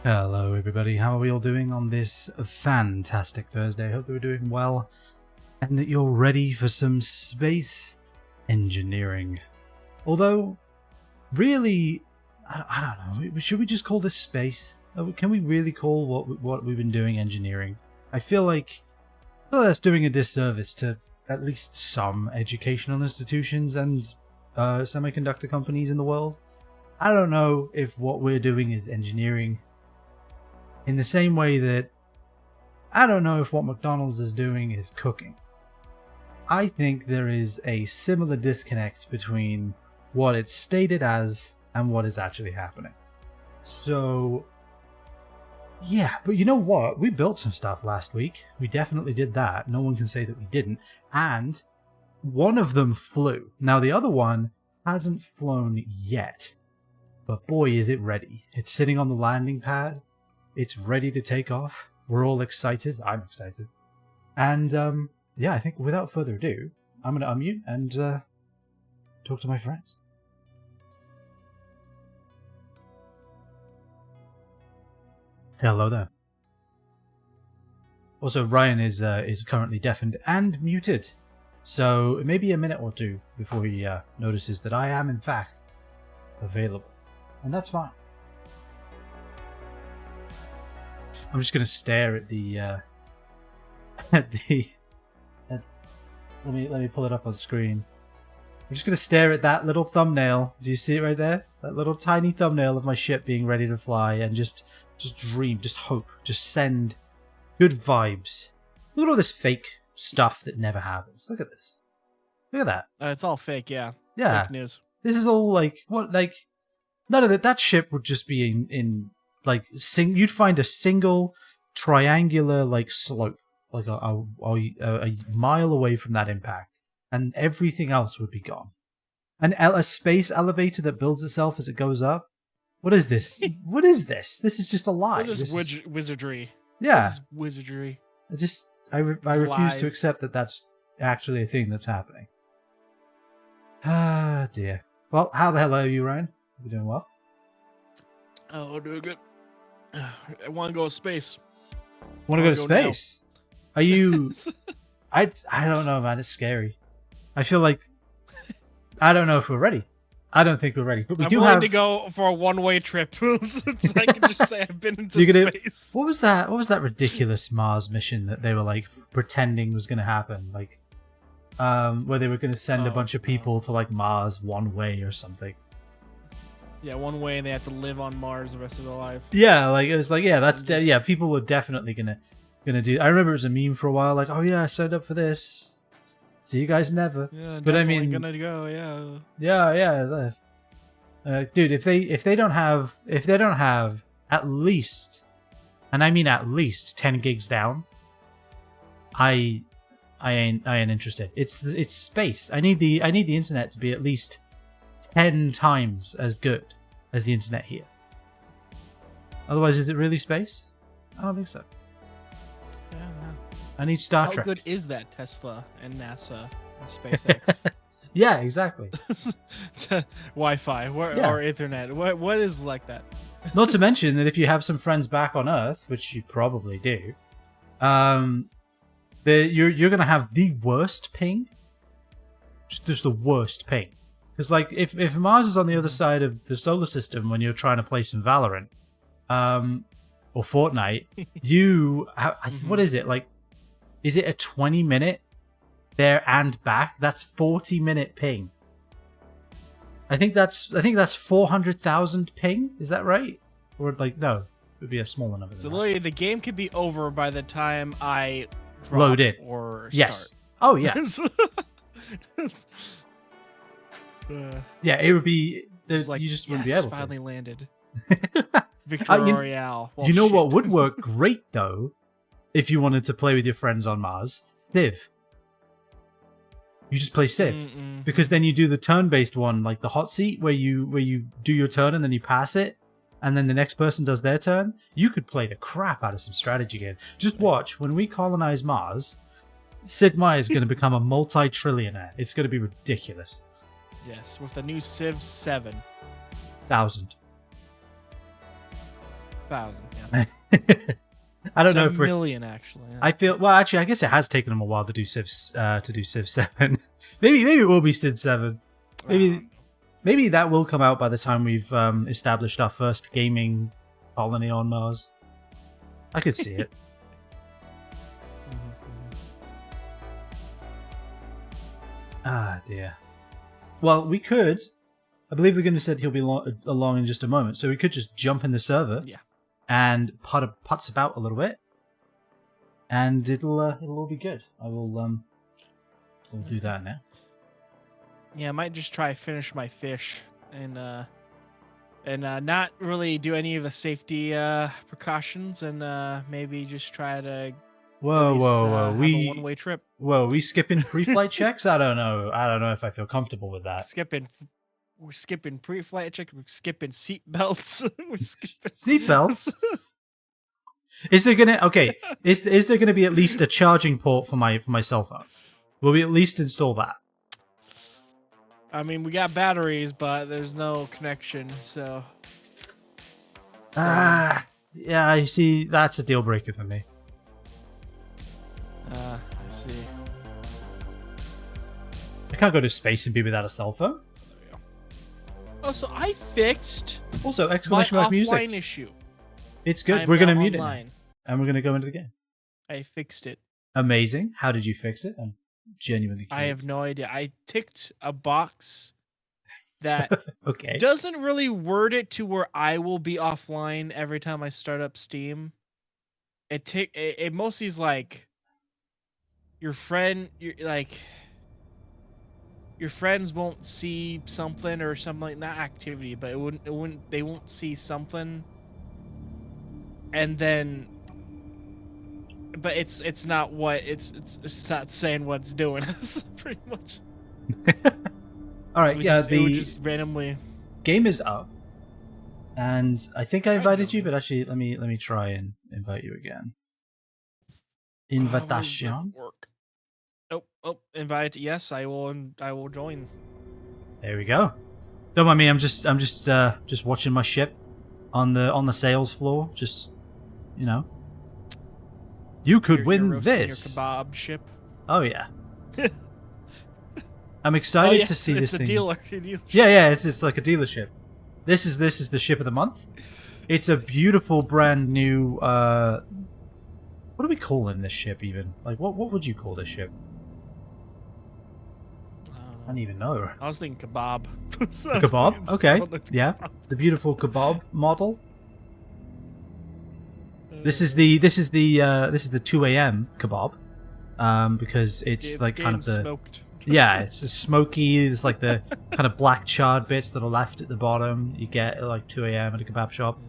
Hello everybody, how are we all doing on this fantastic Thursday? I hope that we're doing well and that you're ready for some space engineering. Although, really, I don't know, should we just call this space? Can we really call what we've been doing engineering? I feel like that's doing a disservice to at least some educational institutions and semiconductor companies in the world. I don't know if what we're doing is engineering. In the same way that I don't know if what McDonald's is doing is cooking. I think there is a similar disconnect between what it's stated as and what is actually happening. So, yeah, but you know what? We built some stuff last week. We definitely did that. No one can say that we didn't. And one of them flew. Now, the other one hasn't flown yet. But boy, is it ready. It's sitting on the landing pad. It's ready to take off. We're all excited. I'm excited. And, yeah, I think without further ado, I'm going to unmute and talk to my friends. Hello there. Also, Ryan is currently deafened and muted. So it may be a minute or two before he notices that I am, in fact, available. And that's fine. I'm just gonna stare at the let me pull it up on screen. I'm just gonna stare at that little thumbnail. Do you see it right there? That little tiny thumbnail of my ship being ready to fly, and just dream, just hope, just send good vibes. Look at all this fake stuff that never happens. Look at this. Look at that. It's all fake, yeah. Yeah. Fake news. This is all like what? Like none of it. That ship would just be in like you'd find a single triangular like slope like a mile away from that impact, and everything else would be gone. A space elevator that builds itself as it goes up. What is this? What is this? This is just a lie. This is wizardry. Yeah, this is wizardry. I refuse to accept that that's actually a thing that's happening. Ah dear. Well, how the hell are you, Ryan? You doing well? Oh, doing good. I want to go to space. Want to go to space? Are you? I don't know, man. It's scary. I feel like I don't know if we're ready. I don't think we're ready, but I'm willing to go for a one-way trip. So I can just say I've been into space. What was that? What was that ridiculous Mars mission that they were like pretending was going to happen? Like, where they were going to send a bunch of people to like Mars one way or something. Yeah, one way, and they have to live on Mars the rest of their life. Yeah, like it was like, yeah, that's yeah. People were definitely gonna do. I remember it was a meme for a while, like, oh yeah, I signed up for this. See you guys never. Yeah, but I mean, gonna go, yeah. Dude, if they don't have at least, and I mean at least 10 gigs down, I ain't interested. It's space. I need the internet to be at least 10 times as good as the internet here. Otherwise, is it really space? I don't think so. Yeah. I need Star Trek. How good is that Tesla and NASA and SpaceX? Yeah, exactly. Wi-Fi or Ethernet. What is like that? Not to mention that if you have some friends back on Earth, which you probably do, you're gonna have the worst ping. Just the worst ping. Because, like, if Mars is on the other side of the solar system when you're trying to play some Valorant, or Fortnite, what is it? Like, is it a 20-minute there and back? That's 40-minute ping. I think that's 400,000 ping. Is that right? Or, like, no, it would be a smaller number. So, literally, the game could be over by the time I load it or start. Yes. Oh, yeah. Yeah, it would be. Like, you just wouldn't be able to. Finally landed. Victory Royale. Well, you know what would work great though, if you wanted to play with your friends on Mars? Civ. You just play Civ because then you do the turn-based one, like the hot seat, where you do your turn and then you pass it, and then the next person does their turn. You could play the crap out of some strategy games. Just watch when we colonize Mars. Sid Meier is going to become a multi-trillionaire. It's going to be ridiculous. Yes, with the new Civ 7. 1,000. 7,000. Yeah. I don't know if 7 we're. million actually. Yeah. I feel well. Actually, I guess it has taken them a while to do Civ 7. maybe it will be Civ 7. Maybe that will come out by the time we've established our first gaming colony on Mars. I could see it. Ah, dear. Well, we could. I believe the goodness said he'll be along in just a moment, so we could just jump in the server, and putz about a little bit, and it'll all be good. I will we'll do that now. Yeah, I might just try to finish my fish and not really do any of the safety precautions, and maybe just try to Whoa. have a one-way trip. Whoa, we skipping pre-flight checks? I don't know if I feel comfortable with that. We're skipping pre-flight check. We're skipping seat belts. Seat belts. Is there gonna be at least a charging port for my cell phone? Will we at least install that? I mean, we got batteries, but there's no connection, so. Yeah, I see. That's a deal breaker for me. I see. I can't go to space and be without a cell phone. There we go. Oh, so I fixed. Also, my exclamation mark music. offline issue. It's good. I'm We're gonna now mute it, online. now, and we're gonna go into the game. I fixed it. Amazing. How did you fix it? I'm genuinely curious. I have no idea. I ticked a box that okay. doesn't really word it to where I will be offline every time I start up Steam. It mostly is like your friends won't see something or something like that activity, but they won't see something, and then. But it's not what it's not saying what it's doing. Pretty much. All right, it would just randomly. Game is up, and I think I invited you, but actually, let me try and invite you again. Invitation. Work. Oh, invite. Yes, I will. I will join. There we go. Don't mind me. I'm just watching my ship on the sales floor. Just, you know. You could win this. Your kebab ship. Oh yeah. I'm excited to see this thing. It's a dealer. Yeah, it's like a dealership. This is the ship of the month. It's a beautiful brand new. What do we call this ship even? Like what would you call this ship? I don't even know. I was thinking kebab. Kebab? Okay. Yeah. The beautiful kebab model. This is the 2 a.m. kebab, because it's like kind of the smoked. Yeah, it's smoky. It's like the kind of black charred bits that are left at the bottom. You get at like 2 a.m. at a kebab shop.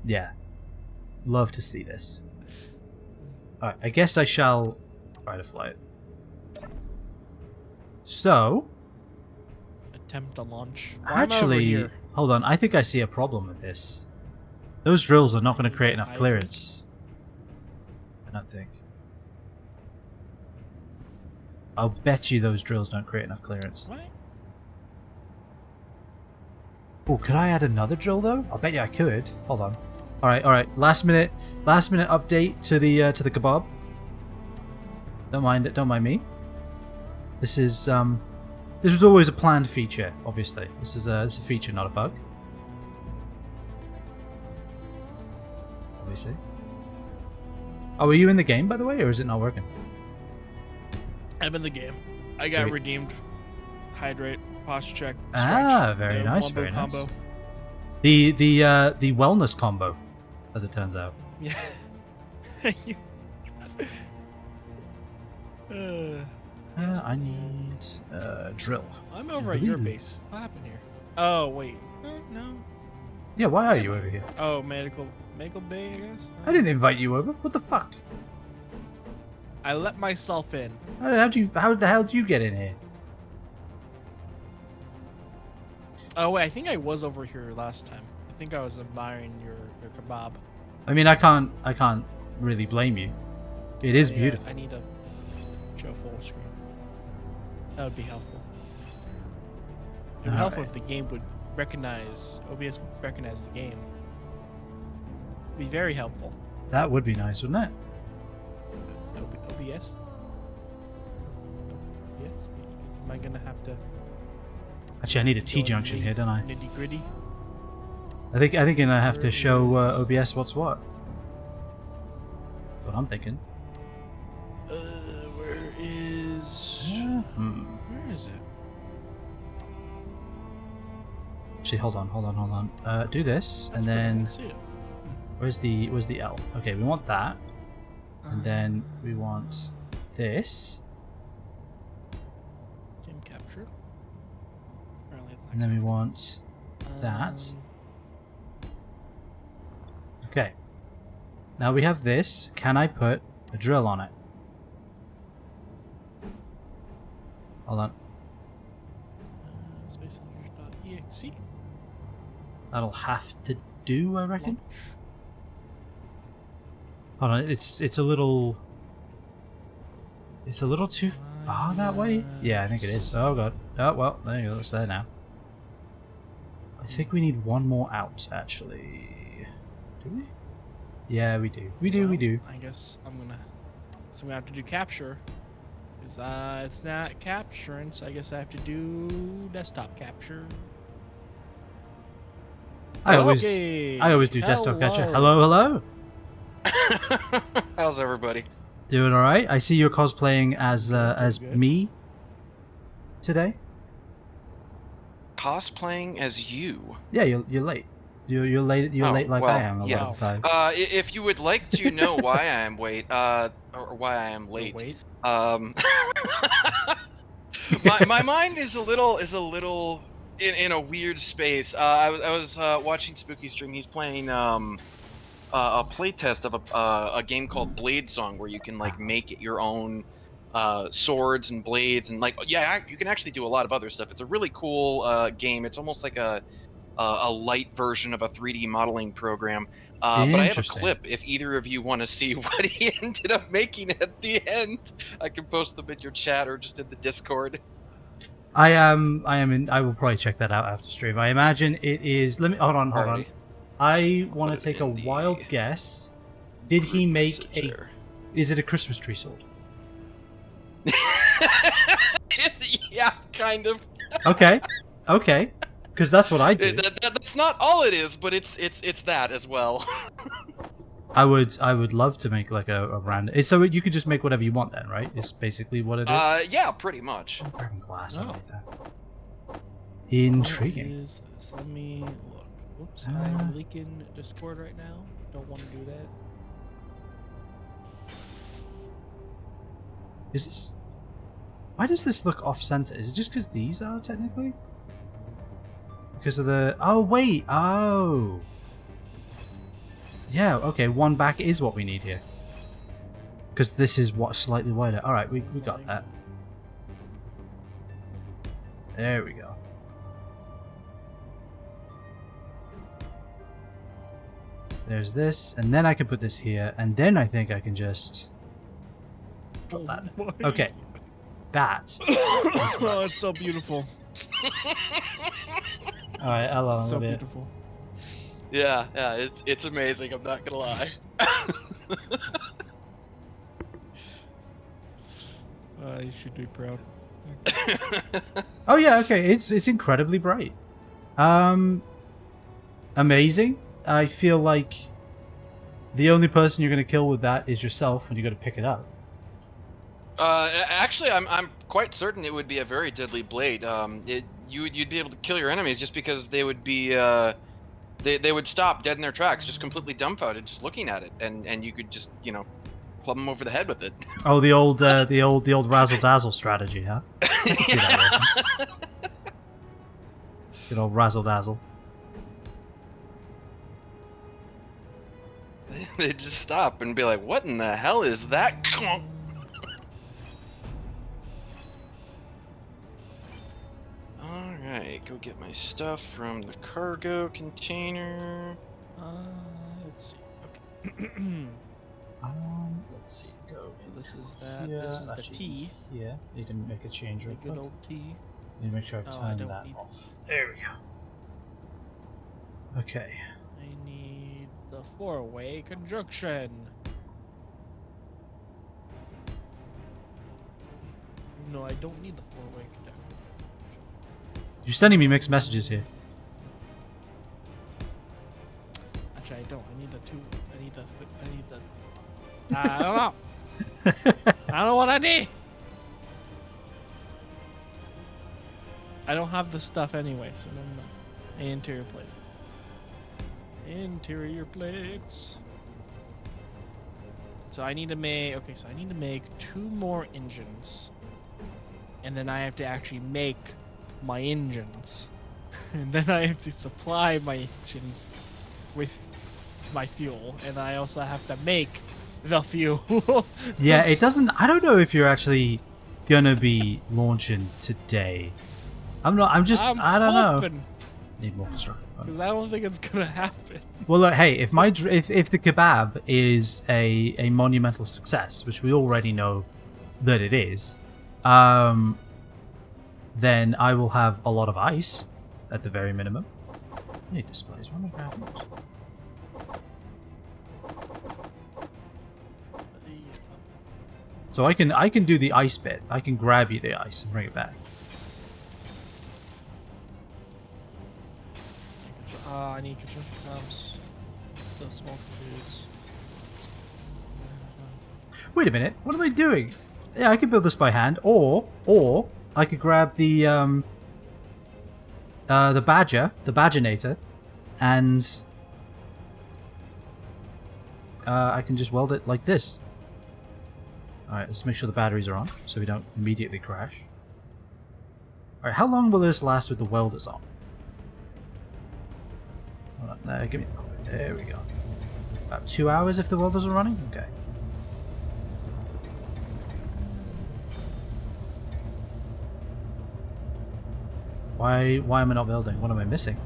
Yeah, love to see this. All right, I guess I shall try to fly it. So, attempt to launch. Actually, hold on. I think I see a problem with this. Those drills are not going to create enough clearance. I don't think. I'll bet you those drills don't create enough clearance. What? Oh, could I add another drill though? I bet you I could. Hold on. All right. Last minute update to the kebab. Don't mind it. Don't mind me. This was always a planned feature. Obviously, this is a feature, not a bug. Obviously. Oh, are you in the game by the way, or is it not working? I'm in the game. I got redeemed. Hydrate, posture check. Stretch, very nice, very combo. nice. The wellness combo, as it turns out. Yeah. I need drill. I'm over at your base. What happened here? Oh wait, no. Yeah, why are you over here? Oh, medical bay, I guess. I didn't invite you over. What the fuck? I let myself in. How the hell did you get in here? Oh wait, I think I was over here last time. I think I was admiring your kebab. I mean, I can't really blame you. It is beautiful. I need to show full screen. That would be helpful. It would be helpful if the game would recognize OBS would recognize the game. Be very helpful. That would be nice, wouldn't it? OBS? Yes? Am I gonna have to... Actually, I need a go T-junction in here, don't I? Nitty gritty? I think I'm gonna have to Where show is- OBS what's what. What I'm thinking. Where is... Hmm. Where is it? Actually, hold on. Do this, and That's where I then can see it. where's the L? Okay, we want that, and then we want this, Game capture. Apparently it's not and then we want that. Um, Okay. Now we have this. Can I put a drill on it? Hold on. spaceengines.exe. That'll have to do, I reckon. Launch. Hold on. It's a little. It's a little too far that way. Yeah, I think it is. Oh god. Oh well. There you go. It's there now. I think we need one more out, actually. Do we? Yeah, we do. We do. I guess I'm gonna. So we have to do capture. Because it's not capturing, so I guess I have to do desktop capture. I always do desktop capture. Hello. How's everybody? Doing all right. I see you're cosplaying as good. me today. Cosplaying as you. Yeah, you're late. You're late. You're Oh, late like well, I am a yeah. lot of the time. If you would like to know why I am or why I am late, Wait. my mind is a little in a weird space. I was watching Spooky stream. He's playing a playtest of a game called Blade Song, where you can like make it your own swords and blades, and like you can actually do a lot of other stuff. It's a really cool game. It's almost like a light version of a 3D modeling program. But I have a Interesting. clip if either of you want to see what he ended up making at the end. I can post them in your chat or just in the Discord. I am in. I will probably check that out after stream. I imagine it is. Let me hold on. Alrighty. I want Put to it take a in the wild guess. Did he group make message a? there. Is it a Christmas tree sword? Yeah, kind of. Okay. Because that's what I do. That's not all it is, but it's that as well. I would love to make like a random. So you could just make whatever you want then, right? It's basically what it is. Yeah, pretty much. Grabbing glass. I Oh. like that. Intriguing. What is this? Let me look. Whoops, Uh. I'm leaking Discord right now. Don't want to do that. Is this? Why does this look off center? Is it just because these are technically? Because of the. Oh wait. Oh. Yeah. Okay. One back is what we need here. Because this is what slightly wider. All right. We got that. There we go. There's this, and then I can put this here, and then I think I can just drop that in. Okay. That. Oh, it's so beautiful. Alright, hello. It's so love it. beautiful. Yeah, it's amazing. I'm not gonna lie. You should be proud. Oh yeah, okay. It's incredibly bright. Amazing. I feel like the only person you're gonna kill with that is yourself when you go to pick it up. Actually, I'm quite certain it would be a very deadly blade. You'd be able to kill your enemies just because they would be they would stop dead in their tracks, just completely dumbfounded, just looking at it, and you could just club them over the head with it. Oh, the old razzle dazzle strategy, huh? I can see that working. Good old razzle dazzle. They'd just stop and be like, "What in the hell is that?" Alright, go get my stuff from the cargo container. Let's see. Okay. Let's go. This is that. Yeah, This is the actually, T. Yeah, need to make a change The real good quick. old T. Need to make sure I Oh, I turn don't that need- off. There we go. Okay. I need the The four-way conjunction. No, I don't need the four-way conjunction. You're sending me mixed messages here. Actually, I don't. I need the two. I need the. I don't know. I don't know what I need. I don't have the stuff anyway, so no. Interior plates. Interior plates. So I need to make. Okay, so I need to make 2 more engines, and then I have to actually make my engines, and then I have to supply my engines with my fuel, and I also have to make the fuel. Yeah, it doesn't. I don't know if you're actually gonna be launching today. I'm not. I'm just. I don't know. Need more construction. Because I don't think it's gonna happen. Well, look, hey, if if the kebab is a monumental success, which we already know that it is, then I will have a lot of ice at the very minimum. I need displays. Why am I grabbing those? So I can do the ice bit. I can grab you the ice and bring it back. I need construction cups. The small foods. Wait a minute. What am I doing? Yeah, I could build this by hand, or I could grab the badgernator, and I can just weld it like this. Alright, let's make sure the batteries are on, so we don't immediately crash. Alright, how long will this last with the welders on? Hold on, there, give me the... There we go. About 2 hours if the welders are running? Okay. Why am I not building? What am I missing?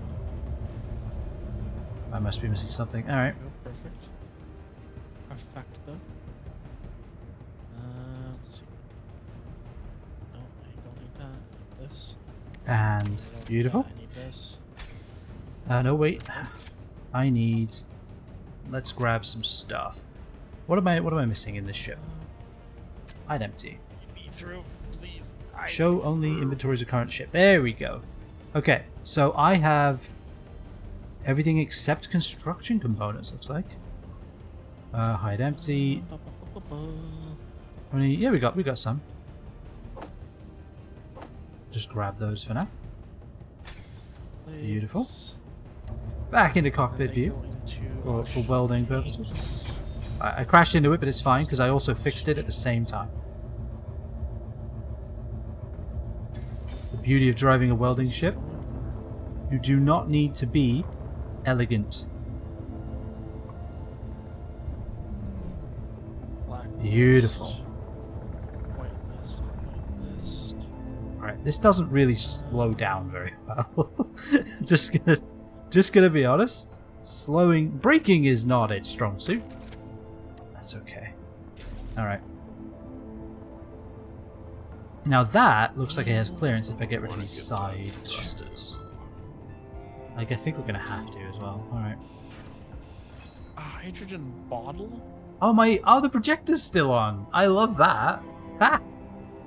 I must be missing something. Alright. Oh, perfect. Perfecto. Let's see. No, I don't need that. I need this. And I don't need beautiful. that, I need this. No, wait. I need... Let's grab some stuff. What am I missing in this ship? I'd empty. Get me through, please. Show only inventories of current ship. There we go. Okay, so I have everything except construction components, looks like. Hide empty. How many? Yeah, we got some. Just grab those for now. Beautiful. Back into cockpit view for welding purposes. I crashed into it, but it's fine because I also fixed it at the same time. The beauty of driving a welding ship: you do not need to be elegant. Beautiful. Alright, this doesn't really slow down very well. just gonna be honest. Braking is not its strong suit. That's okay. Alright. Now that looks like it has clearance if I get rid of these side thrusters. Like, I think we're gonna have to as well. Alright. A hydrogen bottle? Oh, the projector's still on. I love that. Ha!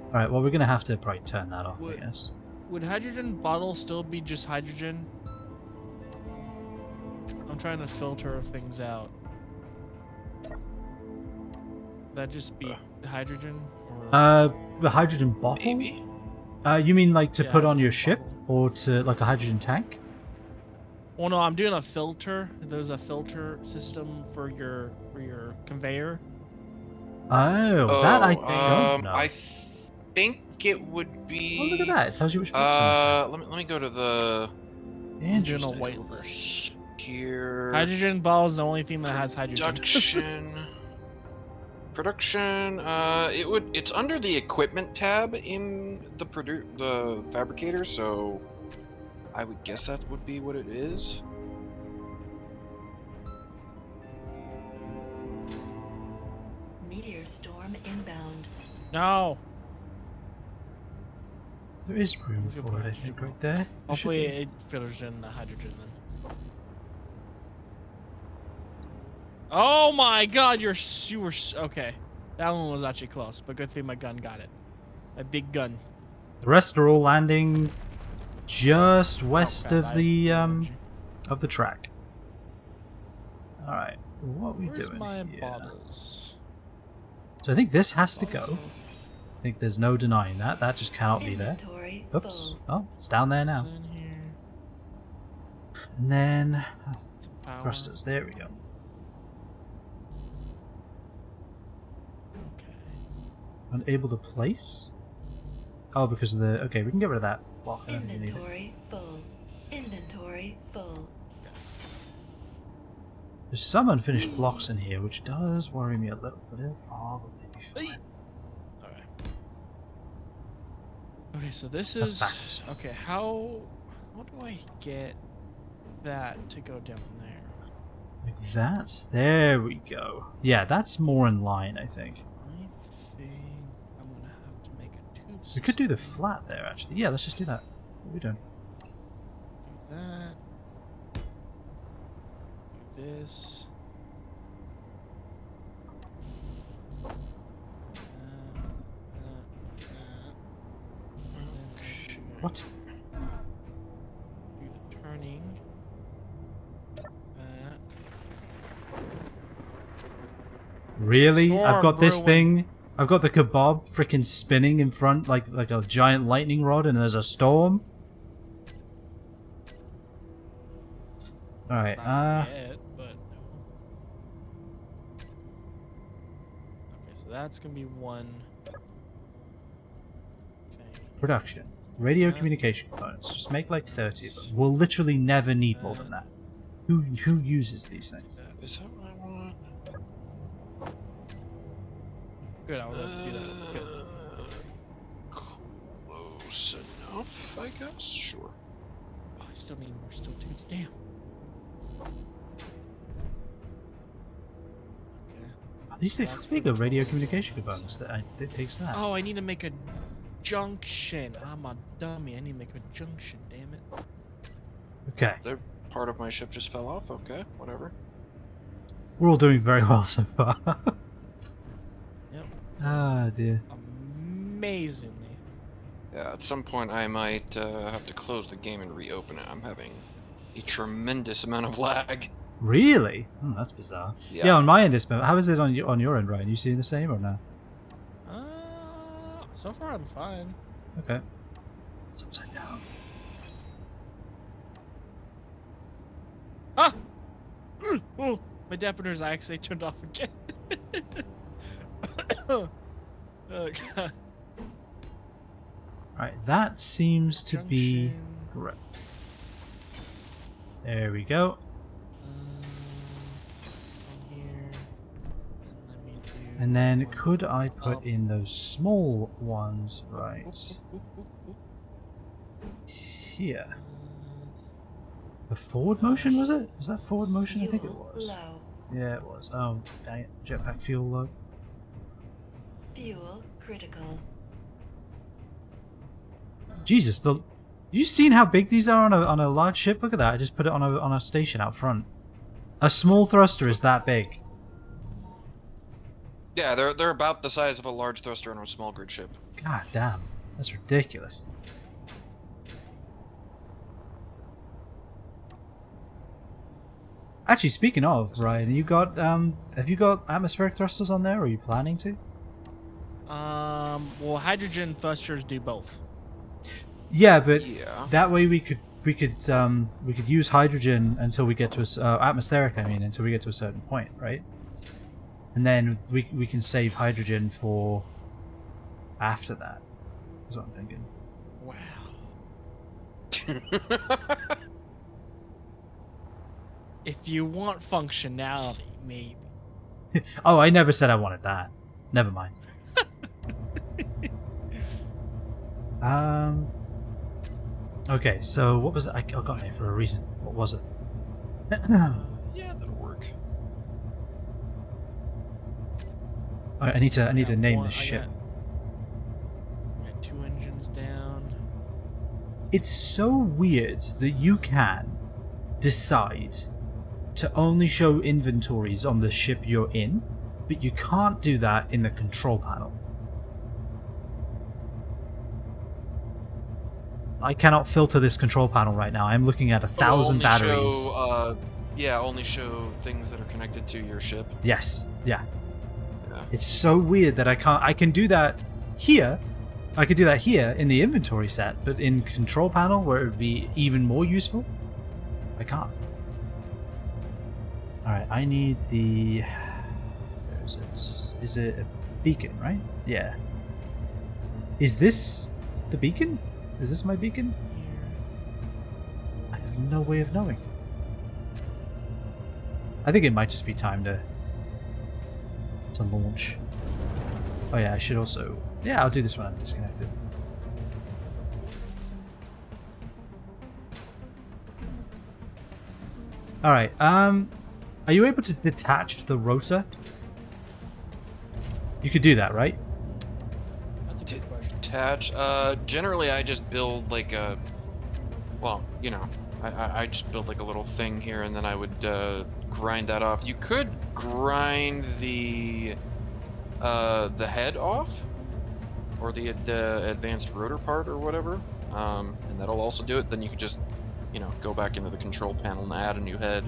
Alright, well, we're gonna have to probably turn that off, I guess. Would hydrogen bottle still be just hydrogen? I'm trying to filter things out. That just be hydrogen? Or... the hydrogen bottle? Maybe. You mean like to put on your hydrogen ship? bottle. Or to, like, a hydrogen tank? Well, no, I'm doing a filter. There's a filter system for your conveyor. Oh, that I don't know. I think it would be. Oh, look at that! It tells you which box. Let me go to the I'm doing a Interesting. white list. here. Hydrogen ball is the only thing that has hydrogen. Production. It's under the equipment tab in the fabricator, so I would guess that would be what it is. Meteor storm inbound. No. There is room for it, I think, right there. Hopefully it filters in the hydrogen then. Oh my God! Okay. That one was actually close, but good thing my gun got it. My big gun. The rest are all landing just west crap, of I have the energy. track. All right, what are we Where's doing my here? bottles? So I think this has to go. Bottles I think there's no denying that. That just cannot be there. Inventory Oops. full. Oh, it's down there are now. in here. And then Power. thrusters. There we go. Okay. Unable to place? Oh, because of the... Okay, we can get rid of that block. I don't think we need it. Inventory full. Inventory full. There's some unfinished blocks in here, which does worry me a little, but it'll probably be fine. Alright. Okay, so this That's is backwards. okay. How do I get that to go down there? Like that? There we go. Yeah, that's more in line, I think. I think I'm gonna have to make a tube. We could do the system. flat there, actually. Yeah, let's just do that. What are we doing? Do that. Do this. What? Do the turning. That. Really? Storm I've got this brewing. thing. I've got the kebab freaking spinning in front like a giant lightning rod, and there's a storm. All right. Not yet, but no. Okay, so that's gonna be one thing. Production. Radio communication components. Just make like 30 of them. We'll literally never need more than that. Who uses these things? Is that what I want? Good, I was able to do that. Good. Close enough, I guess. Sure. Oh, I still need more steel tubes. Damn. Okay. Are these things That's bigger pretty radio cool. communication components? It takes that. Oh, I need to make a junction. I'm a dummy. I need to make a junction. Damn it. Okay. There, part of my ship just fell off. Okay, whatever. We're all doing very well so far. Yep. Ah, dear. Amazingly. Yeah, at some point I might have to close the game and reopen it. I'm having a tremendous amount of lag. Really? Oh, that's bizarre. Yeah, on my end, it's... How is it on your end, Ryan? You seeing the same or no? So far I'm fine. Okay. It's upside down. Ah! Oh, my dampeners I actually turned off again. Oh, God. Alright, that seems to be Junction. correct. There we go. Here. And let me do And then one could I put up. in those small ones Oop, right oop, oop, oop, oop. here? The forward motion, was it? Was that forward motion? I think it Fuel was. low. Yeah, it was. Oh, dang it. Jetpack fuel low. Fuel critical. Jesus, you seen how big these are on a large ship? Look at that. I just put it on a station out front. A small thruster is that big. Yeah, they're about the size of a large thruster on a small grid ship. God damn. That's ridiculous. Actually, speaking of, Ryan, you got have you got atmospheric thrusters on there, or are you planning to? Well, hydrogen thrusters do both. Yeah, but Yeah. that way we could use hydrogen until we get to atmospheric. I mean, until we get to a certain point, right? And then we can save hydrogen for after that. That's what I'm thinking. Wow. If you want functionality, maybe. Oh, I never said I wanted that. Never mind. Okay, so what was it? I got here for a reason. What was it? Yeah, that'll work. Alright, I need to name this I ship. got 2 engines down. It's so weird that you can decide to only show inventories on the ship you're in, but you can't do that in the control panel. I cannot filter this control panel right now. I'm looking at 1,000 batteries. Only show things that are connected to your ship. Yes, yeah. Yeah. It's so weird that I can't. I can do that here. I could do that here in the inventory set, but in control panel where it would be even more useful, I can't. Alright, I need the... Where is it? Is it a beacon, right? Yeah. Is this the beacon? Is this my beacon? I have no way of knowing. I think it might just be time to launch. Oh yeah, I should also... Yeah, I'll do this when I'm disconnected. Alright, are you able to detach the rotor? You could do that, right? That's a good question. Attach. Generally, I just build like a. Well, you know, I just build like a little thing here, and then I would grind that off. You could grind the head off, or the advanced rotor part, or whatever, and that'll also do it. Then you could just, you know, go back into the control panel and add a new head.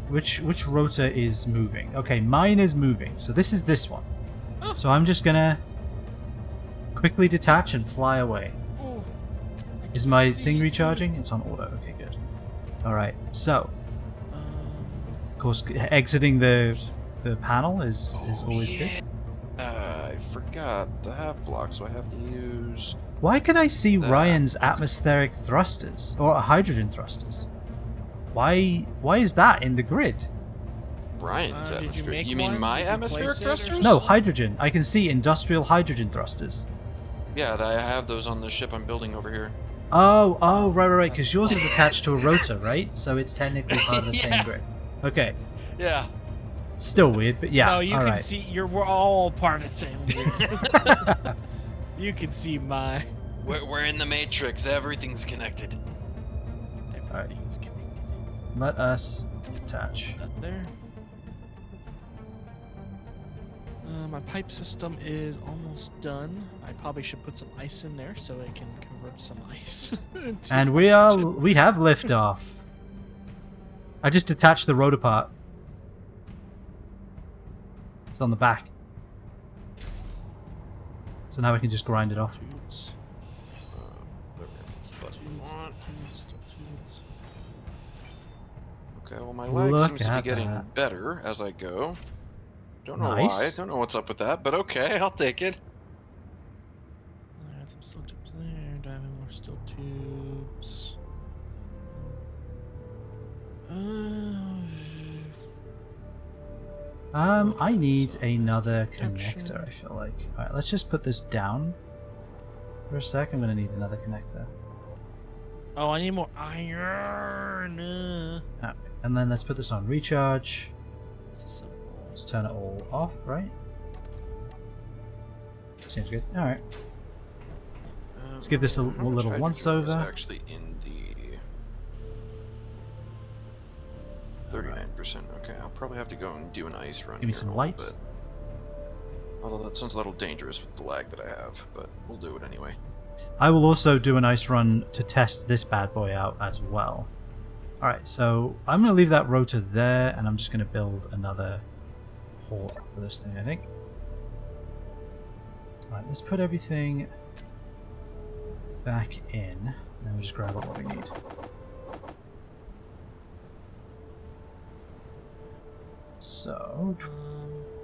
Which rotor is moving? Okay, mine is moving. So this is this one. Oh. So I'm just gonna quickly detach and fly away. Oh. Is my thing recharging? It's on auto. Okay, good. Alright, so of course exiting the panel is always good. I forgot the half block, so I have to use. Why can I see That. Ryan's atmospheric thrusters or hydrogen thrusters? Why is that in the grid? Ryan's Did you atmosphere. make You mean one? my Did you atmospheric place it or thrusters? No, hydrogen. I can see industrial hydrogen thrusters. Yeah, I have those on the ship I'm building over here. Oh, right, because yours is attached to a rotor, right? So it's technically part of the Yeah. same grid. Okay, Yeah. still weird, but yeah, No, you can alright. see. We're all part of the same group. You can see my. We're in the Matrix. Everything's connected. Everything's connected. Let us detach. That there. My pipe system is almost done. I probably should put some ice in there so it can convert some ice. into And we have liftoff. I just detached the rotor part. It's on the back. So now we can just grind it off. Tubes, But we want. tubes. Okay, well my lag Look seems to be at getting that. better as I go. Don't know why. Nice. Don't know what's up with that, but okay, I'll take it. I got some steel tubes there. Diving more steel tubes. I need So, another connection. connector, I feel like. Alright, let's just put this down for a sec. I'm gonna need another connector. Oh, I need more iron. Alright, and then let's put this on recharge. So, Let's turn it all off, right? Seems good. Alright. Let's give this a How much little hydrogen once-over. is actually in the 39%. Okay, I'll probably have to go and do an ice run. Give me here some in a little lights. bit. Although that sounds a little dangerous with the lag that I have, but we'll do it anyway. I will also do an ice run to test this bad boy out as well. Alright, so I'm going to leave that rotor there, and I'm just going to build another port for this thing, I think. Alright, let's put everything back in, and then we'll just grab up what we need. So,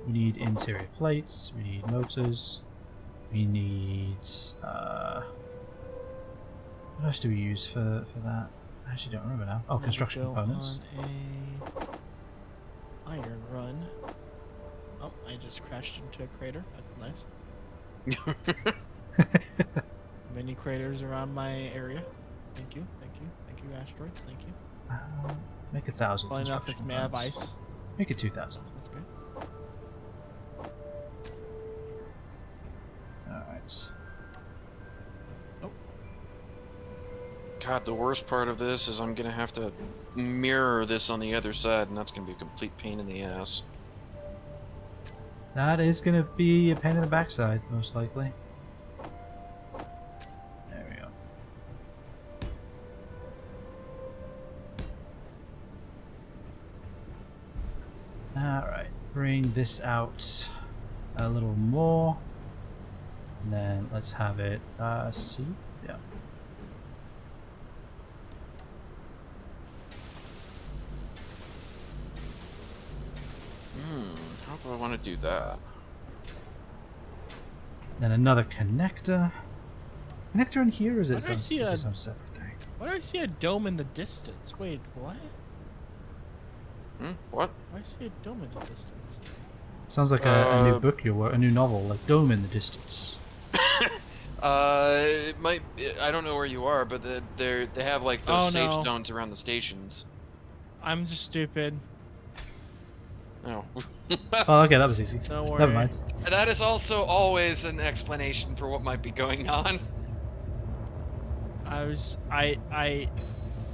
we need interior plates, we need motors, we need... what else do we use for that? I actually don't remember now. Oh, construction go components. on a iron run. Oh, I just crashed into a crater. That's nice. Many craters around my area. Thank you, asteroids. Thank you. Make 1,000 Well enough, it's construction made of components. ice. Make it 2,000. That's good. Alright. God, the worst part of this is I'm gonna have to mirror this on the other side, and that's gonna be a complete pain in the ass. That is going to be a pain in the backside, most likely. There we go. Alright, bring this out a little more. And then let's have it, C? Yeah. How do I want to do that? Then another connector. Connector in here, or is Why it do I some, see is a- it some separate thing? Why do I see a dome in the distance? Wait, what? What? Why do I see a dome in the distance? Sounds like a new Uh, book a new novel, like Dome in the Distance. It might. I don't know where you are, but they have like those Oh, safe no. zones around the stations. I'm just stupid. Oh. Oh, okay, that was easy. Don't worry. Never mind. That is also always an explanation for what might be going on.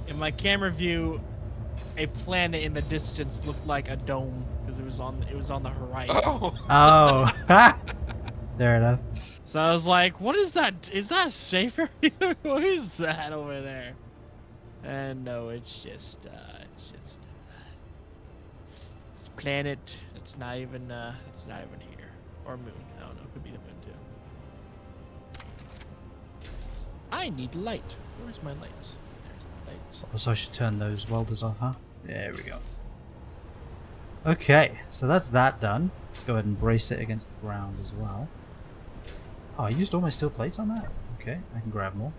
In my camera view, a planet in the distance looked like a dome because it was on the horizon. Oh. Oh, fair enough. So I was like, "What is that? Is that a safe area? What is that over there?" And no, it's just a planet. It's not even here, or moon. I don't know. It could be the moon too. I need light. Where's my lights? There's the lights. So I should turn those welders off, huh? There we go. Okay, so that's that done. Let's go ahead and brace it against the ground as well. Oh, I used all my steel plates on that? Okay, I can grab more.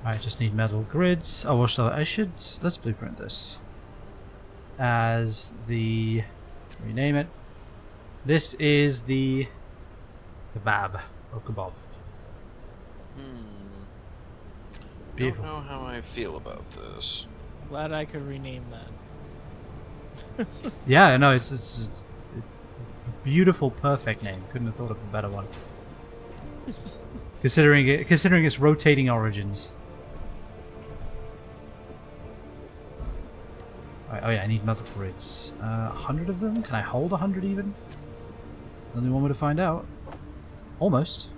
I just need metal grids. Oh, well, so I should... Let's blueprint this. As the... Rename it. This is the... Kebab. Or kebab. Beautiful. Don't know how I feel about this. Glad I could rename that. Yeah, no, it's a beautiful, perfect name. Couldn't have thought of a better one. Considering its rotating origins. Alright, oh yeah, I need metal grids. 100 of them? Can I hold 100 even? Only one way to find out. Almost.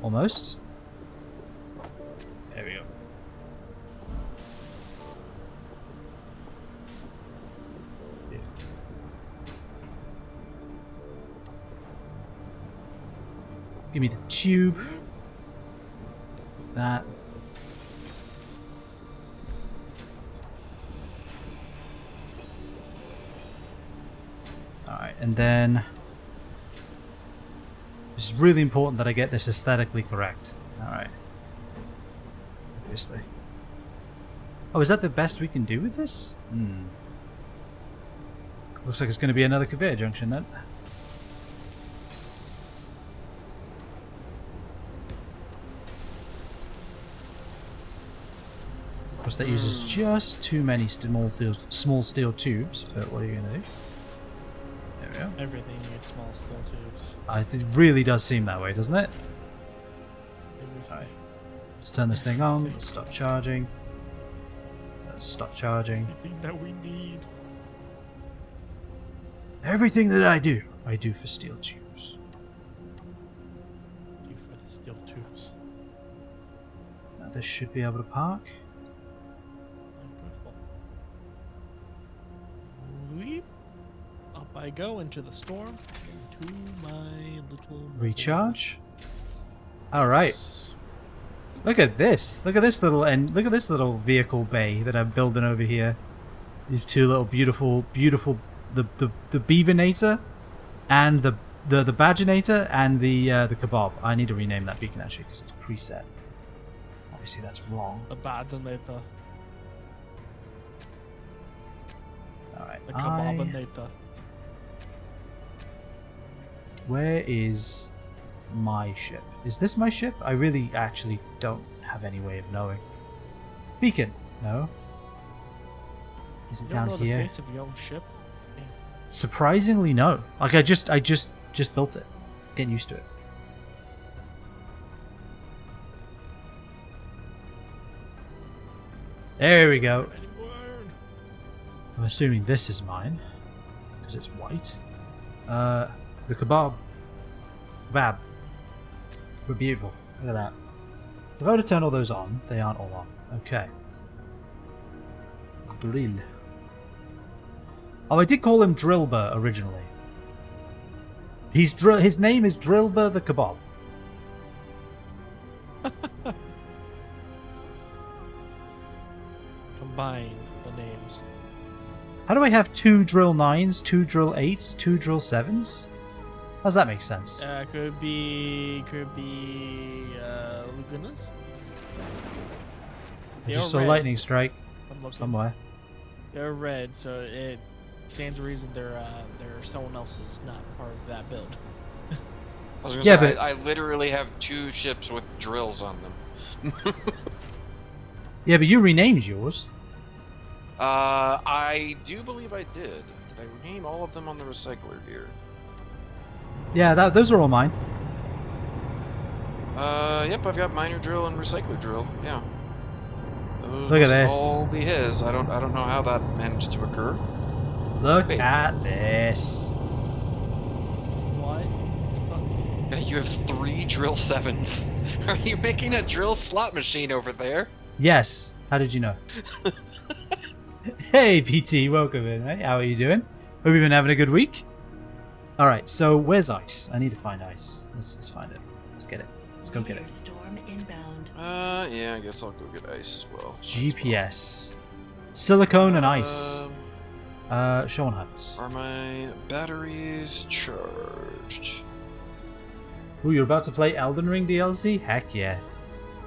Almost. There we go. Yeah. Give me the tube. That. Alright, and then it's really important that I get this aesthetically correct. Alright. Obviously. Oh, is that the best we can do with this? Looks like it's going to be another conveyor junction then. Of course, that uses just too many small steel tubes, but what are you going to do? There we go. Everything needs small steel tubes. It really does seem that way, doesn't it? Everything. Alright. Let's turn this thing on. Let's stop charging. Let's stop charging. Everything that we need. Everything that I do for steel tubes. Do for the steel tubes. Now this should be able to park. Oh, beautiful. Weep. Up I go into the storm. Into my little Recharge. All right. Look at this. Look at this little vehicle bay that I'm building over here. These two little beautiful the Beavernator and the Badginator and the Kebab. I need to rename that beacon actually because it's preset. Obviously that's wrong. The Badginator. All right. The Kebabinator. Where is my ship. Is this my ship? I really actually don't have any way of knowing. Beacon? No. Is it You don't down know here? the face of your own ship? Surprisingly, no. Like I just built it. Getting used to it. There we go. I'm assuming this is mine because it's white. The kebab. Kebab. We're beautiful. Look at that. So if I were to turn all those on, they aren't all on. Okay. Drill. Oh, I did call him Drillber originally. His name is Drillber the Kebab. Combine the names. How do I have 2 drill 9s, 2 drill 8s, 2 drill 7s? How does that make sense? Could be Lagunas. I just saw lightning strike I'm looking. somewhere. They're red, so it stands to reason they're someone else's, not part of that build. I was gonna Yeah, say, but- I literally have 2 ships with drills on them. Yeah, but you renamed yours. I do believe I did. Did I rename all of them on the recycler gear? Yeah, those are all mine. Yep, I've got miner drill and recycler drill. Yeah. Those Look at must this. all be his. I don't know how that managed to occur. Look Wait. at this. What? Yeah, you have 3 drill 7s. Are you making a drill slot machine over there? Yes. How did you know? Hey, PT, welcome in, mate. How are you doing? Hope you've been having a good week. All right, so where's ice? I need to find ice. Let's find it. Let's get it. Let's go get Meteor it. storm inbound. Yeah, I guess I'll go get ice as well. GPS. Silicone and ice. Show and huts. Are my batteries charged? Ooh, you're about to play Elden Ring DLC? Heck yeah.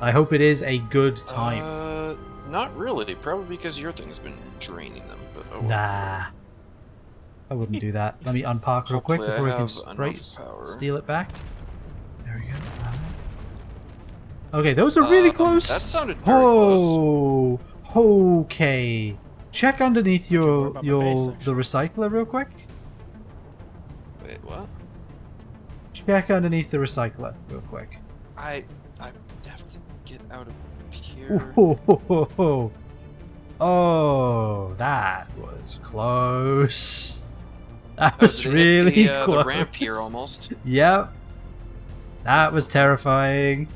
I hope it is a good time. Not really. Probably because your thing's been draining them. But oh well. Nah. I wouldn't do that. Let me unpark real quick Hopefully I before we can have spray, enough power. steal it back. There we go. Okay, those are really close. That sounded very close. Oh, okay. Check underneath worry your about my base, the recycler real quick. Wait, what? Check underneath the recycler real quick. I have to get out of here. Ooh, oh, that was close. That was It hit really the, close. the ramp here almost. Yep. That was terrifying.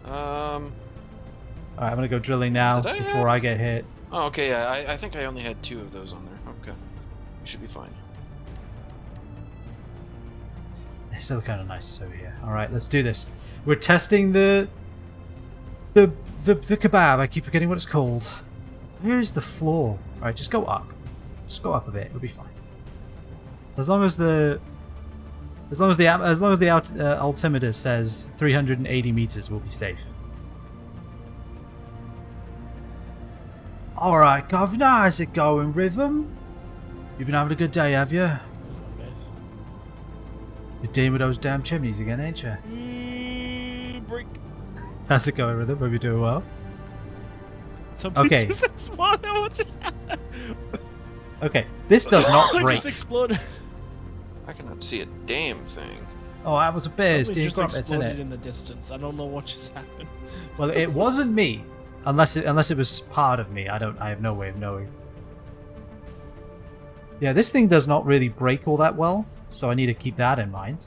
Um. Alright, I'm gonna go drilling now Did I before I get hit. Oh, okay. Yeah, I think I only had 2 of those on there. Okay, you should be fine. It's still kind of nice over here. Alright, let's do this. We're testing the kebab. I keep forgetting what it's called. Where is the floor? Alright, just go up. Just go up a bit. It'll be fine. As long as the altimeter says 380 meters, we'll be safe. Alright, Governor, how's it going, Rhythm? You've been having a good day, have you? You're dealing with those damn chimneys again, ain't you? Break. How's it going, Rhythm? Hope you're doing well. Something Okay. just exploded. What just happened? Okay, this does not It break. just exploded. I cannot see a damn thing. Oh, that was a bear. Something Steve just Grumpets, isn't exploded it? in the distance. I don't know what just happened. Well, it wasn't me, unless it was part of me. I have no way of knowing. Yeah, this thing does not really break all that well, so I need to keep that in mind.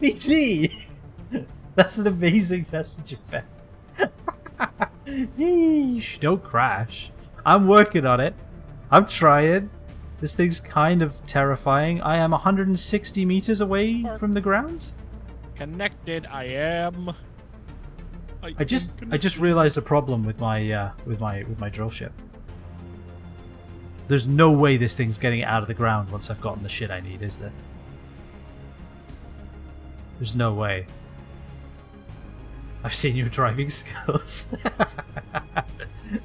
BT, that's an amazing message effect. Yeesh, don't crash. I'm working on it. I'm trying. This thing's kind of terrifying. I am 160 meters away from the ground. Connected, I am. I just realized a problem with my with my drill ship. There's no way this thing's getting out of the ground once I've gotten the shit I need, is there? There's no way. I've seen your driving skills.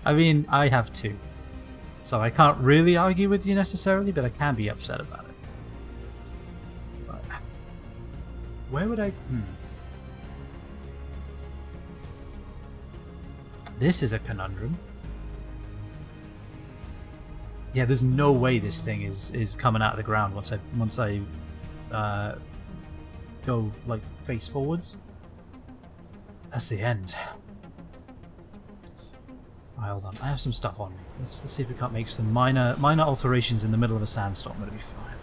I mean, I have 2. So I can't really argue with you necessarily, but I can be upset about it. But where would I... This is a conundrum. Yeah, there's no way this thing is coming out of the ground once I go like face forwards. That's the end. Alright, hold on. I have some stuff on me. Let's see if we can't make some minor alterations in the middle of a sandstorm. It'll be fine.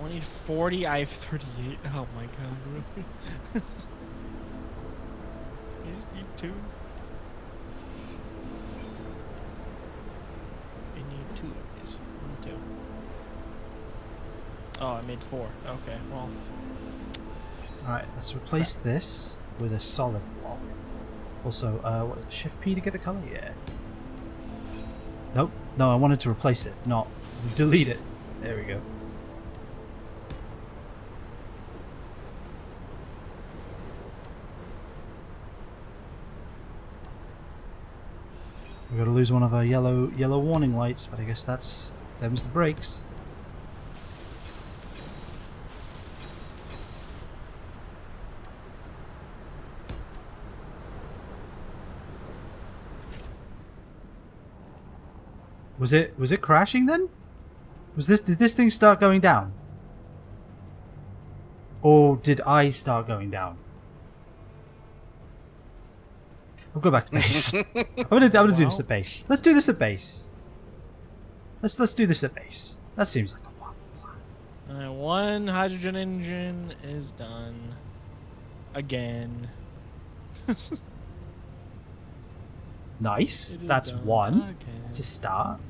I need 40. I have 38. Oh my god, really? You just need 2. I need 2 of these. 1, 2. Oh, I made 4. Okay, well. Alright, let's replace this with a solid block. Also, what, Shift P to get the color? Yeah. Nope. No, I wanted to replace it, not delete it. There we go. We're gonna lose one of our yellow warning lights, but I guess them's the brakes. Was it crashing then? Did this thing start going down? Or did I start going down? I'll go back to base. I'm gonna do this at base. Let's do this at base. Let's do this at base. That seems like a lot of plan. One hydrogen engine is done. Again. Nice. It is That's done one. again. That's a start.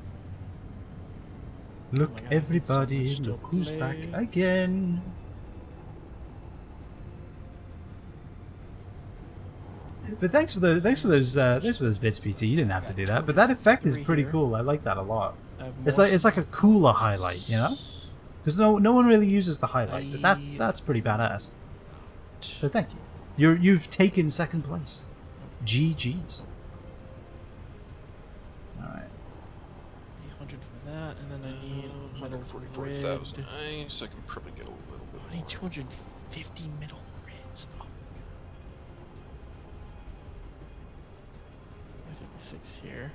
Look, my God, everybody, so much look who's to back play. again. But thanks for those bits, PT. You didn't have to do that, but that effect is pretty cool. I like that a lot. It's like a cooler highlight, you know? Because no one really uses the highlight, but that's pretty badass. So thank you. You've taken second place. GG's. All right. 800 for that, and then I need 144,000 ice. I can probably get a little bit I need more. 250 middle grids. Oh. 56 here.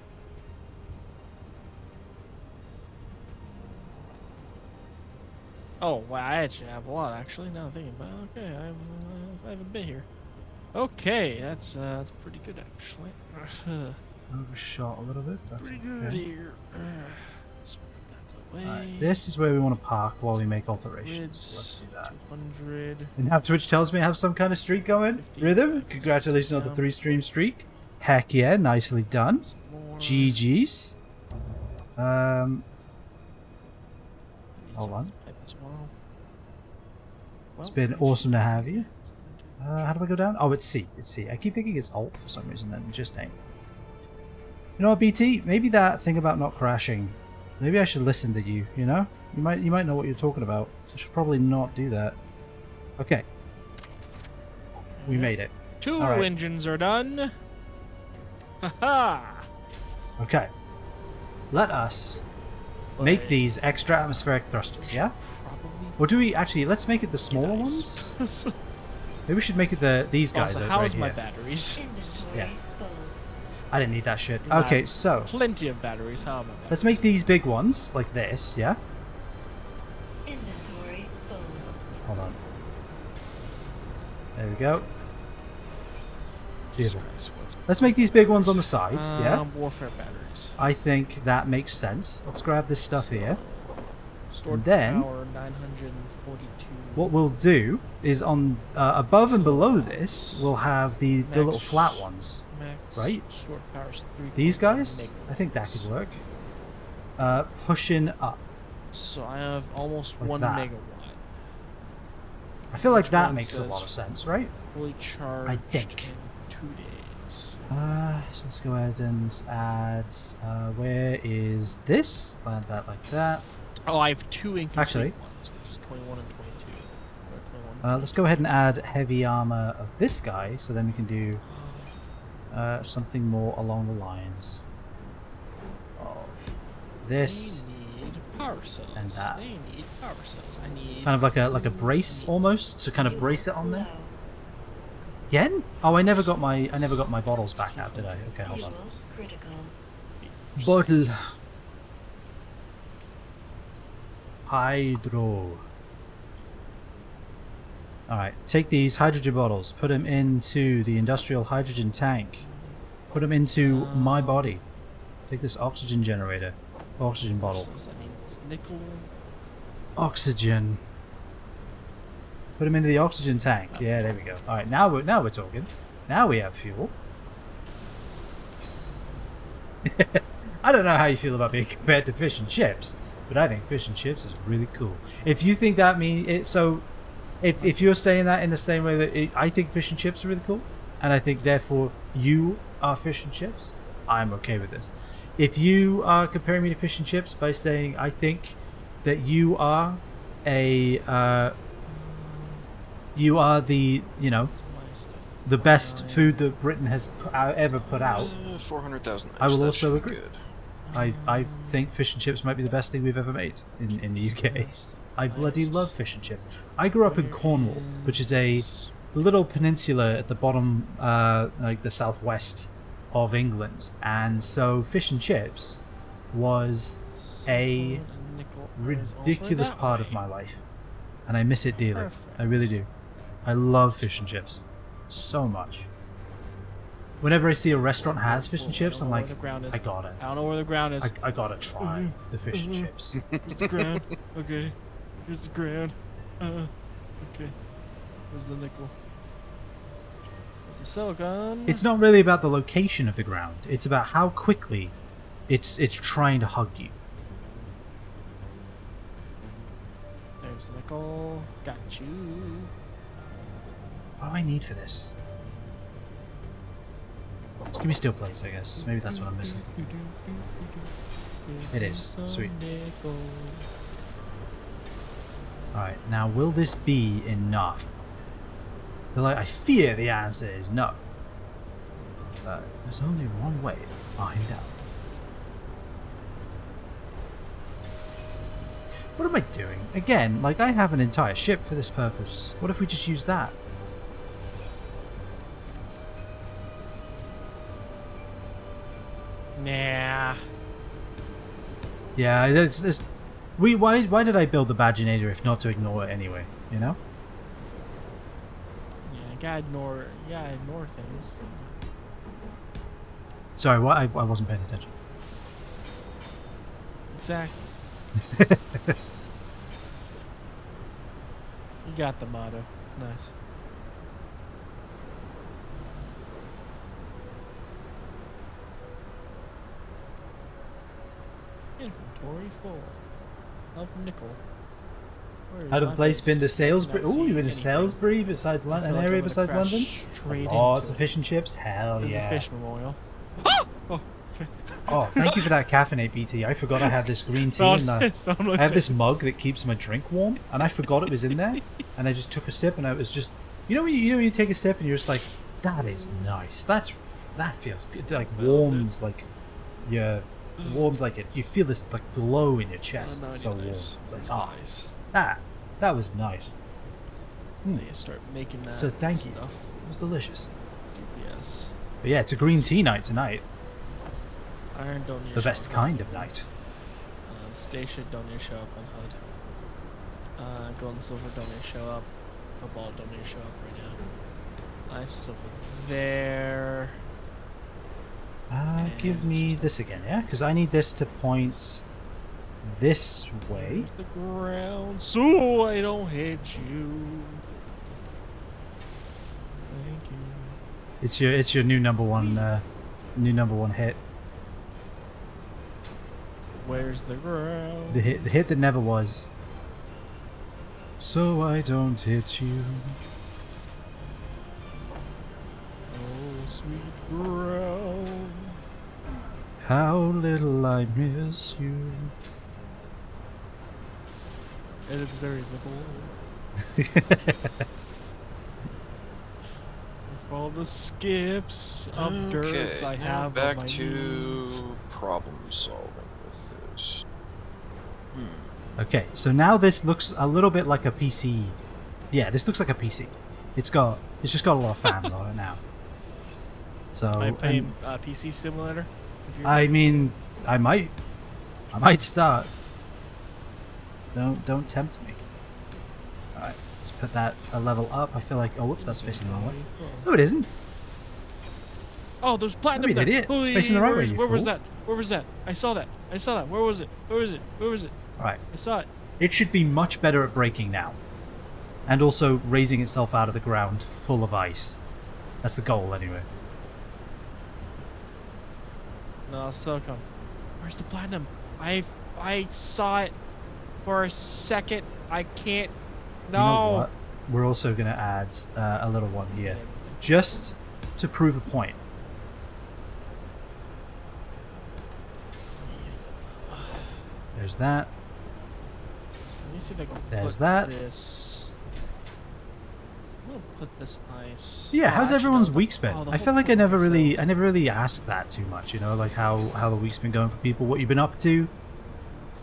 Oh, wow, I actually have a lot, actually, now I'm thinking about it. Okay, I have a bit here. Okay, that's pretty good, actually. Overshot a little bit. That's Pretty good okay. here. Let's put that away. Alright, this is where we want to park while we make alterations. Grids, So let's do that. 200. And now Twitch tells me I have some kind of streak going. 50, Rhythm, congratulations on the down. 3-stream streak. Heck yeah, nicely done. Some more. GG's. Maybe Hold some on. of this pipe as well. It's Well, been actually, awesome to have you. How do I go down? Oh, it's C. It's C. I keep thinking it's Alt for some reason, and it just ain't. You know what, BT? Maybe that thing about not crashing. Maybe I should listen to you. You know, you might know what you're talking about. So I should probably not do that. Okay, we made it. 2 All right. engines are done. Haha. Okay, let us make these extra atmospheric thrusters. Yeah, or do we actually? Let's make it the smaller ones. Probably. Maybe we should make it these guys Also, right how's here. my batteries? Inventory Yeah. full. I didn't need that shit. You have Okay, so Plenty of batteries. How am I? let's make these big ones like this. Yeah. Inventory full. Hold on. There we go. Beautiful. Let's make these big ones on the side. Yeah. Warfare batteries. I think that makes sense. Let's grab this stuff here. Stored then- power 942. What we'll do is on above and below this, we'll have the little Max- flat ones. Max right? Stored power is 3. These guys? I think that could work. Pushing up. So I have almost Like 1 that. megawatt. I feel like Which that one makes a says- lot of sense, right? Fully charged think. in 2 days. So let's go ahead and add. Where is this? Add that like that. Oh, I have 2 incomplete Actually- ones, which is 21 and 22. Or 21. Let's go ahead and add heavy armor of this guy, so then we can do something more along the lines of this. They need power cells. And that. They need power cells. I need. Kind of like a brace almost to kind of Fuel brace it on there. low. Again? Oh, I never got my bottles back out, did I? Okay, hold on. Fuel critical. Bottle. Hydro. Alright, take these hydrogen bottles, put them into the industrial hydrogen tank. Put them into my body. Take this oxygen generator. Oxygen bottle. I need nickel. Oxygen. Put them into the oxygen tank. Yeah, there we go. Alright, now we're talking. Now we have fuel. I don't know how you feel about being compared to fish and chips, but I think fish and chips is really cool. If you think that means it, so if you're saying that in the same way that I think fish and chips are really cool, and I think therefore you are fish and chips, I'm okay with this. If you are comparing me to fish and chips by saying I think that you are the the best food that Britain has ever put out, 400,000. I will also agree. Good. I think fish and chips might be the best thing we've ever made in the UK. I bloody love fish and chips. I grew up in Cornwall, which is the little peninsula at the bottom, like the southwest of England, and so fish and chips was a ridiculous part of my life, and I miss it dearly. I really do. I love fish and chips so much. Whenever I see a restaurant has fish and chips, I'm like, I got it. I don't know where the ground is. I gotta try the fish and chips. Here's the ground. Okay. Here's the ground. Okay. Where's the nickel? Where's the silicon? It's not really about the location of the ground. It's about how quickly it's trying to hug you. There's the nickel. Got you. What do I need for this? Just give me steel plates, I guess. Maybe that's what I'm missing. It is. Sweet. Alright, now will this be enough? I fear the answer is no. But there's only one way to find out. What am I doing? Again, like I have an entire ship for this purpose. What if we just use that? Nah. Yeah, it's why did I build the Badginator if not to ignore it anyway, you know? Yeah, you gotta ignore things. Sorry, what I wasn't paying attention. Exactly. You got the motto. Nice. Inventory full of nickel. Out of place been to Salisbury. Oh, you been to Salisbury besides London? An area besides London? Oh, it's the fish and chips? Hell There's yeah. the fish memorial. Oh, Oh, thank you for that caffeinate, BT. I forgot I had this green tea in the... I have this mug that keeps my drink warm, and I forgot it was in there, and I just took a sip, and I was just... You know when you take a sip, and you're just like, that is nice. That feels good. It, like, warms, like, yeah... warms like it. You feel this like glow in your chest. It's so warm. It's like, ah, nice. that was nice. They start making that. So thank you. stuff. It was delicious. DPS. But yeah, it's a green tea night tonight. Iron don't need The best kind of night. The station don't need to show up on HUD. Gold and silver don't need to show up. Cobalt don't need to show up right now. Nice silver there. Give me this again, yeah? Because I need this to point this way. The ground, so I don't hit you. Thank you. It's your new number one hit. Where's the ground? The hit that never was. So I don't hit you. Oh, sweet ground. How little I miss you. It is very little. With all the skips of dirt I now have back on my to knees. problem solving with this. Okay, so now this looks a little bit like a PC. Yeah, this looks like a PC. It's just got a lot of fans on it now. So I play and- PC Simulator. I mean, I might start. Don't tempt me. All right, let's put that a level up. I feel like, oh, whoops, that's facing the wrong way. No, it isn't. Oh, there's platinum. Don't be an there. idiot. It's facing the right way, you Where was fool. that? Where was that? I saw that. I saw that. Where was it? Where was it? Where was it? All right, I saw it. it should be much better at braking now, and also raising itself out of the ground full of ice. That's the goal, anyway. No, silicone. Where's the platinum? I saw it for a second. I can't. No. You know what? We're also going to add a little one here, just to prove a point. There's that. Let me see if I can There's put that. This. I'm gonna put this ice. Yeah, Oh, how's actually, everyone's no, week's been? oh, the I whole feel like I point never is, really asked that too much. You know, like how the week's been going for people, what you've been up to.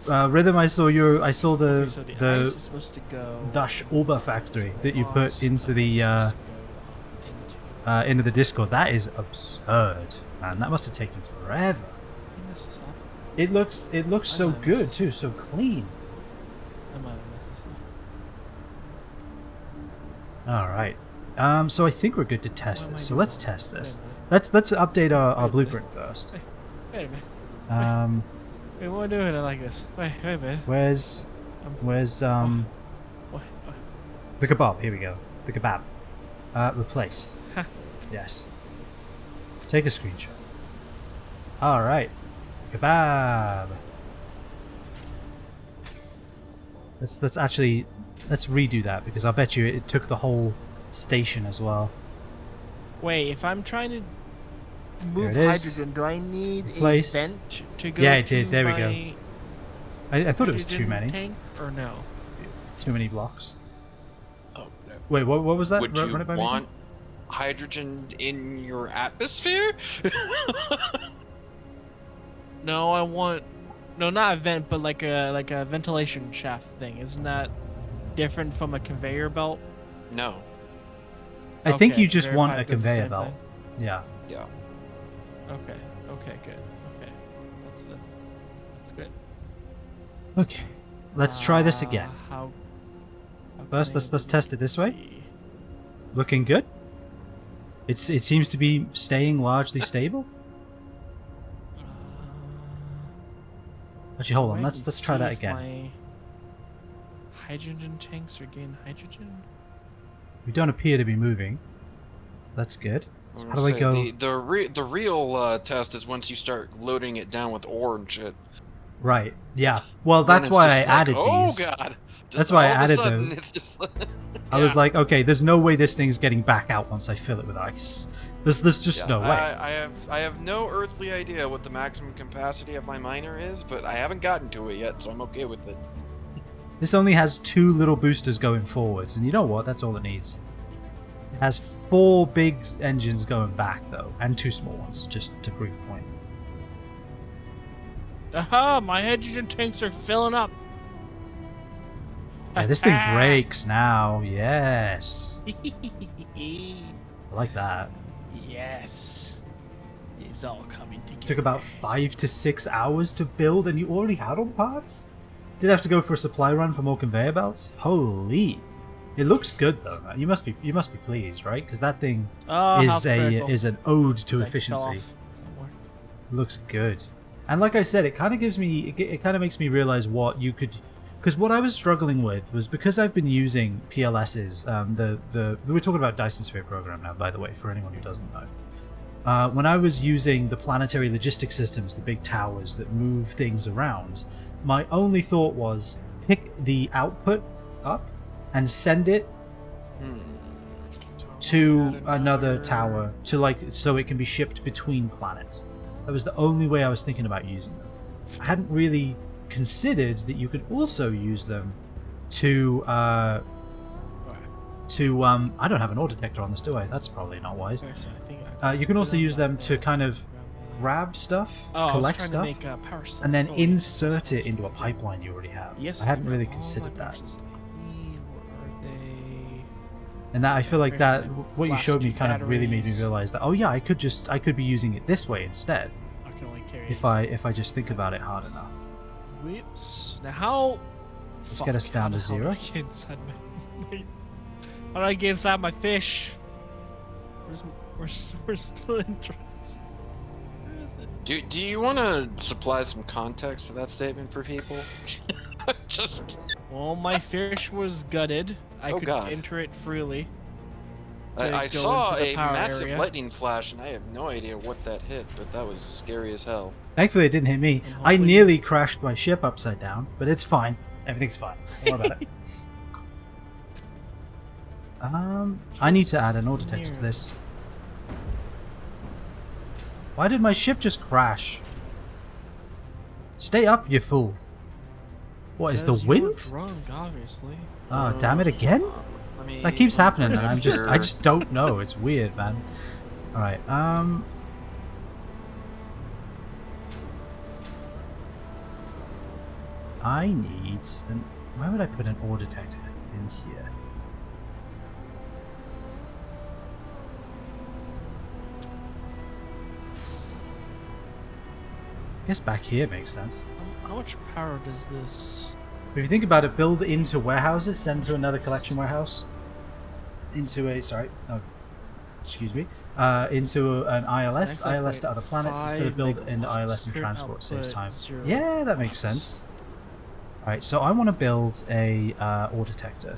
Rhythm, I saw the okay, so the ice is the supposed to go. Dash Ober factory that you Ice put into the is supposed to go into the Discord. That is absurd, man. That must have taken forever. I messed this up. It looks so might have good messed too, so clean. I might have messed this up. All right. So I think we're good to test What am this. I So doing let's wrong? test Wait a this. minute. Let's update our Wait a minute. blueprint first. Wait a minute. Wait, what am I doing it like this? Wait a minute. Where's What? the kebab? Here we go. The kebab. Replace. Ha. Yes. Take a screenshot. All right. Kebab. Let's redo that because I bet you it took the whole station as well. Wait, if I'm trying to move it is. hydrogen, do I need Replace. a vent to go Yeah, it to did. There we go. my I thought it was too hydrogen many. Tank, or no? Too many blocks. Oh, Wait, what was that? would Run you it by me again? want hydrogen in your atmosphere? No, I want not a vent, but like a ventilation shaft thing. Isn't that different from a conveyor belt? No. I think Okay, you just want verify a it does the conveyor same belt. thing. Yeah. Yeah. Okay, good. Okay, that's good. Okay. Let's try this again. How First, can I let's test it this way. see? Looking good. It seems to be staying largely stable. Uh, Actually, hold the on. way I Let's can try see that if again. my hydrogen tanks are getting hydrogen. We don't appear to be moving. That's good. was How gonna do I go? The real test is once you start loading it down with ore and shit. Right. Yeah. Well, Then that's it's why I just like, added oh these. god. Just That's why I all of a added sudden, them. It's just I was Yeah. like, okay, there's no way this thing's getting back out once I fill it with ice. There's just Yeah, no way. I have no earthly idea what the maximum capacity of my miner is, but I haven't gotten to it yet, so I'm okay with it. This only has 2 little boosters going forwards, and you know what? That's all it needs. It has 4 big engines going back, though, and 2 small ones, just to prove a point. Aha! My hydrogen tanks are filling up. Yeah, this thing breaks now. Yes. I like that. Yes. It's all coming together. Took about 5 to 6 hours to build, and you already had all the parts? Did have to go for a supply run for more conveyor belts? Holy. It looks good though, man. You must be pleased, right? Because that thing Oh, how critical. is an ode to That fell efficiency. off somewhere. Looks good. And like I said, it kind of gives me, it kind of makes me realize what you could, because what I was struggling with was because I've been using PLS's, we're talking about Dyson Sphere program now, by the way, for anyone who doesn't know. When I was using the planetary logistic systems, the big towers that move things around, my only thought was pick the output up and send it to another tower to so it can be shipped between planets. That was the only way I was thinking about using them. I hadn't really considered that you could also use them to I don't have an ore detector on this, do I? That's probably not wise. Okay, so I think You can also use them to kind of grab stuff, Oh, collect I was stuff, trying to make power cells. and then Oh, insert it into a pipeline you already have. yes, I hadn't got really all considered my power that. cells that I need. Where are they? And that I feel like that There's my what you last showed me two kind of really made me batteries. realize that, oh yeah, I could be using it this way instead I can only carry if these. I just think about it hard enough. Whoops. Now how? Let's get us down to How do 0. I get inside my? How do I get inside my fish? Where's the entrance? Where is it? Do you want to supply some context to that statement for people? Just. Well, my fish was gutted. I Oh, could God. enter it freely. I go saw into the a power massive area. lightning flash, and I have no idea what that hit, but that was scary as hell. Thankfully, it didn't hit me. And I hopefully- nearly crashed my ship upside down, but it's fine. Everything's fine. Don't worry about it. I need to add an ore detector to this. Why did my ship just crash? Stay up, you fool. What is the Because you were wind? drunk, obviously. Oh, damn it again? Let me- That keeps happening, and That's I just don't know. It's weird, man. All right. I need an. Where would I put an ore detector in here? I guess back here makes sense. How much power does this? If you think about it, build into warehouses, send to another collection warehouse, into a excuse me, into an ILS, Like ILS to other planets instead of 5 build into megawatts, ILS and current transport saves output, time. 0 Yeah, that makes sense. Alright, so I want to build a ore detector,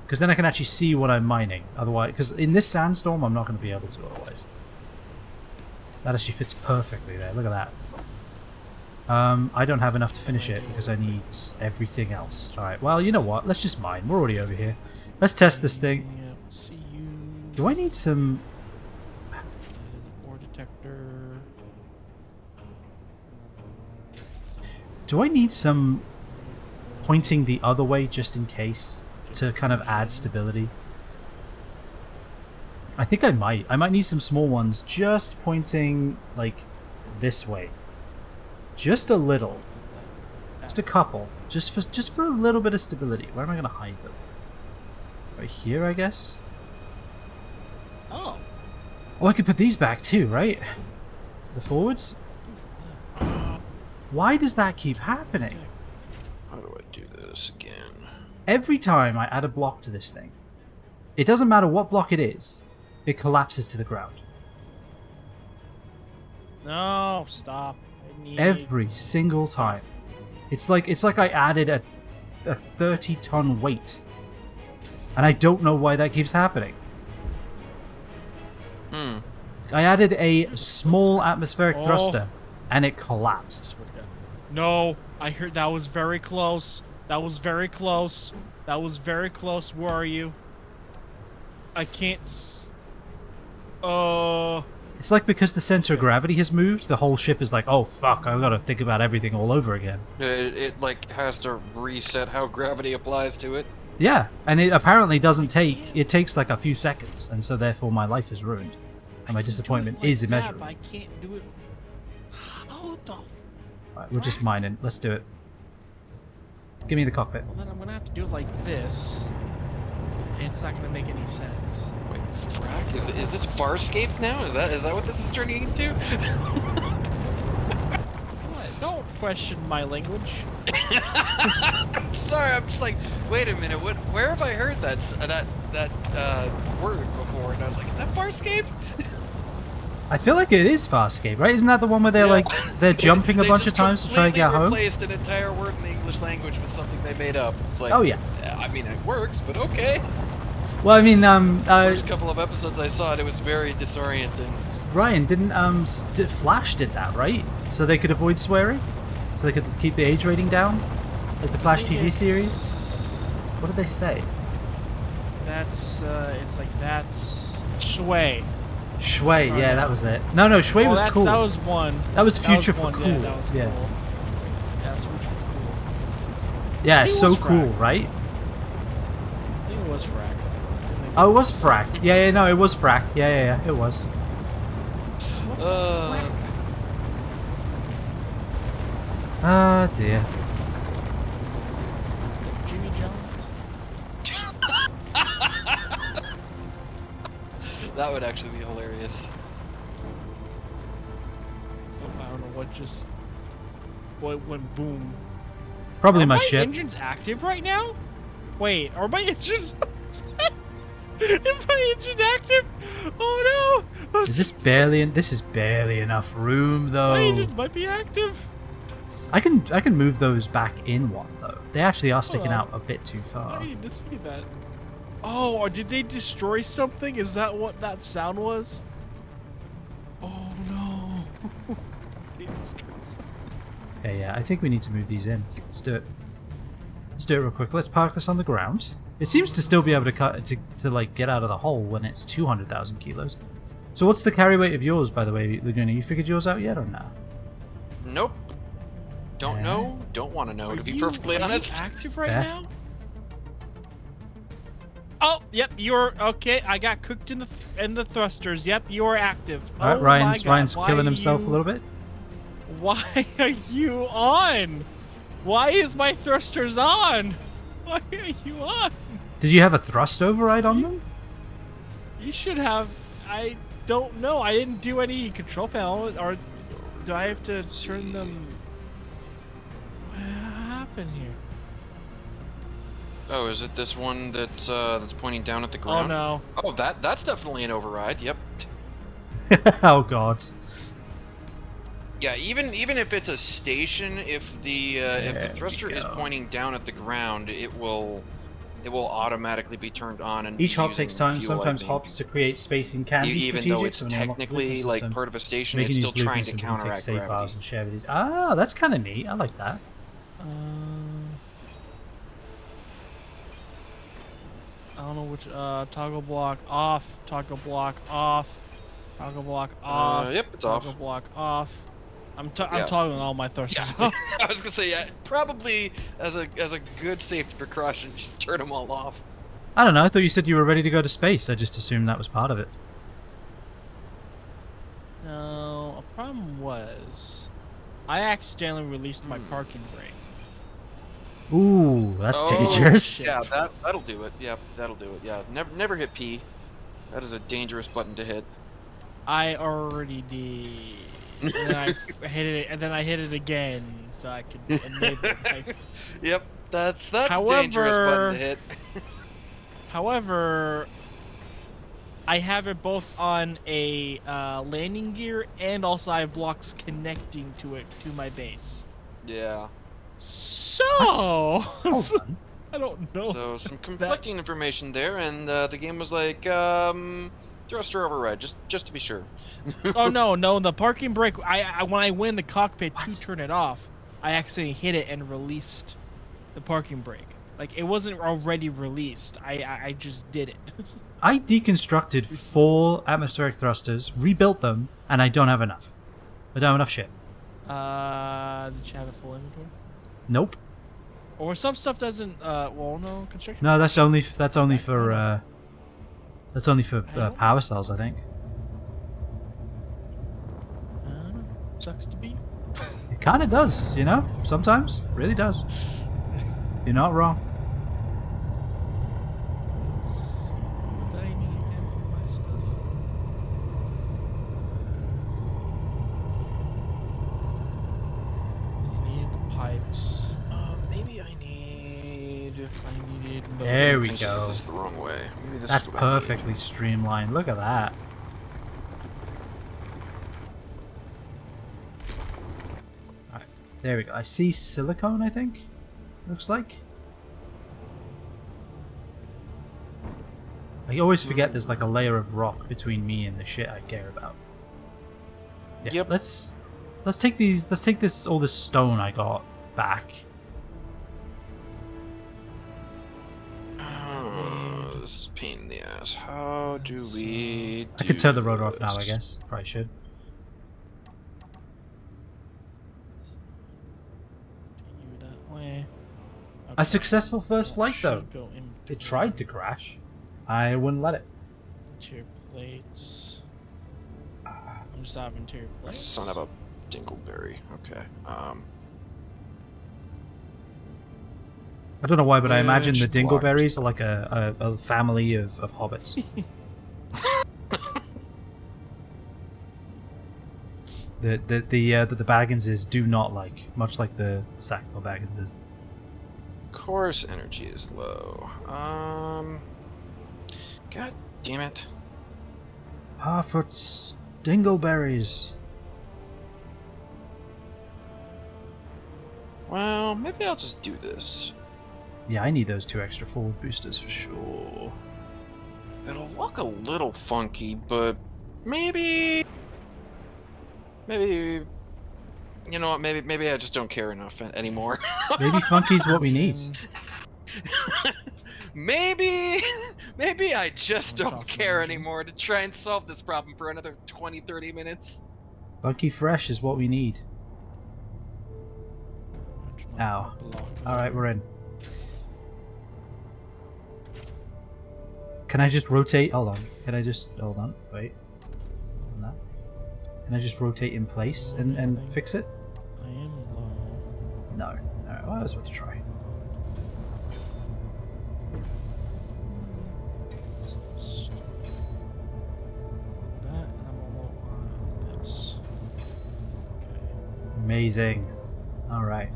because then I can actually see what I'm mining. Otherwise, because in this sandstorm, I'm not going to be able to otherwise. That actually fits perfectly there. Look at that. I don't have enough to finish it because I need everything else. Alright, well, you know what? Let's just mine. We're already over here. Let's test this thing. Yeah, see you. Do I need some... Ore detector. Do I need some pointing the other way just in case to kind of add stability? I think I might. I might need some small ones just pointing like this way. Just a little. Just a couple. Just for a little bit of stability. Where am I going to hide them? Right here, I guess? Oh. Oh, I could put these back too, right? The forwards? Why does that keep happening? How do I do this again? Every time I add a block to this thing, it doesn't matter what block it is, it collapses to the ground. No, stop. I need... Every single time. It's like I added a 30-ton weight. And I don't know why that keeps happening. I added a small atmospheric Oh. thruster, and it collapsed. No, I heard that was very close. That was very close. That was very close. Where are you? I can't. It's like because the center of gravity has moved, the whole ship is like, oh fuck, I've got to think about everything all over again. It like has to reset how gravity applies to it. Yeah, and it apparently doesn't take, it takes like a few seconds, and so therefore my life is ruined. And my disappointment is immeasurable. I can't do it. How the? Right, we're just mining. Let's do it. Give me the cockpit. Well, then I'm gonna have to do it like this. And it's not gonna make any sense. Wait, frack? Is this Farscape now? Is that what this is turning into? What? Don't question my language. Sorry, I'm just like, wait a minute. Where have I heard that word before? And I was like, is that Farscape? I feel like it is Farscape, right? Isn't that the one where they're like, they're jumping a They bunch just of times to try and get home? replaced an entire word in the English language with something they made up. It's like, Oh yeah. I mean, it works, but okay. Well, I mean, First couple of episodes I saw it, it was very disorienting. Ryan, didn't Flash did that, right? So they could avoid swearing? So they could keep the age rating down? Like the Flash TV It's- series? What did they say? That's it's like that's Shui. Shui, Oh, yeah, no. that was it. No, Shui was cool. That was one. That was That future for one, cool. Yeah, that was Yeah. cool. Yeah, that's future for cool. Yeah, He so was cool, Frack. right? I think it was Frack. Oh, it was Frack. Yeah, no, it was Frack. Yeah, it was. What Ah, dear. Jimmy Jones. That would actually be hilarious. I don't know what went boom. Probably Are my my ship. engines active right now? Wait, are my engines? Is my engine active? Oh no! Is this barely? This is barely enough room, My though. engines might be active. I can move those back in one though. They actually are sticking on. out a bit too far. I need to see that. Oh, or did they destroy something? Is that what that sound was? Oh no! They destroyed something. Okay, yeah, I think we need to move these in. Let's do it. Let's do it real quick. Let's park this on the ground. It seems to still be able to cut to like get out of the hole when it's 200,000 kilos. So what's the carry weight of yours, by the way, Laguna? You figured yours out yet or no? Nope. Don't Yeah. know. Don't want to know, to be perfectly Are honest. you active right Yeah. now? Oh, yep, you're okay. I got cooked in the thrusters. Yep, you're active. All right, Oh my Ryan's God, why killing are himself you- a little bit. Why are you on? Why is my thrusters on? Why are you on? Did you have a thrust override on them? You should have. I don't know. I didn't do any control panel. Or do I have to turn them? What happened here? Oh, is it this one that's pointing down at the Oh ground? no. Oh, that's definitely an override. Yep. Oh god. Yeah, even if it's a station, if the There thruster we is go. pointing down at the ground, it will automatically be turned on and Each be hop takes using time. fuel, I sometimes think. hops to create spacing can be Even strategic. though it's so when you unlock the technically blueprint like system, part of a station, making it's use still trying blueprints to so we can take counteract save gravity. files and share videos. Ah, that's kind of neat. I like that. I don't know which. Toggle block off. Toggle block off. Toggle block off. Yep, it's off. Toggle block off. I'm Yeah. toggling all my thrusters Yeah, off. I was gonna say, yeah, probably as a good safety precaution, just turn them all off. I don't know. I thought you said you were ready to go to space. I just assumed that was part of it. No, a problem was I accidentally released my parking brake. Ooh, that's Oh, dangerous. Yeah, that'll do it. Yeah, that'll do it. Yeah, never hit P. That is a dangerous button to hit. I already did. And then I hit it, and then I hit it again, so I could enable it. Yep, that's a dangerous button to hit. However, I have it both on a landing gear, and also I have blocks connecting to it to my base. Yeah. So Hold on. I don't know. So some conflicting information there, and the game was like, thruster override, just to be sure. Oh no, the parking brake. I when I went in the cockpit What? to turn it off, I accidentally hit it and released the parking brake. Like it wasn't already released. I just did it. I deconstructed 4 atmospheric thrusters, rebuilt them, and I don't have enough. I don't have enough shit. Did you have a full inventory? Nope. Or some stuff doesn't. Well, no construction. No, that's only for power cells, I think. Sucks to be. It kind of does, you know. Sometimes, really does. You're not wrong. What I need in for my stuff. I need the pipes. Maybe I need. I needed. There we I think I go. did this the wrong way. Maybe this That's is what I need. perfectly streamlined. Look at that. Alright, there we go. I see silicone, I think. Looks like. I always forget there's like a layer of rock between me and the shit I care about. Yeah, Yep. Let's take all this stone I got back. Oh, this is a pain in the ass. How do we? I could turn the rotor off this? now, I guess. Probably should. You that way. A successful first flight, Should though. go in It tried to crash. I wouldn't let it. into your plates. I'm just diving to your place. Son of a dingleberry. Okay. I don't know why, but I imagine the Which blocked? Dingleberries are like a family of hobbits. The Bagginses do not like, much like the Sackville Bagginses. Course energy is low. God damn it. Harfoot's Dingleberries. Well, maybe I'll just do this. Yeah, I need those 2 extra forward boosters for sure. It'll look a little funky, but maybe, you know what? Maybe I just don't care enough anymore. Maybe funky's what we need. maybe I just I'm don't talking care engine. anymore to try and solve this problem for another 20-30 minutes. Funky fresh is what we need. Ow. Alright, we're in. Can I just rotate? Hold on. Can I just... Hold on. Wait. Hold on that. Can I just rotate in place and fix it? I am low. No. Alright, well, I was about to try. That, and I'm low on this. Okay. Amazing. Alright.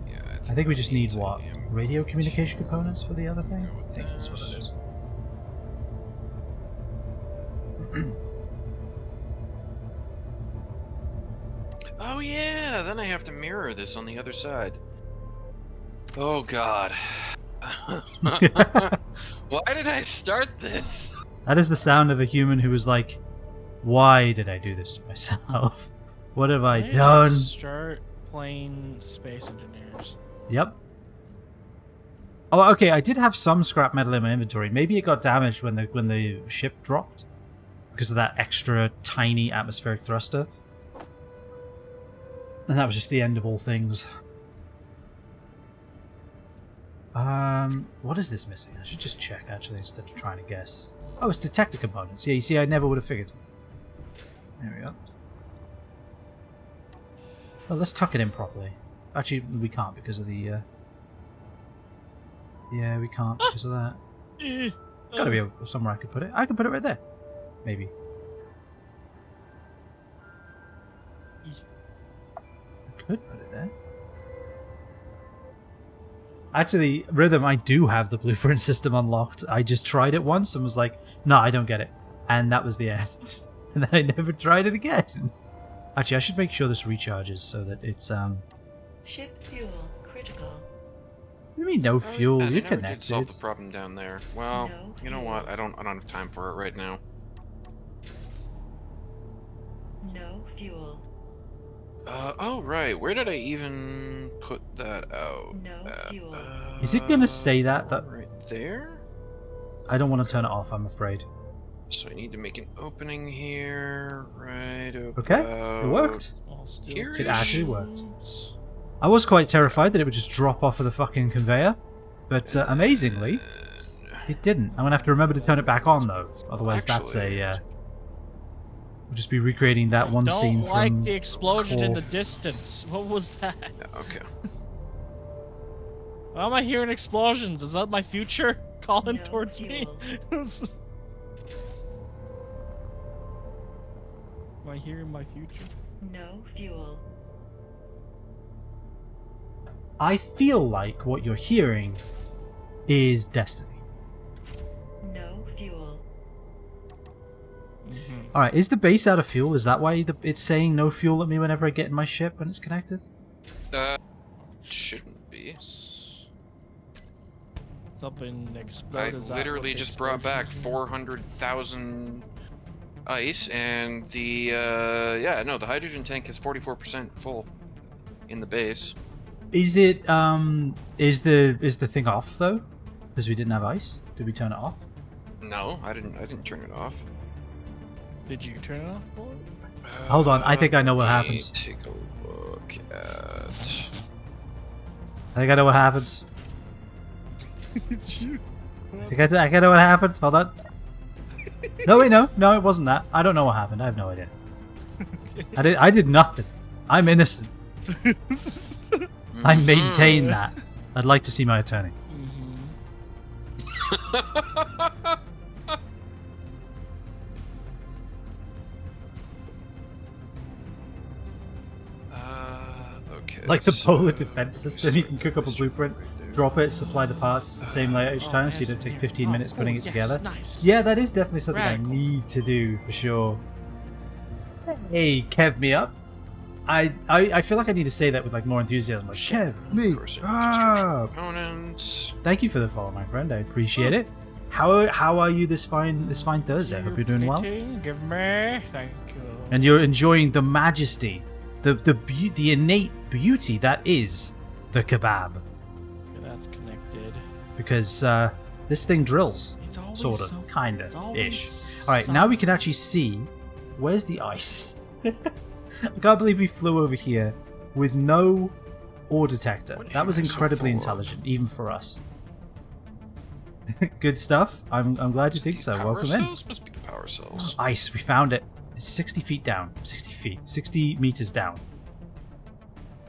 Yeah, I think we just need that what? means I am- Radio communication components for the other thing? I think that's what it is. Oh yeah, then I have to mirror this on the other side. Oh god. Why did I start this? That is the sound of a human who was like, why did I do this to myself? What have I Maybe done? Start playing Space Engineers. Yep. Oh, okay, I did have some scrap metal in my inventory. Maybe it got damaged when the ship dropped because of that extra tiny atmospheric thruster. And that was just the end of all things. What is this missing? I should just check, actually, instead of trying to guess. Oh, it's detector components. Yeah, you see, I never would have figured. There we go. Well, let's tuck it in properly. Actually, we can't because of the... Yeah, we can't because of that. Gotta be somewhere I could put it. I can put it right there. Maybe. I could put it there. Actually, Rhythm, I do have the blueprint system unlocked. I just tried it once and was like, no, I don't get it. And that was the end. And then I never tried it again. Actually, I should make sure this recharges so that it's, Ship fuel critical. What do you mean no fuel? Yeah, they You're never did connected. solve the problem down there. Well, No you know fuel. what? I don't have time for it right now. No fuel. Oh right. Where did I even put that out? No fuel. Is it gonna say that right there? I don't want to turn it off, I'm afraid. So I need to make an opening here, right? Okay, it worked. Here It actually worked. Oops. I was quite terrified that it would just drop off of the fucking conveyor, but amazingly, it didn't. I'm gonna have to remember to turn it back on though, otherwise that's Actually- a. We'll just be recreating that one Don't scene like from. the explosion in Core. the distance. What was that? Yeah, okay. Why am I hearing explosions? Is that my future calling No towards me? Am I hearing my future? No fuel. I feel like what you're hearing is Destiny. No fuel. All right, is the base out of fuel? Is that why it's saying no fuel at me whenever I get in my ship when it's connected? Shouldn't be. Something I exploded. Is that what literally the just brought back explosion is? 400,000 ice, and the the hydrogen tank is 44% full in the base. Is it is the thing off though? Because we didn't have ice. Did we turn it off? No, I didn't turn it off. Did you turn it off, boy? Hold on, I think I know what Let me happens. Take a look at. I think I know what happens. Did you? I think I know what happened. Hold on. No, wait, no, it wasn't that. I don't know what happened. I have no idea. I did nothing. I'm innocent. I maintain that. I'd like to see my attorney. Okay. Like the so- polar defense system, you can cook up a blueprint, drop it, supply the parts, it's the same layout each time, so you don't take 15 minutes putting it together. Nice. Yeah, that is definitely something Radical. I need to do, for sure. Hey, Kev me up. I feel like I need to say that with like more enthusiasm. Like, Kev me up. Components. Thank you for the follow, my friend. I appreciate it. How are you this fine Thursday? I hope you're doing well. Give me. Thank you. And you're enjoying the majesty, the innate beauty that is the kebab. Okay, that's connected. Because this thing drills, It's always sort of, something. kinda, It's always ish. All right, now we can actually see where's the ice. I can't believe we flew over here with no ore detector. What That was am I so incredibly full of? intelligent, even for us. Good stuff. I'm glad you think These so. power Welcome in. cells? Must be the power cells. Ice, we found it. It's 60 feet down. 60 feet. 60 meters down.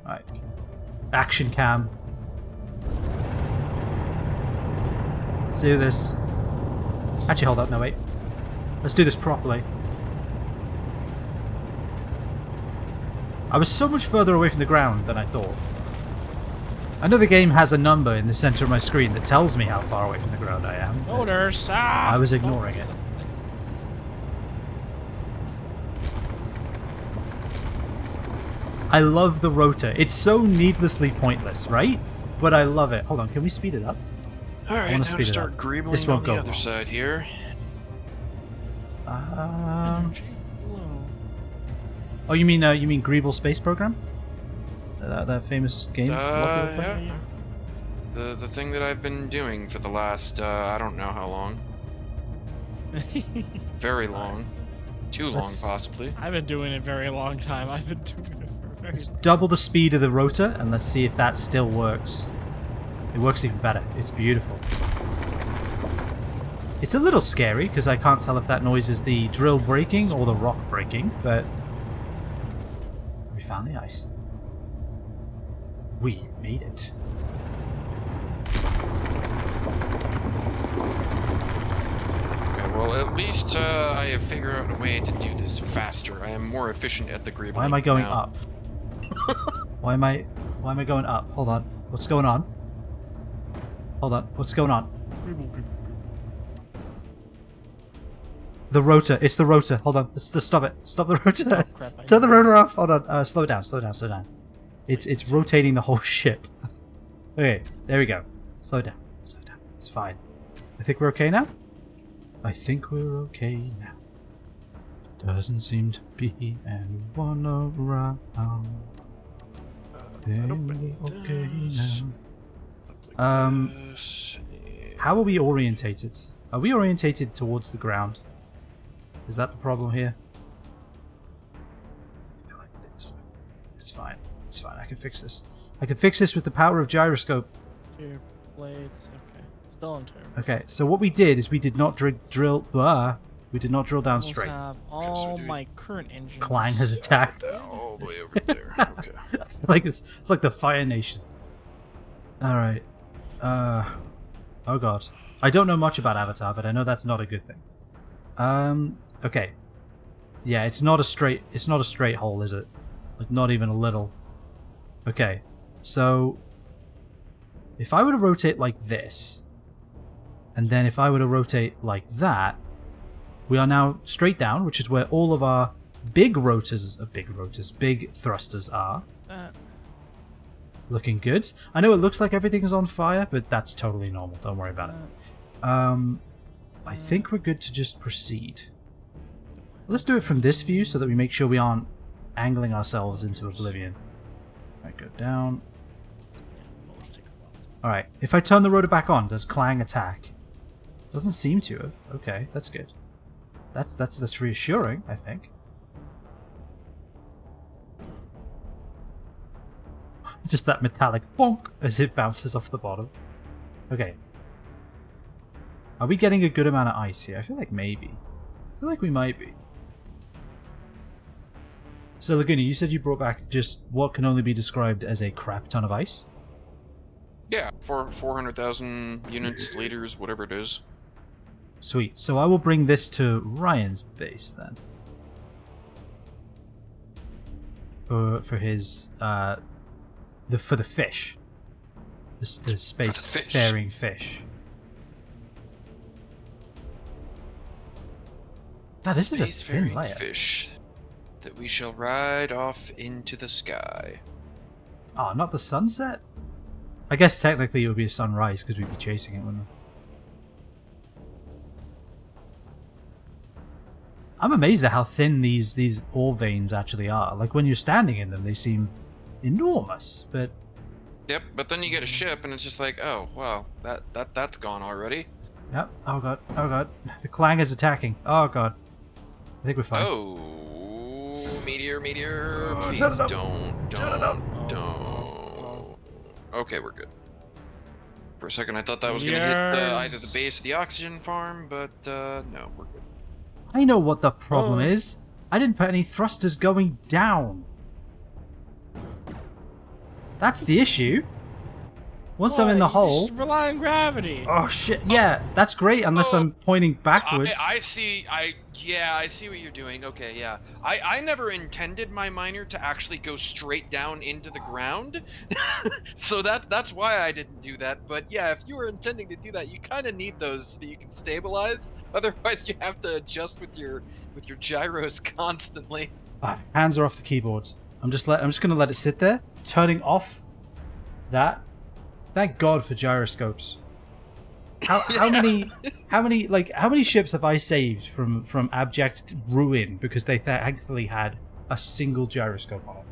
Alright. Action cam. Let's do this. Actually, hold up. No, wait. Let's do this properly. I was so much further away from the ground than I thought. I know the game has a number in the center of my screen that tells me how far away from the ground I am. but Motors. Ah, I was ignoring it. I love the rotor. It's so needlessly pointless, right? But I love it. Hold on, can we speed it up? Alright, wanna now speed to it start up. greebling This won't on go the other wrong. side here. Energy low. Oh, you mean Greeble Space Program? That famous game? Lockwood play? Yeah. The thing that I've been doing for the last I don't know how long. Very long. Too long, Let's- possibly. I've been doing it a very long time. I've been doing it for a very Let's double the speed of the rotor and let's see if that still works. It works even better. It's beautiful. It's a little scary because I can't tell if that noise is the drill breaking or the rock breaking, but we found the ice. We made it. Okay, well at least I have figured out a way to do this faster. I am more efficient at the greebling. Why am I going now. up? Why am I going up? Hold on. What's going on? Hold on. What's going on? The rotor. It's the rotor. Hold on. Let's stop it. Stop the rotor. Oh, crap, I Turn the know. rotor off. Hold on. Slow it down. Slow it down. Slow it down. It's rotating the whole ship. Okay. There we go. Slow it down. Slow it down. It's fine. I think we're okay now? I think we're okay now. Doesn't seem to be anyone around. Then we're okay now. How are we orientated? Are we orientated towards the ground? Is that the problem here? I feel like it is. It's fine. It's fine. I can fix this. I can fix this with the power of gyroscope. Gear blades. Okay. Still on turn. Okay, so what we did is we did not drill. We did not drill down Almost straight. have so all do we- my current engines. Clang has attacked. All the way over there. Okay. I feel like it's like the Fire Nation. All right. Oh god. I don't know much about Avatar, but I know that's not a good thing. Okay. Yeah, it's not a straight hole, is it? Like not even a little. Okay. So if I were to rotate like this, and then if I were to rotate like that, we are now straight down, which is where all of our big thrusters are. Looking good. I know it looks like everything is on fire, but that's totally normal. Don't worry about it. I think we're good to just proceed. Let's do it from this view so that we make sure we aren't angling ourselves into oblivion. Alright, go down. Alright, if I turn the rotor back on, does Clang attack? Doesn't seem to have. Okay, that's good. That's reassuring, I think. Just that metallic bonk as it bounces off the bottom. Okay. Are we getting a good amount of ice here? I feel like maybe. I feel like we might be. So Laguna, you said you brought back just what can only be described as a crap ton of ice? Yeah, for 400,000 units, liters, whatever it is. Sweet. So I will bring this to Ryan's base then. For his for the fish. The space fish. faring fish. Now this is a thin Spacefaring layer. fish that we shall ride off into the sky. Oh, not the sunset? I guess technically it would be a sunrise because we'd be chasing it, wouldn't we? I'm amazed at how thin these ore veins actually are. Like when you're standing in them, they seem enormous, but Yep, but then you get a ship and it's just like, oh, well, that's gone already. yep. Oh god, oh god. The clang is attacking. Oh god. I think we're fine. Oh, meteor, Oh, please turn it up. don't. Turn it up. Okay, we're good. For a second I thought that was gonna hit either the base of the oxygen farm, but no, we're good. I know what the problem Oh. is. I didn't put any thrusters going down. That's the issue. Once I'm in the Why? You hole. just rely on gravity. Oh shit! Yeah, that's great unless I'm pointing backwards. I see what you're doing. Okay, yeah. I never intended my miner to actually go straight down into the ground. So that's why I didn't do that. But yeah, if you were intending to do that, you kind of need those so that you can stabilize. Otherwise, you have to adjust with your gyros constantly. Ah, hands are off the keyboard. I'm just gonna let it sit there, turning off that. Thank God for gyroscopes. How many ships have I saved from abject ruin because they thankfully had a single gyroscope on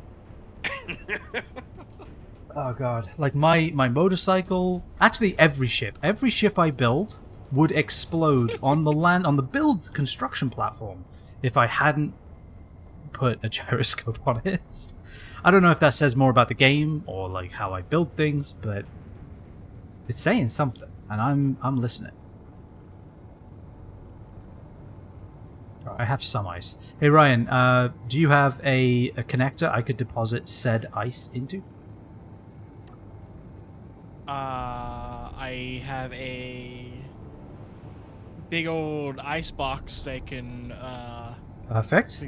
it? Oh god. Like my motorcycle, actually every ship I build would explode on the build construction platform if I hadn't put a gyroscope on it. I don't know if that says more about the game or like how I build things, but it's saying something, and I'm listening. Alright, I have some ice. Hey Ryan, do you have a connector I could deposit said ice into? I have a big old ice box they can Perfect.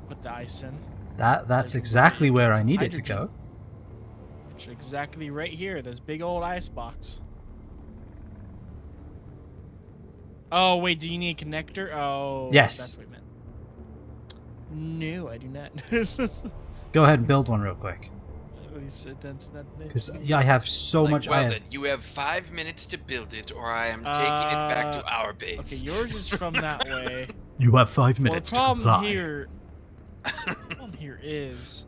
put the ice in. That's exactly where I need it to go. Hydrogen. It's exactly right here. This big old ice box. Oh wait, do you need a connector? Oh, Yes. That's what I meant. No, I do not. Go ahead and build one real quick, because yeah, I have so much. Well I have, then, you have 5 minutes to build it, or I am taking it back to our base. Okay, yours is from that way. you have 5 Well, minutes the to problem comply. here, is,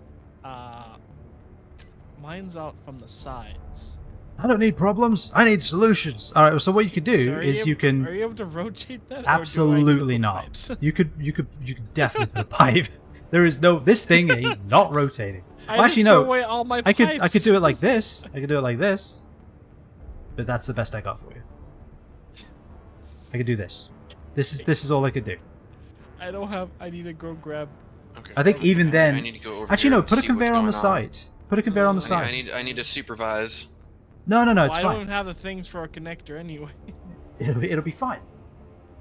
mine's out from the sides. I don't need problems. I need solutions. All right. So what you could do So are is you you can. Are you able to rotate that? Absolutely or do I need to put not. pipes? You could definitely put a pipe. There is no. This thing ain't not rotating. I Well, actually, didn't throw no. away all my I could pipes. do it like this. I could do it like this. But that's the best I got for you. I could do this. This is all I could do. I don't have. I need to go grab. Okay. I think even I then. need to go over Actually, here no. and Put a see what's conveyor on the going side. Put a conveyor on the side. I need to supervise. No, it's I fine. don't have the things for a connector anyway. It'll be fine.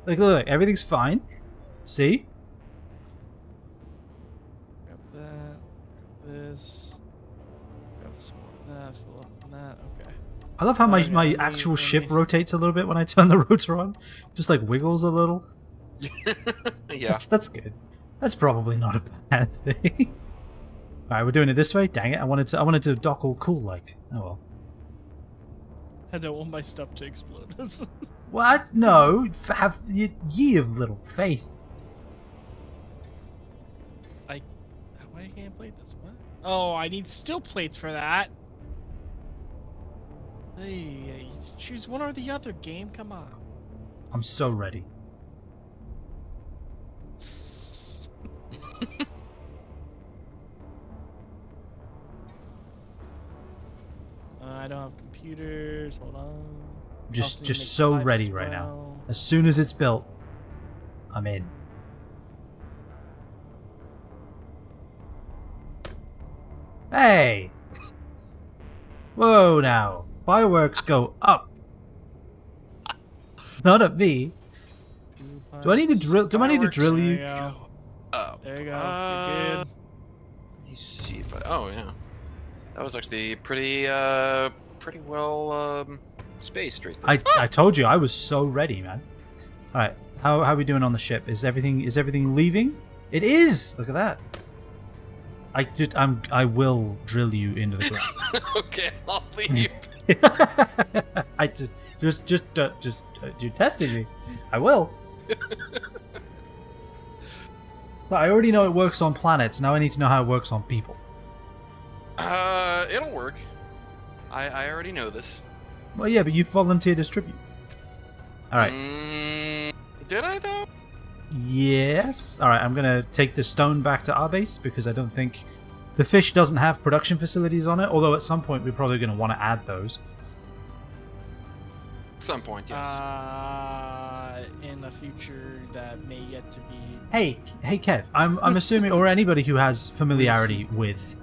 Look, everything's fine. See? Grab that. This. Grab some more of that. Fill up on that. Okay. I love how my Okay, let me- actual let ship me- rotates a little bit when I turn the rotor on. Just like wiggles a little. Yeah. That's good. That's probably not a bad thing. Alright, we're doing it this way? Dang it, I wanted to dock all cool like. Oh well. I don't want my stuff to explode. What? No, have ye of little faith. Why I can't play this? What? Oh, I need steel plates for that. Hey, choose one or the other. Game, come on. I'm so ready. I don't have computers. Hold on. Just Also need to make so pipes ready as right now. well. As soon as it's built, I'm in. Hey! Whoa now. Fireworks go up. Not at me. Do I need to drill? Do I need to Fireworks drill There you? you go. Oh. There you go. You're good. Let me see if I. Oh yeah, that was actually pretty pretty well spaced right there. I told you I was so ready, man. All right, how are we doing on the ship? Is everything leaving? It is. Look at that. I will drill you into the ground. Okay, I'll leave. I just you're testing me. I will. But I already know it works on planets. Now I need to know how it works on people. It'll work. I already know this. Well, yeah, but you volunteered as tribute. All right. Did I though? Yes. All right. I'm gonna take the stone back to our base because I don't think the fish doesn't have production facilities on it. Although at some point we're probably gonna want to add those. At some point, yes. In the future that may yet to be. Hey, Kev. I'm assuming, or anybody who has familiarity with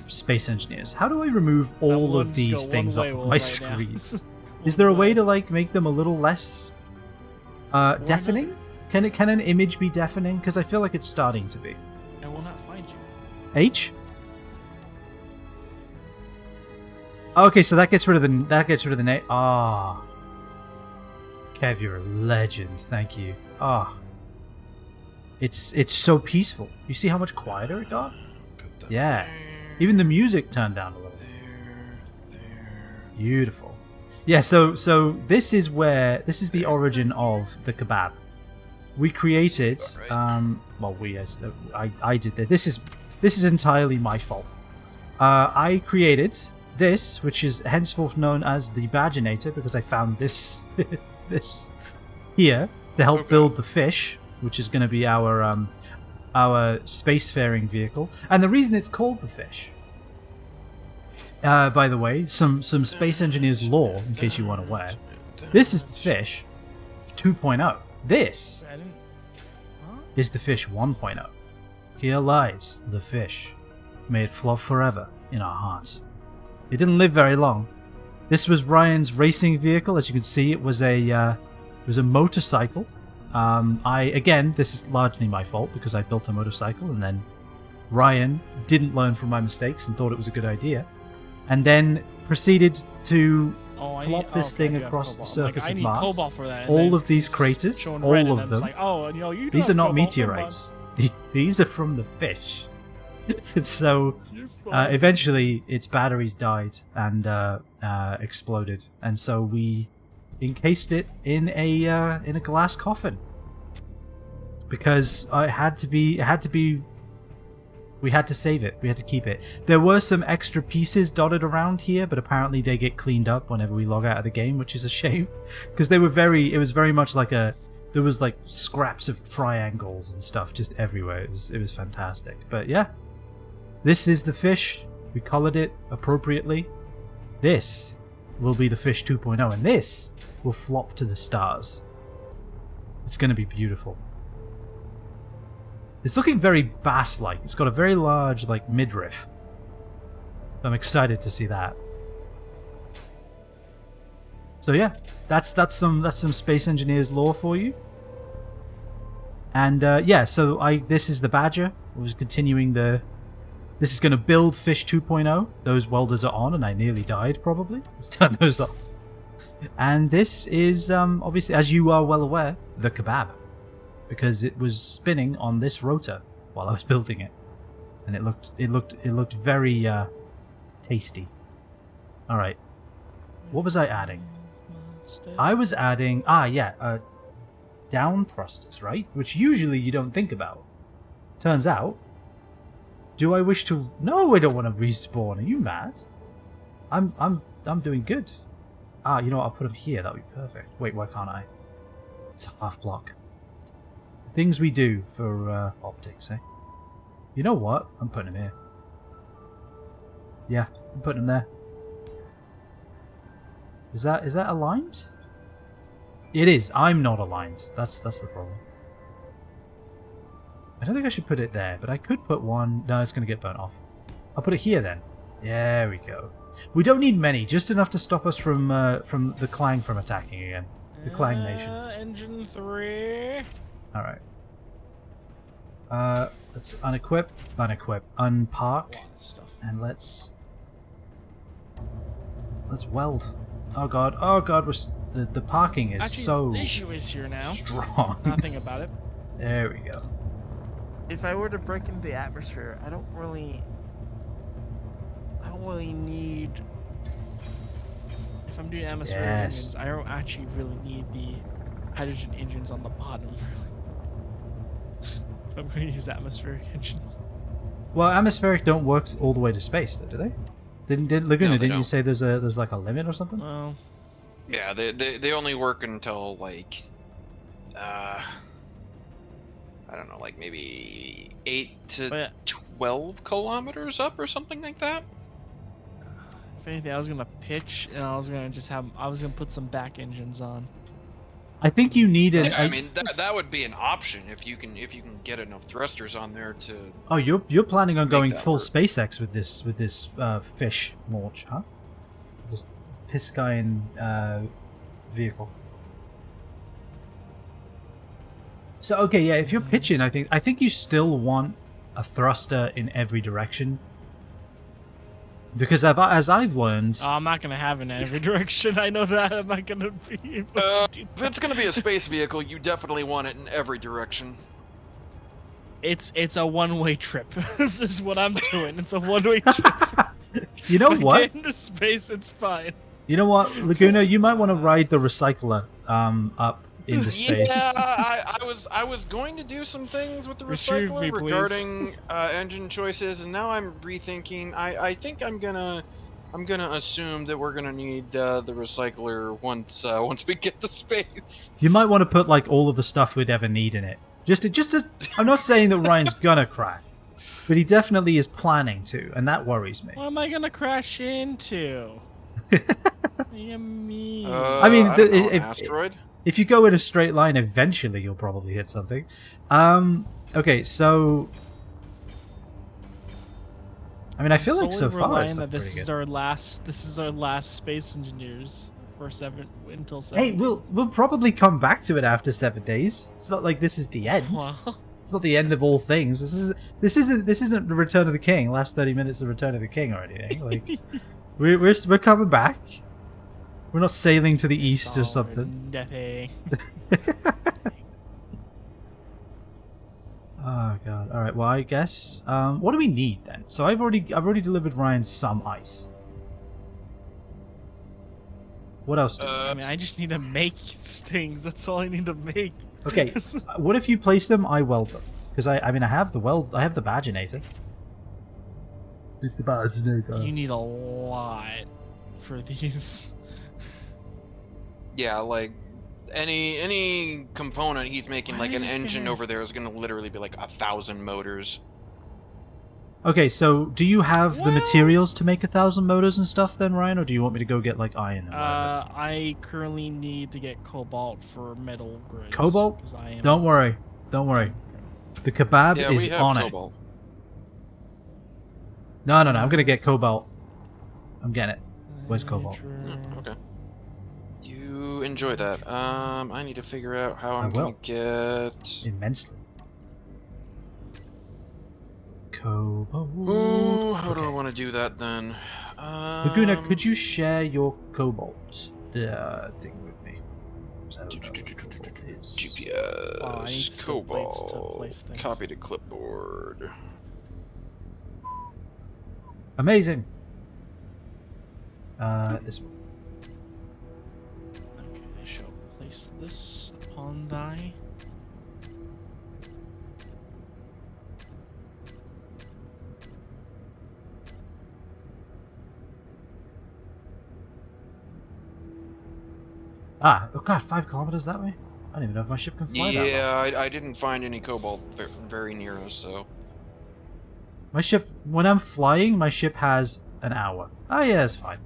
space engineers. How do I remove all of these things off of my screen? Is there a way to like make them a little less deafening? Can an image be deafening? Because I feel like it's starting to be. I will not find you. H. Okay, so that gets rid of the name. Ah, Kev, you're a legend. Thank you. Ah, it's so peaceful. You see how much quieter it got? Put that Yeah. there, Even the music turned down a little. there. Beautiful. Yeah, so this is the origin of the kebab. We created I did that. This is entirely my fault. I created this, which is henceforth known as the Badginator, because I found this this here to help build the fish, which is going to be our spacefaring vehicle. And the reason it's called the fish, by the way, some space engineers lore, in case you weren't aware. This is the fish 2.0. This I didn't. Huh? is the fish 1.0. Here lies the fish. May it flop forever in our hearts. It didn't live very long. This was Ryan's racing vehicle. As you can see, it was a motorcycle. This is largely my fault because I built a motorcycle and then Ryan didn't learn from my mistakes and thought it was a good idea, and then proceeded to plop this thing across the surface of Mars. Cobalt for that. All of these craters, all of them. These are not meteorites. These are from the fish. So eventually its batteries died and exploded, and so we encased it in a glass coffin because we had to save it. We had to keep it. There were some extra pieces dotted around here, but apparently they get cleaned up whenever we log out of the game, which is a shame because it was very much like there was like scraps of triangles and stuff just everywhere. It was fantastic. But yeah, this is the fish. We colored it appropriately. This will be the fish 2.0, and this will flop to the stars. It's going to be beautiful. It's looking very bass-like. It's got a very large, like, midriff. I'm excited to see that. So yeah, that's some Space Engineers lore for you. And yeah, so this is the Badger. I was continuing This is going to build Fish 2.0. Those welders are on, and I nearly died, probably. Let's turn those off. And this is, obviously, as you are well aware, the kebab. Because it was spinning on this rotor while I was building it. And it looked very tasty. Alright. What was I adding? I was adding, down thrusters, right? Which usually you don't think about. Turns out, do I wish to? No, I don't want to respawn. Are you mad? I'm doing good. You know what? I'll put them here. That'll be perfect. Wait, why can't I? It's a half block. Things we do for optics, eh? You know what? I'm putting them here. Yeah, I'm putting them there. Is that aligned? It is. I'm not aligned. That's the problem. I don't think I should put it there, but I could put one. No, it's going to get burnt off. I'll put it here then. There we go. We don't need many, just enough to stop us from the Clang from attacking again. The Clang Nation. Engine 3. All right. Let's unequip, unpark, Stuff. and let's weld. Oh god, the parking is Actually, so the issue is here now. strong. Nothing about it. There we go. If I were to break into the atmosphere, I don't really need. If I'm doing atmospheric Yes. engines, I don't actually really need the hydrogen engines on the bottom. If I'm going to use atmospheric engines. Well, atmospheric don't work all the way to space, though, do they? Didn't Laguna? No, they didn't you don't. say there's like a limit or something? Well, Yeah, they only work until like, I don't know, like maybe 8 to but 12 kilometers up or something like that. if anything, I was gonna pitch and I was gonna put some back engines on. I think you need an. I mean, that would be an option if you can get enough thrusters on there to. Oh, you're planning on Make going that full work. SpaceX with this fish launch, huh? This Piscine vehicle. So okay, yeah. If you're pitching, I think you still want a thruster in every direction. Because as I've learned, Oh, I'm not gonna have it in every direction. I know that. I'm not gonna be able to do If it's gonna be a space vehicle, you definitely want it in every direction. It's a one-way trip. This is what I'm doing. It's a one-way trip. you know If I what? Get into space, it's fine. You know what, Laguna, you might want to ride the recycler up into space. Yeah, I was going to do some things with the Retrieve recycler me, please. regarding engine choices, and now I'm rethinking. I think I'm gonna assume that we're gonna need the recycler once we get to space. You might want to put like all of the stuff we'd ever need in it. I'm not saying that Ryan's gonna crash, but he definitely is planning to, and that worries me. What am I gonna crash into? Yummy. I mean, I don't know, an if- asteroid. If you go in a straight line, eventually you'll probably hit something. Okay, so I mean, I feel like so Solely far relying it's that not this pretty is good. our last. This is our last space engineers for until 7 Hey, we'll probably come back to it after 7 days. It's not like this is the end. Well, It's not the end of all things. This isn't the Return of the King. Last 30 minutes of Return of the King or anything. Like we're coming back. We're not sailing to the east or something. Nothing. Oh god. All right. Well, I guess. What do we need then? So I've already delivered Ryan some ice. What else do we I mean, I just need to make things. That's all I need to make. Okay. What if you place them? I weld them because I mean I have the badginator. It's the badginator. You need a lot for these. Yeah, like any component he's making, Why like are an you just engine gonna- over there is gonna literally be like 1,000 motors. Okay, so do you have the Well- materials to make 1,000 motors and stuff then, Ryan, or do you want me to go get like iron and whatever? I currently need to get cobalt for metal grids. Cobalt? 'cause I am- Don't worry. The kebab Yeah, is we have on cobalt. it. No, I'm gonna get cobalt. I'm getting it. Where's cobalt? Okay. You enjoy that. I need to figure out how I I'm gonna will. get. Immensely. Cobalt. Ooh, how do I Okay. want to do that then? Laguna, could you share your cobalt thing with me? So, cobalt is- GPS, Oh, I need still plates to cobalt, place things. copy to clipboard. Amazing. This one. Okay, I shall place this upon thy. Oh god, 5 kilometers that way? I don't even know if my ship can fly that long. Yeah, I didn't find any cobalt very near us, so. My ship, when I'm flying, my ship has an hour. Oh yeah, it's fine.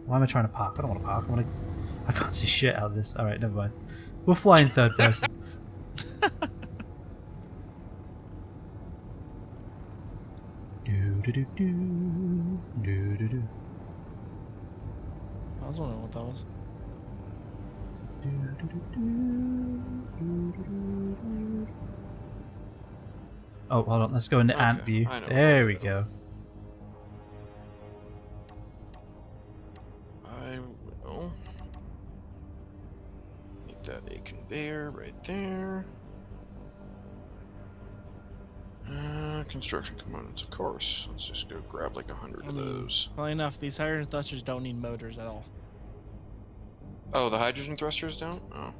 Why am I trying to park? I don't want to park. I can't see shit out of this. Alright, never mind. We'll fly in third person. I was wondering what that was. Oh, hold on. Let's go into ant Okay, view. I know There what we to do. go. I will make that a conveyor right there. Construction components, of course. Let's just go grab like 100 of those. Funny enough, these hydrogen thrusters don't need motors at all. Oh, the hydrogen thrusters don't? Oh.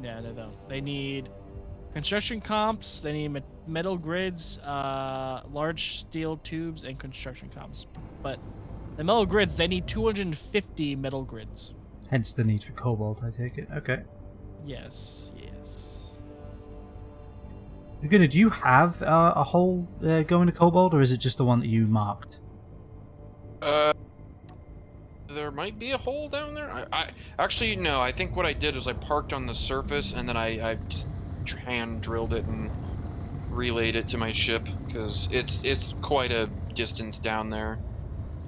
Yeah, they don't. They need construction comps. They need metal grids, large steel tubes, and construction comps. But the metal grids, they need 250 metal grids. Hence the need for cobalt, I take it. Okay. Yes, yes. Laguna, do you have a hole going to cobalt, or is it just the one that you marked? There might be a hole down there. I actually no. I think what I did is I parked on the surface and then I just hand drilled it and relayed it to my ship because it's quite a distance down there.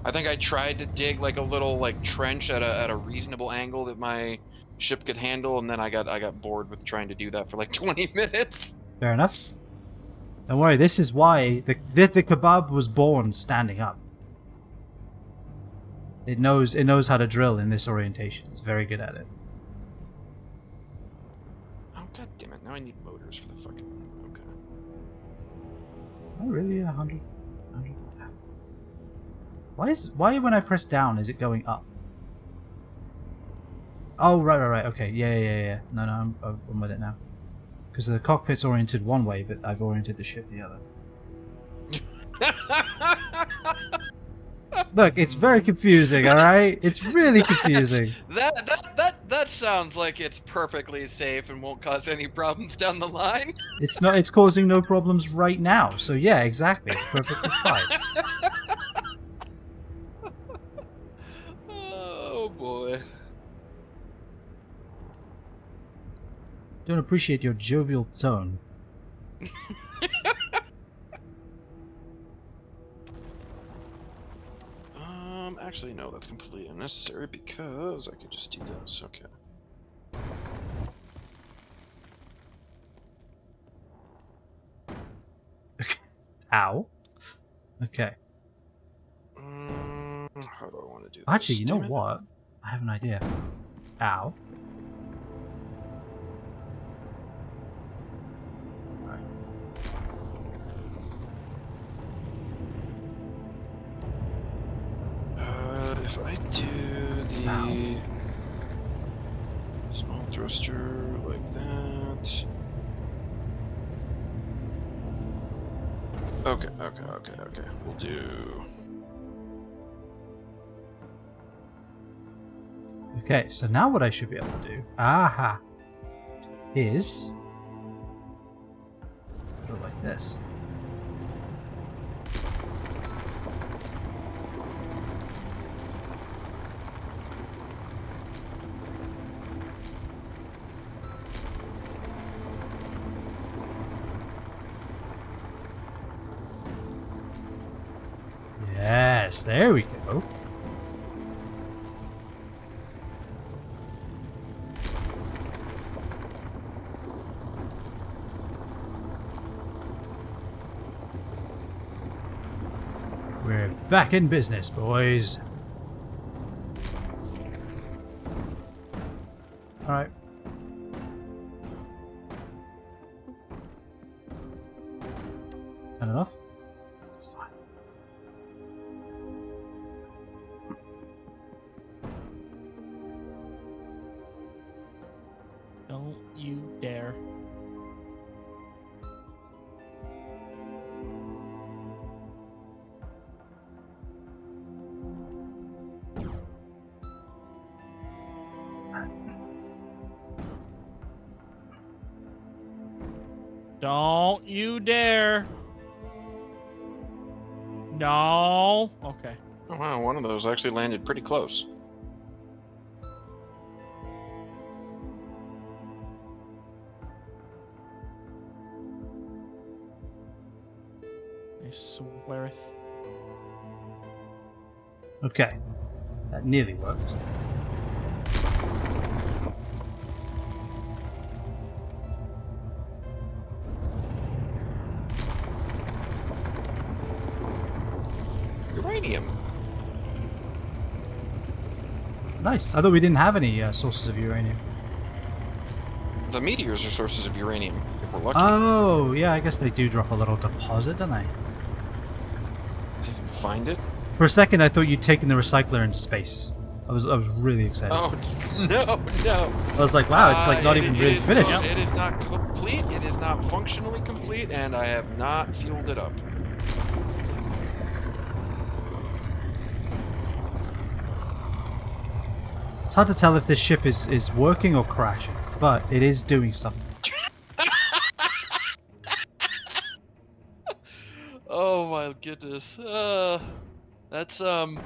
I think I tried to dig like a little like trench at a reasonable angle that my ship could handle, and then I got bored with trying to do that for like 20 minutes. Fair enough. Don't worry, this is why the kebab was born standing up. It knows how to drill in this orientation. It's very good at it. Oh god damn it! Now I need motors for the fucking. Okay. Oh really? 100? Why when I press down is it going up? Oh right. Okay. Yeah. No, I'm with it now. Because the cockpit's oriented one way, but I've oriented the ship the other. Look, it's very confusing, alright? It's really confusing. That sounds like it's perfectly safe and won't cause any problems down the line. It's not. It's causing no problems right now. So yeah, exactly. It's perfectly fine. Oh boy. Don't appreciate your jovial tone. Actually, no, that's completely unnecessary because I could just do this. Okay. Ow. Okay. How do I want to do this? Actually, you know Damn it. what? I have an idea. Ow. If I do the small thruster like that. Okay. We'll do. Okay, so now what I should be able to do, is go like this. Yes, there we go. We're back in business, boys. Alright. Turn it off? It's fine. Don't you dare. Don't you dare. No. Okay. Oh wow, one of those actually landed pretty close. I sweareth. Okay. That nearly worked. Uranium. Nice. I thought we didn't have any sources of uranium. The meteors are sources of uranium, if we're lucky. Oh, yeah, I guess they do drop a little deposit, don't they? If you can find it. For a second, I thought you'd taken the recycler into space. I was really excited. Oh, no. I was like, wow, it's like not even really finished. It is not complete, it is not functionally complete, and I have not fueled it up. It's hard to tell if this ship is working or crashing, but it is doing something. Oh my goodness. That's that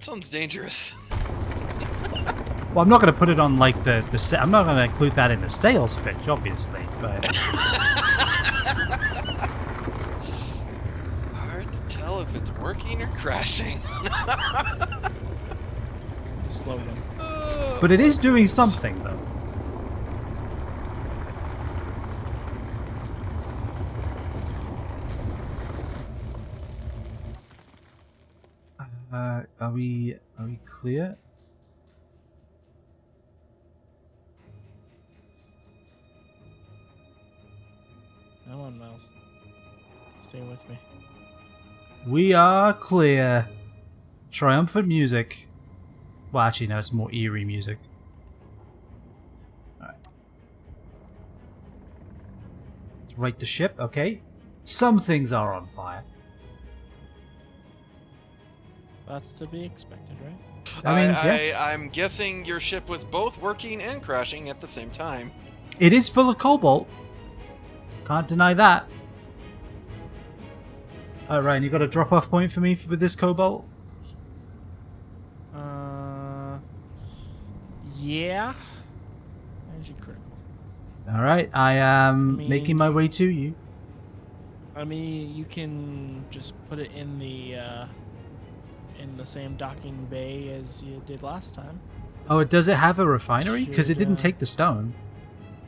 sounds dangerous. Well, I'm not going to put it on like I'm not going to include that in the sales pitch, obviously, but Hard to tell if it's working or crashing. Slow them. but it is doing something though. Are we clear? Come on, Miles. Stay with me. We are clear. Triumphant music. Well, actually, no, it's more eerie music. Alright. Let's rate the ship, okay. Some things are on fire. That's to be expected, right? I mean, yeah. I'm guessing your ship was both working and crashing at the same time. It is full of cobalt. Can't deny that. Alright, you got a drop-off point for me with this cobalt? Yeah. Energy critical. Alright, I am making my way to you. I mean, you can just put it in the same docking bay as you did last time. Oh, does it have a refinery? Because it Should, didn't take the stone.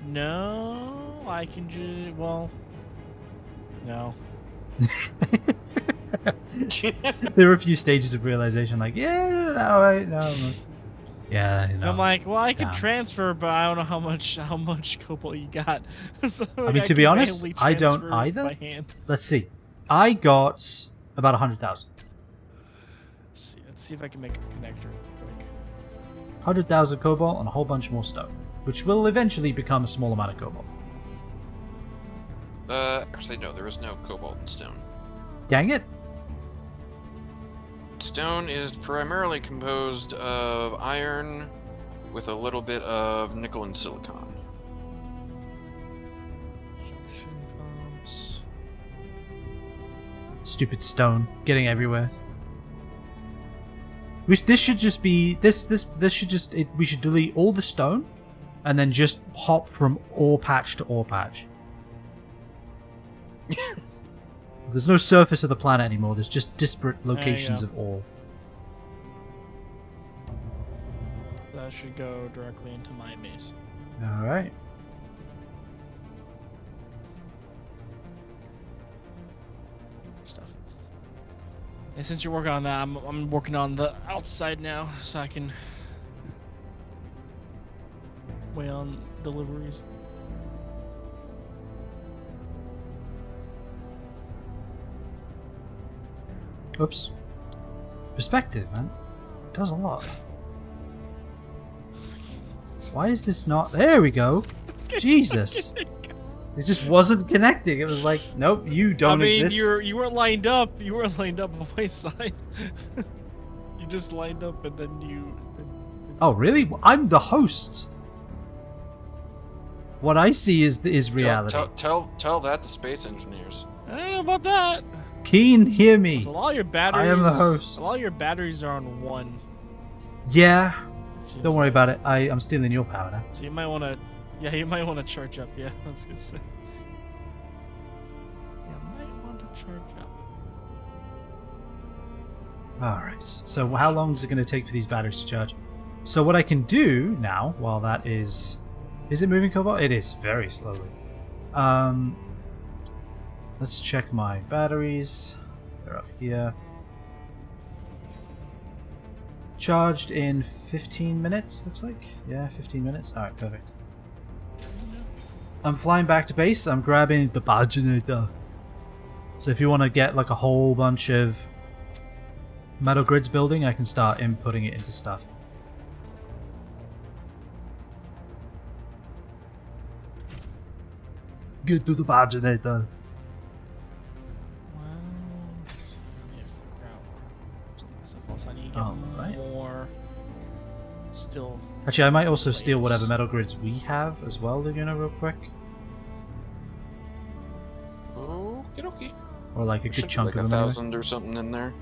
No, I can just, well, no. There are a few stages of realization, like, yeah, no. Yeah, you know. So I'm like, well, I could Damn. transfer, but I don't know how much cobalt you got. So I mean, to be can honest, manually I don't transfer either. by hand. Let's see. I got about 100,000. Let's see if I can make a connector real quick. 100,000 cobalt and a whole bunch more stone, which will eventually become a small amount of cobalt. Actually, no, there is no cobalt in stone. Dang it. Stone is primarily composed of iron with a little bit of nickel and silicon. Suction pumps. Stupid stone getting everywhere. This should just be this should just we should delete all the stone and then just hop from ore patch to ore patch. There's no surface of the planet anymore. There's just disparate locations of ore. That should go directly into my base. All right. Stuff. And since you're working on that, I'm working on the outside now, so I can wait on deliveries. Oops. Perspective, man. It does a lot. Why is this not... There we go. Jesus. It just wasn't connecting. It was like, nope, you don't exist. You weren't lined up. You weren't lined up on my side. You just lined up and then you... Oh, really? I'm the host. What I see is reality. Tell that to space engineers. I don't know about that. Keen, hear me. So all your batteries... I am the host. All your batteries are on 1. Yeah. Seems Don't worry like- about it. I'm stealing your power now. So you might want to... Yeah, you might want to charge up. Yeah, I was going to say. You might want to charge up. Alright, so how long is it going to take for these batteries to charge? So what I can do now, while that is... Is it moving cobalt? It is, very slowly. Let's check my batteries. They're up here. Charged in 15 minutes, looks like. Yeah, 15 minutes. Alright, perfect. I'm flying back to base. I'm grabbing the paginator. So if you want to get like a whole bunch of metal grids building, I can start inputting it into stuff. Get to the paginator. Alright. More. Still. Actually, I might also steal whatever metal grids we have as well, real quick. Okie dokie. Or like a good Should be chunk like of them. 1,000 or something in there.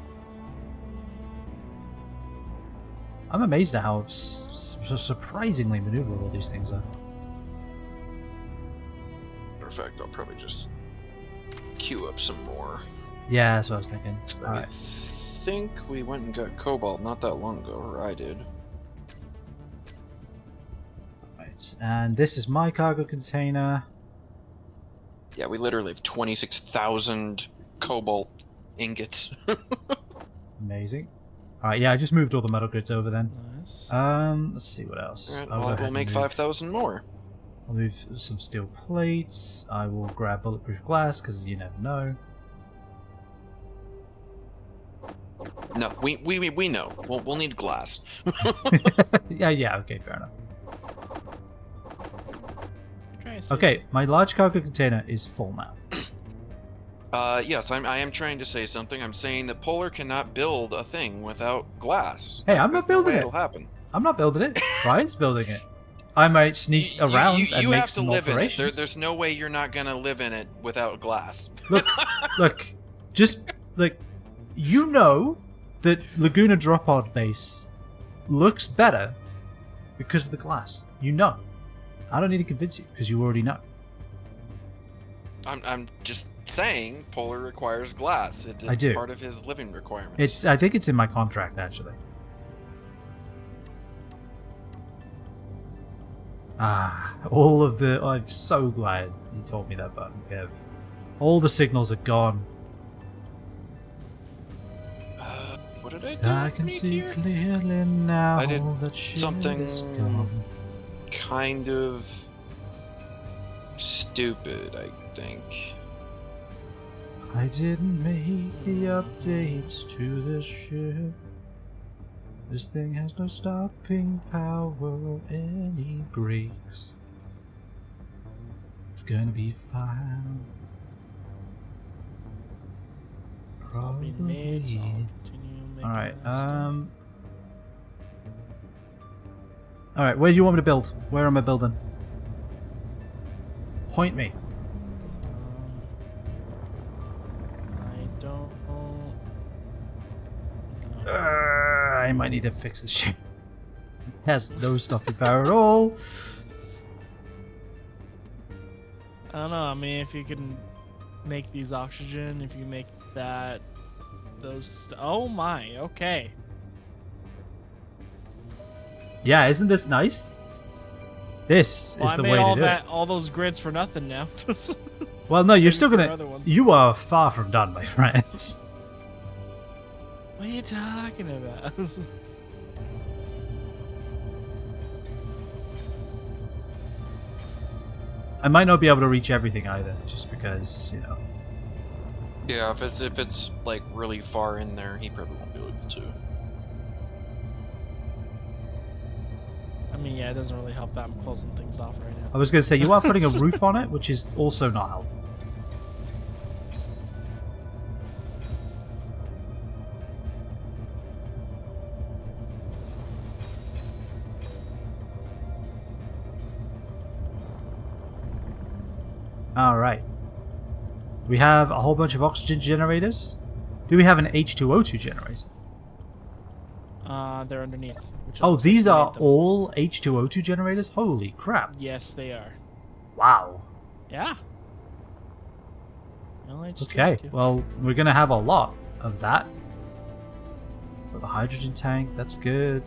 I'm amazed at how surprisingly maneuverable these things are. Perfect. I'll probably just queue up some more. Yeah, that's what I was thinking. I Alright. think we went and got cobalt not that long ago, or I did. Right. And this is my cargo container. Yeah, we literally have 26,000 cobalt ingots. Amazing. Alright, yeah, I just moved all the metal grids over then. Nice. Let's see what else. Alright, I'll go well, ahead we'll and make move- 5,000 more. I'll move some steel plates. I will grab bulletproof glass because you never know. No, we know. We'll need glass. yeah, okay, fair enough. Try and stay Okay, my large cargo container is full now. Yes, I am trying to say something. I'm saying that Polar cannot build a thing without glass. Hey, I'm not There's no building way it. It'll happen. I'm not building it. Brian's building it. I might sneak around and you make have to some live in it. alterations. There's no way you're not gonna live in it without glass. Look, just like you know that Laguna Dropod base looks better because of the glass. You know. I don't need to convince you because you already know. I'm just saying Polar requires glass. It's I do. part of his living requirements. I think it's in my contract actually. All of the... I'm so glad you told me that button, Kev. All the signals are gone. What did I do? I with can me see here? clearly now I did that shit something is gone. kind of stupid, I think. I didn't make the updates to this ship. This thing has no stopping power or any brakes. It's gonna be fine. all being made, so I'll continue making Alright, that stuff. Alright, where do you want me to build? Where am I building? Point me. I don't. I might need to fix this ship. It has no stopping power at all. I don't know. I mean, if you can make these oxygen, if you make that, oh my, okay. Yeah, isn't this nice? This Well, is I the made way all to do it. all those grids for nothing now. Well, no, you're Waiting still for gonna. other ones. You are far from done, my friends. What are you talking about? I might not be able to reach everything either, just because, you know. Yeah, if it's like really far in there, he probably won't be able to. I mean, yeah, it doesn't really help that I'm closing things off right now. I was gonna say you are putting a roof on it, which is also not helpful. Alright. We have a whole bunch of oxygen generators. Do we have an H2O2 generator? They're underneath. which Oh, looks like these we are made them. all H2O2 generators? Holy crap. Yes, they are. Wow. Yeah. No, Okay, well, we're gonna have a lot of that. Got the hydrogen tank, that's good.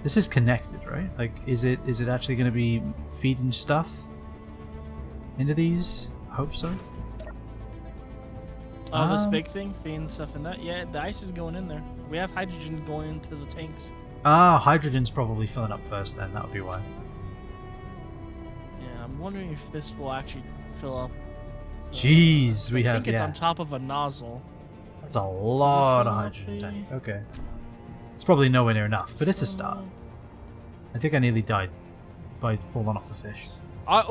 This is connected, right? Like, is it actually going to be feeding stuff into these? I hope so. Oh, this big thing, feeding stuff in that. Yeah, the ice is going in there. We have hydrogen going into the tanks. Ah, hydrogen's probably filling up first then, that would be why. Yeah, I'm wondering if this will actually fill up. Jeez, we I have, think it's yeah. on top of a nozzle. That's a lot of fill up hydrogen the- tank. Okay. It's probably nowhere near enough, but it's a start. I think I nearly died by falling off the fish.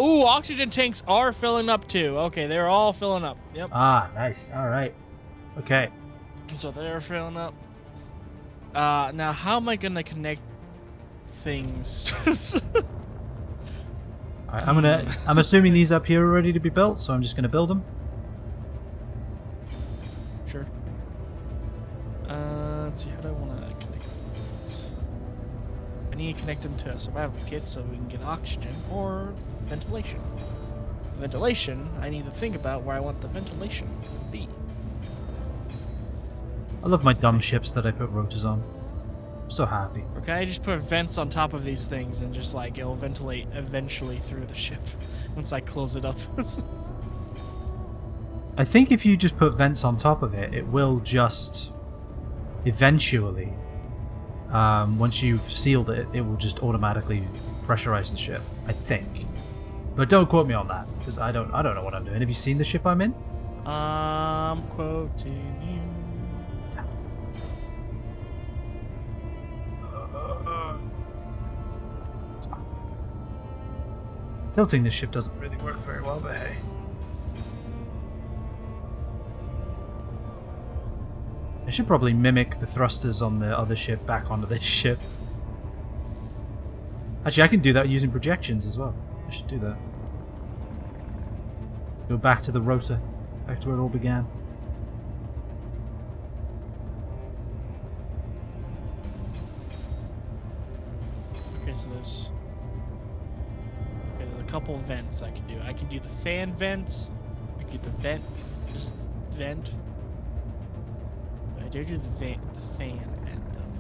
Ooh, oxygen tanks are filling up too. Okay, they're all filling up. Yep. Ah, nice. Alright. Okay. So they're filling up. Now how am I gonna connect things? Alright, I'm assuming these up here are ready to be built, so I'm just gonna build them. Sure. Let's see, how do I want to connect these? I need to connect them to a survival kit so we can get oxygen or ventilation. Ventilation, I need to think about where I want the ventilation to be. I love my dumb ships that I put rotors on. I'm so happy. Or can I just put vents on top of these things and just like it'll ventilate eventually through the ship once I close it up? I think if you just put vents on top of it, it will just eventually, once you've sealed it, it will just automatically pressurize the ship. I think, but don't quote me on that because I don't know what I'm doing. Have you seen the ship I'm in? I'm quoting you. Tilting this ship doesn't really work very well, but hey. I should probably mimic the thrusters on the other ship back onto this ship. Actually, I can do that using projections as well. I should do that. Go back to the rotor. Back to where it all began. Okay, so there's a couple of vents I can do. I can do the fan vents. I can do the vent. Just vent. But I dare do the fan vent though.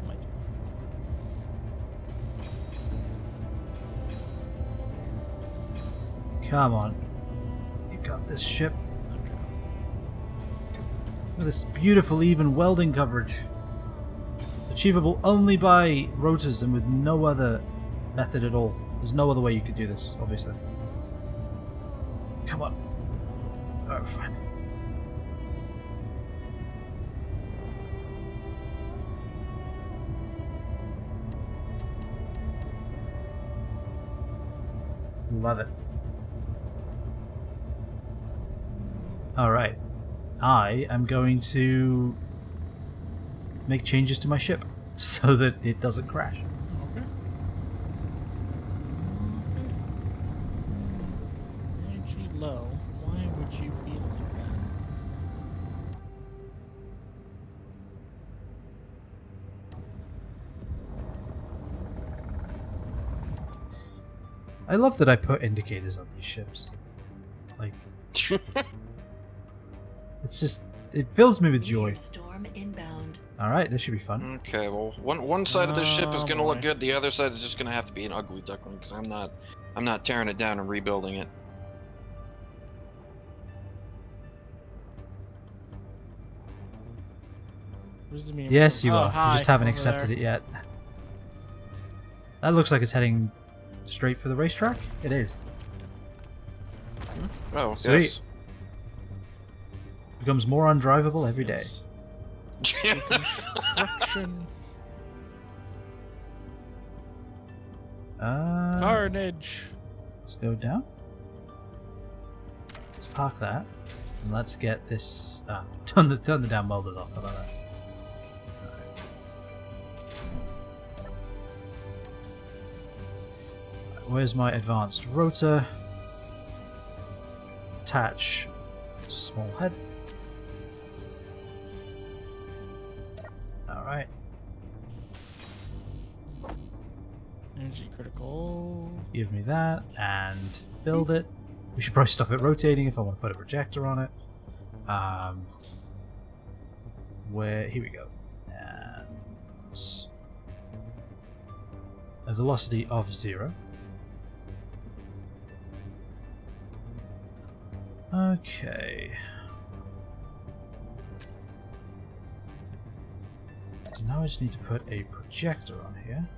Might do. Come on. You got this ship. Okay. With this beautiful even welding coverage. Achievable only by rotors and with no other method at all. There's no other way you could do this, obviously. Come on. Oh, fine. Love it. Alright. I am going to make changes to my ship so that it doesn't crash. Okay. Energy low. Why would you be like that? I love that I put indicators on these ships. Like, it's just, it fills me with joy. Storm inbound. Alright, this should be fun. Okay, well, one side of this ship is Oh, gonna boy. look good. The other side is just gonna have to be an ugly duckling because I'm not tearing it down and rebuilding it. Where's the Yes, you Oh, are. hi, You just haven't over accepted there. it yet. That looks like it's heading straight for the racetrack. It is. Oh, Sweet. yes. Becomes more undrivable every day. Yes. Deconstruction. Carnage. Let's go down. Let's park that. And let's get this... turn the damn welders off. How about that? Alright. Where's my advanced rotor? Attach small head. Alright. Energy critical. Give me that and build it. We should probably stop it rotating if I want to put a projector on it. Here we go. And a velocity of 0. Okay. So now I just need to put a projector on here.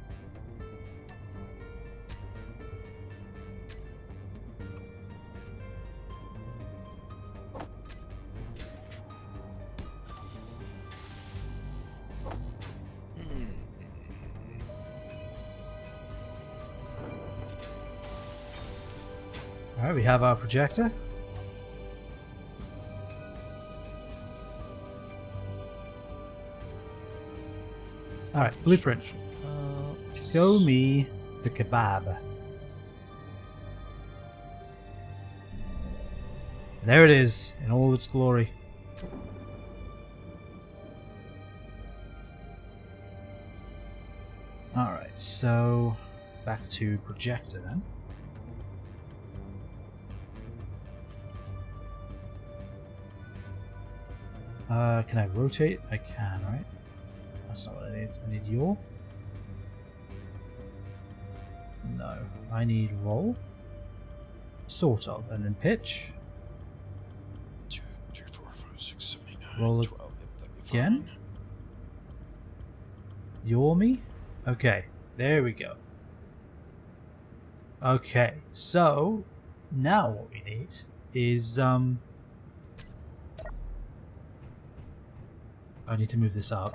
Alright, we have our projector. Alright, blueprint. Show me the kebab. There it is, in all its glory. Alright, so back to projector then. Can I rotate? I can, right? That's not what I need. I need yaw. No. I need roll. Sort of. And then pitch. 2, 3, 4, 5, 6, 7, 8, 9, Roll it 12. That'd be again. fine. Yaw me? Okay. There we go. Okay. So, now what we need is, I need to move this up.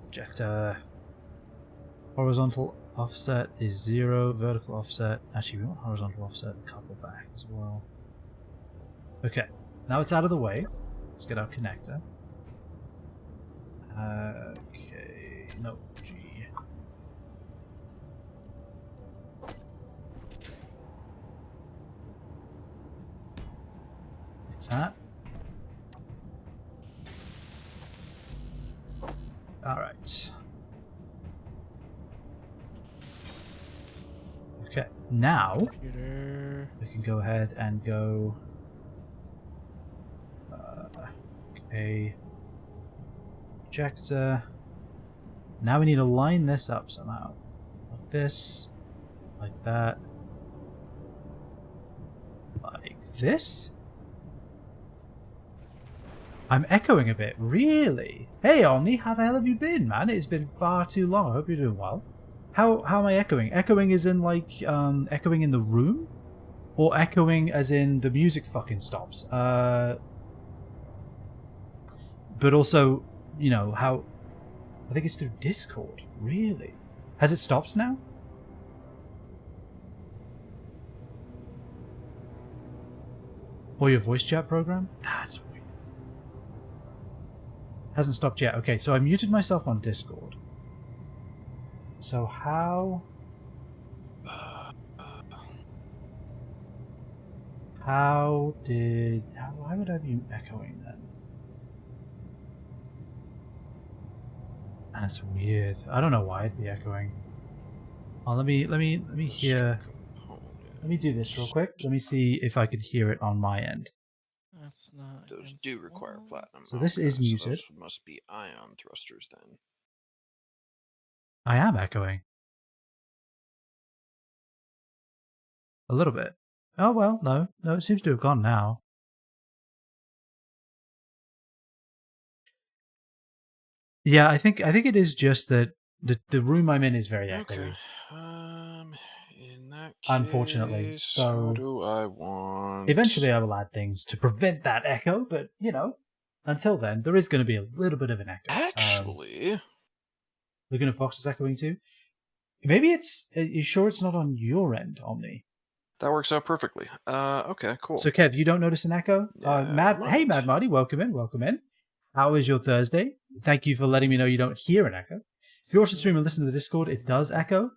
Projector. Horizontal offset is 0. Vertical offset. Actually, we want horizontal offset a couple back as well. Okay. Now it's out of the way. Let's get our connector. Okay. No. G. That. Alright. Okay, now Computer. we can go ahead and go. Okay. Projector. Now we need to line this up somehow. Like this. Like that. Like this. I'm echoing a bit, really? Hey Omni, how the hell have you been, man? It's been far too long. I hope you're doing well. How am I echoing? Echoing is in like echoing in the room? Or echoing as in the music fucking stops? But also, you know, how I think it's through Discord. Really? Has it stopped now? Or your voice chat program? That's weird. Hasn't stopped yet. Okay, so I muted myself on Discord. So how... Why would I be echoing then? That's weird. I don't know why I'd be echoing. Oh, let me hear... Let me do this real quick. Let me see if I could hear it on my end. That's not. Those do require installed. platinum. So this is muted. those must be ion thrusters then. I am echoing. A little bit. Oh well, no. No, it seems to have gone now. Yeah, I think it is just that the room I'm in is very echoey. Okay. In that case, Unfortunately. So how do I want? eventually I will add things to prevent that echo, but you know, until then, there is going to be a little bit of an echo. Actually, Laguna Fox is echoing too. Maybe it's. Are you sure it's not on your end, Omni? that works out perfectly. Okay, cool. So Kev, you don't notice an echo? Mad, right. hey Mad Marty, welcome in, welcome in. How is your Thursday? Thank you for letting me know you don't hear an echo. If you watch the stream and listen to the Discord, it does echo.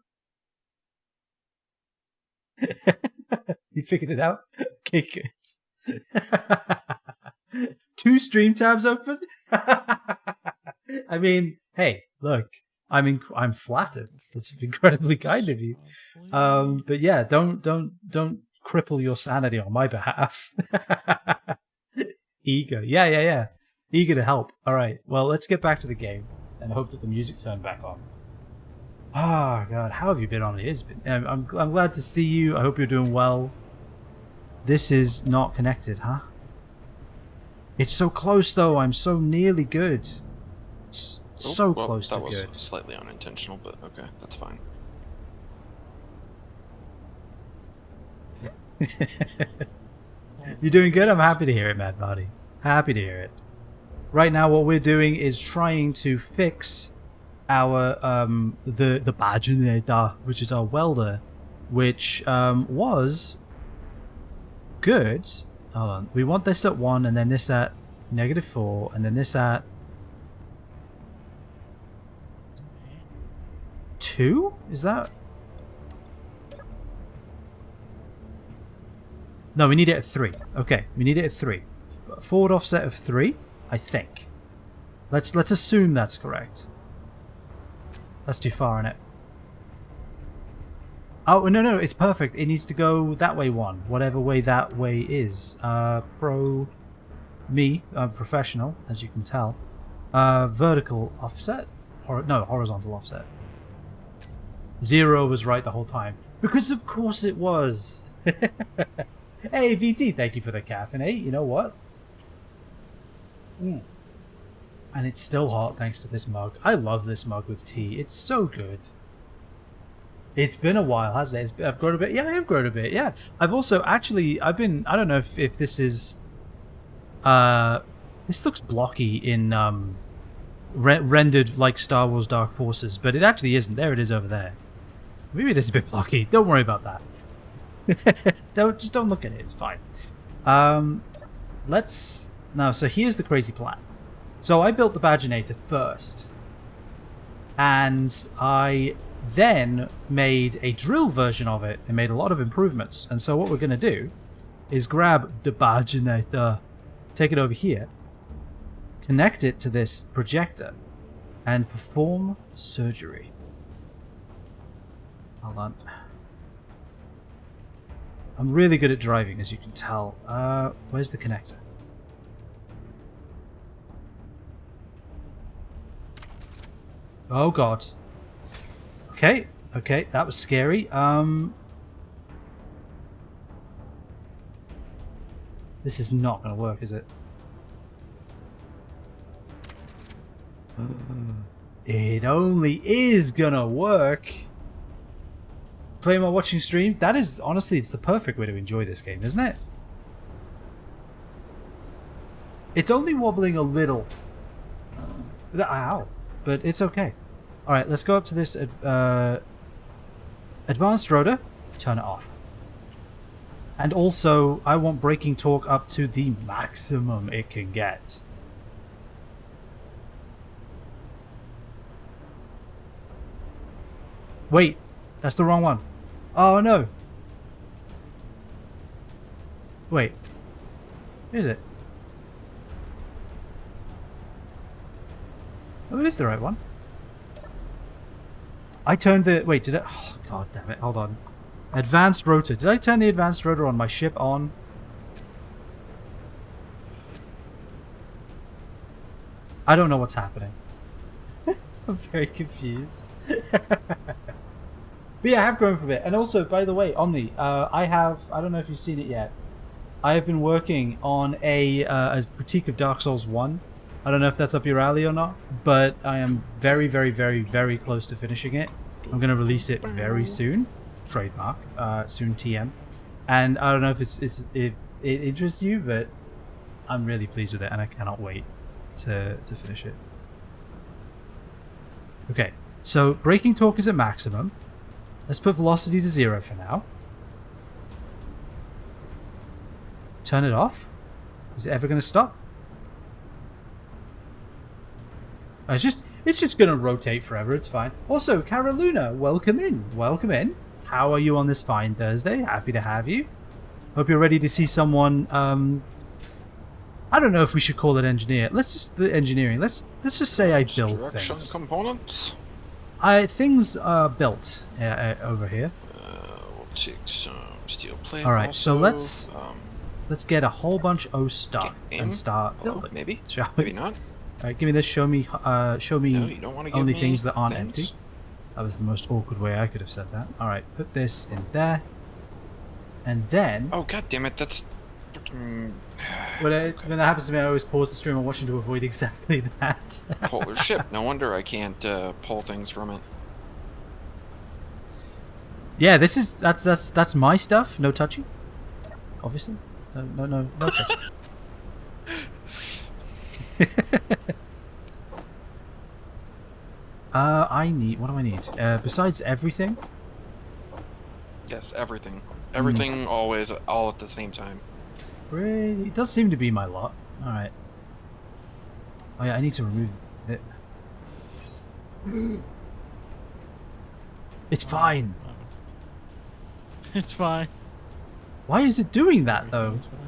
You figured it out? Okay, good. 2 stream tabs open? I mean, hey, look, I'm flattered. That's incredibly kind of you. But yeah, don't cripple your sanity on my behalf. Eager. Yeah. Eager to help. All right. Well, let's get back to the game and hope that the music turned back on. Oh God, how have you been on it? I'm glad to see you. I hope you're doing well. This is not connected, huh? It's so close though. I'm so nearly good. So close to good. That was slightly unintentional, but okay, that's fine. You're doing good? I'm happy to hear it, Mad Buddy. Happy to hear it. Right now what we're doing is trying to fix our the Baginator, which is our welder, which was good. Hold on. We want this at 1 and then this at -4 and then this at 2? Is that? No, we need it at 3. Okay, we need it at 3. Forward offset of 3, I think. Let's assume that's correct. That's too far in it. Oh no, it's perfect. It needs to go that way 1, whatever way that way is. I'm professional, as you can tell. Vertical offset, horizontal offset. 0 was right the whole time because of course it was. Hey VT, thank you for the caffeinate. You know what? And it's still hot thanks to this mug. I love this mug with tea. It's so good. It's been a while, hasn't it? I've grown a bit. Yeah, I have grown a bit. Yeah. I've also actually, I don't know if this is, this looks blocky in, rendered like Star Wars Dark Forces, but it actually isn't. There it is over there. Maybe it is a bit blocky. Don't worry about that. Just don't look at it. It's fine. So here's the crazy plan. So I built the Baginator first, and I then made a drill version of it and made a lot of improvements. And so what we're going to do is grab the Baginator, take it over here, connect it to this projector, and perform surgery. Hold on. I'm really good at driving, as you can tell. Where's the connector? Oh God. Okay, that was scary. This is not going to work, is it? It only is gonna work. Playing while watching stream? That is, honestly, it's the perfect way to enjoy this game, isn't it? It's only wobbling a little. Ow. But it's okay. Alright, let's go up to this advanced rotor. Turn it off. And also, I want braking torque up to the maximum it can get. Wait, that's the wrong one. Oh no. Wait. Is it? Oh, it is the right one. I turned the... Wait, did it... Oh, God damn it. Hold on. Advanced rotor. Did I turn the advanced rotor on my ship on? I don't know what's happening. I'm very confused. But yeah, I have grown from it. And also, by the way, Omni, I don't know if you've seen it yet. I have been working on a critique of Dark Souls 1. I don't know if that's up your alley or not, but I am very, very, very, very close to finishing it. I'm going to release it very soon. Trademark. Soon TM. And I don't know if if it interests you, but I'm really pleased with it and I cannot wait to finish it. Okay, so braking torque is at maximum. Let's put velocity to 0 for now. Turn it off. Is it ever going to stop? It's just going to rotate forever. It's fine. Also, Caroluna, welcome in. Welcome in. How are you on this fine Thursday? Happy to have you. Hope you're ready to see someone. I don't know if we should call it engineer. Let's just the engineering. Let's just say I build Construction things. components. things are built over here. We'll take some steel plate. All right, so also. let's get a whole bunch of stuff Game? and start Hello? building. Maybe. Shall we? Maybe not. All right, give me this. Show me. Show me No, you don't want to give only me things that aren't things? empty. That was the most awkward way I could have said that. All right, put this in there, and then Oh god damn it! That's. Freaking... when that happens to me, I always pause the stream I'm watching to avoid exactly that. Polar ship. No wonder I can't pull things from it. Yeah, that's my stuff. No touching. Obviously, no touching. I need. What do I need? Besides everything. Yes, everything. Everything, always, all at the same time. Really, it does seem to be my lot. All right. Oh yeah, I need to remove it. It's fine. It's fine. Why is it doing that though? It's fine.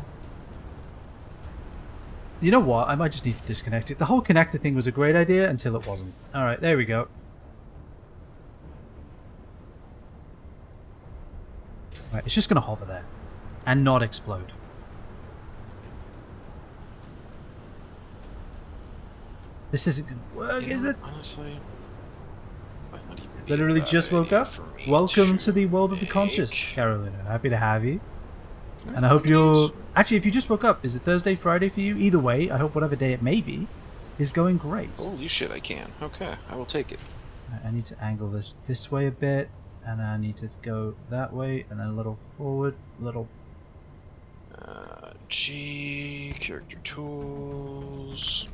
You know what? I might just need to disconnect it. The whole connector thing was a great idea until it wasn't. Alright, there we go. Right, it's just going to hover there. And not explode. This isn't going to work, You know, is it? Honestly. might not even be Literally a just bad woke idea up. for me Welcome to the world of the conscious, make- Carolina. Happy to have you. And I hope you're... Actually, if you just woke up, is it Thursday, Friday for you? Either way, I hope whatever day it may be is going great. Holy shit, I can. Okay, I will take it. I need to angle this way a bit, and I need to go that way, and then a little forward, little... G, character tools.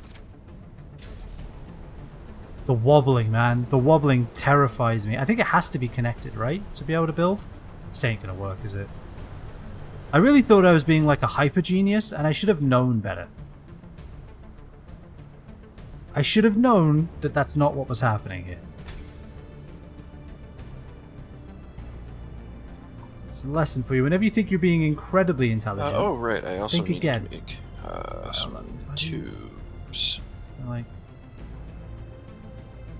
The wobbling, man. The wobbling terrifies me. I think it has to be connected, right? To be able to build? This ain't gonna work, is it? I really thought I was being like a hyper genius, and I should have known better. I should have known that that's not what was happening here. It's a lesson for you. Whenever you think you're being incredibly intelligent, Oh, right, I also Think need again. to make let some me find tubes. like...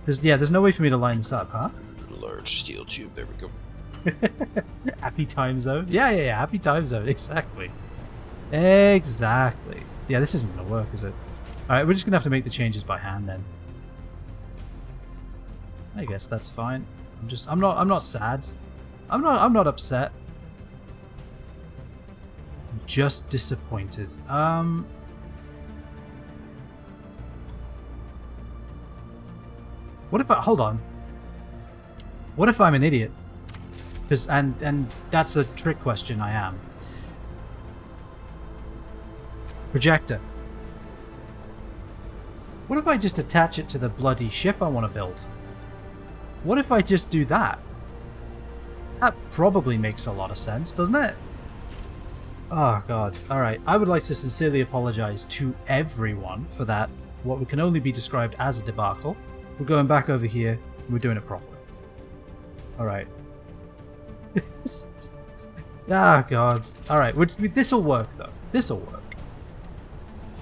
There's no way for me to line this up, huh? Large steel tube, there we go. Happy time zone? Yeah, happy time zone, exactly. Exactly. Yeah, this isn't gonna work, is it? Alright, we're just gonna have to make the changes by hand then. I guess that's fine. I'm not sad. I'm not upset. I'm just disappointed. What if hold on. What if I'm an idiot? Because and that's a trick question. I am. Projector. What if I just attach it to the bloody ship I want to build? What if I just do that? That probably makes a lot of sense, doesn't it? Oh god. Alright, I would like to sincerely apologize to everyone for that, what can only be described as a debacle. We're going back over here, and we're doing it properly. Alright. Ah, god. Alright, this'll work, though. This'll work.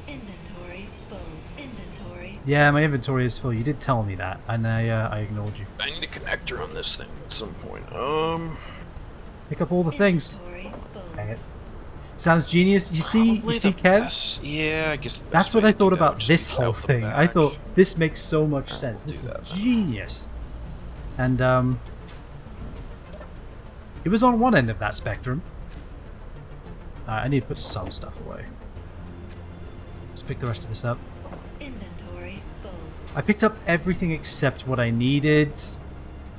Inventory full. Inventory. Yeah, my inventory is full. You did tell me that, and I ignored you. I need a connector on this thing at some point. Pick up all the things. Inventory full. Dang it. Sounds genius. You see, probably Kev? the best- Yeah, I guess the best That's what way I to do thought that about would just this be whole out the thing. I back. thought this makes so much Alright, sense. we'll This do is that then. genius. And it was on one end of that spectrum. I need to put some stuff away. Let's pick the rest of this up. Inventory full. I picked up everything except what I needed.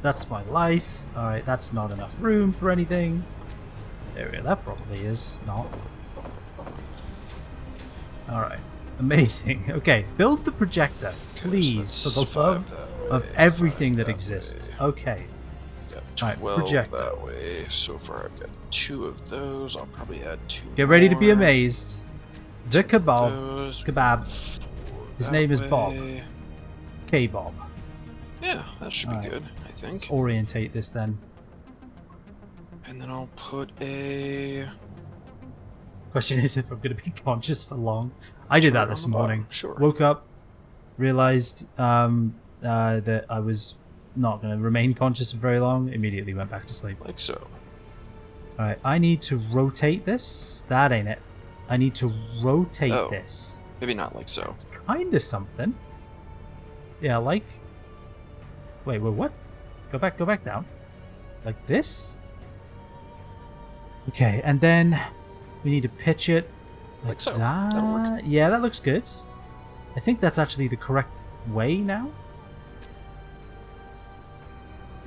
That's my life. Alright, that's not enough room for anything. There we go, that probably is not. Alright, amazing. Okay, build the projector, please, for the love of everything that exists. Okay, Got Alright, 12 projector. that way. So far, I've got 2 of those. I'll probably add 2 get ready to be more. amazed. The kebab, Those kebab, 4 his that name is Bob. way. K-Bob. Yeah, that should be Alright. good, I think. Let's orientate this then. And then I'll put a... Question is if I'm going to be conscious for long. I did that Sure, this on the bottom, morning. sure. Woke up, realized that I was not going to remain conscious for very long. Immediately went back to sleep. Like so. Alright, I need to rotate this. That ain't it. I need to rotate Oh. this. Maybe not like so. It's kind of something. Yeah, like... Wait, what? Go back down. Like this? Okay, and then we need to pitch it like so. that. That'll work. Yeah, that looks good. I think that's actually the correct way now.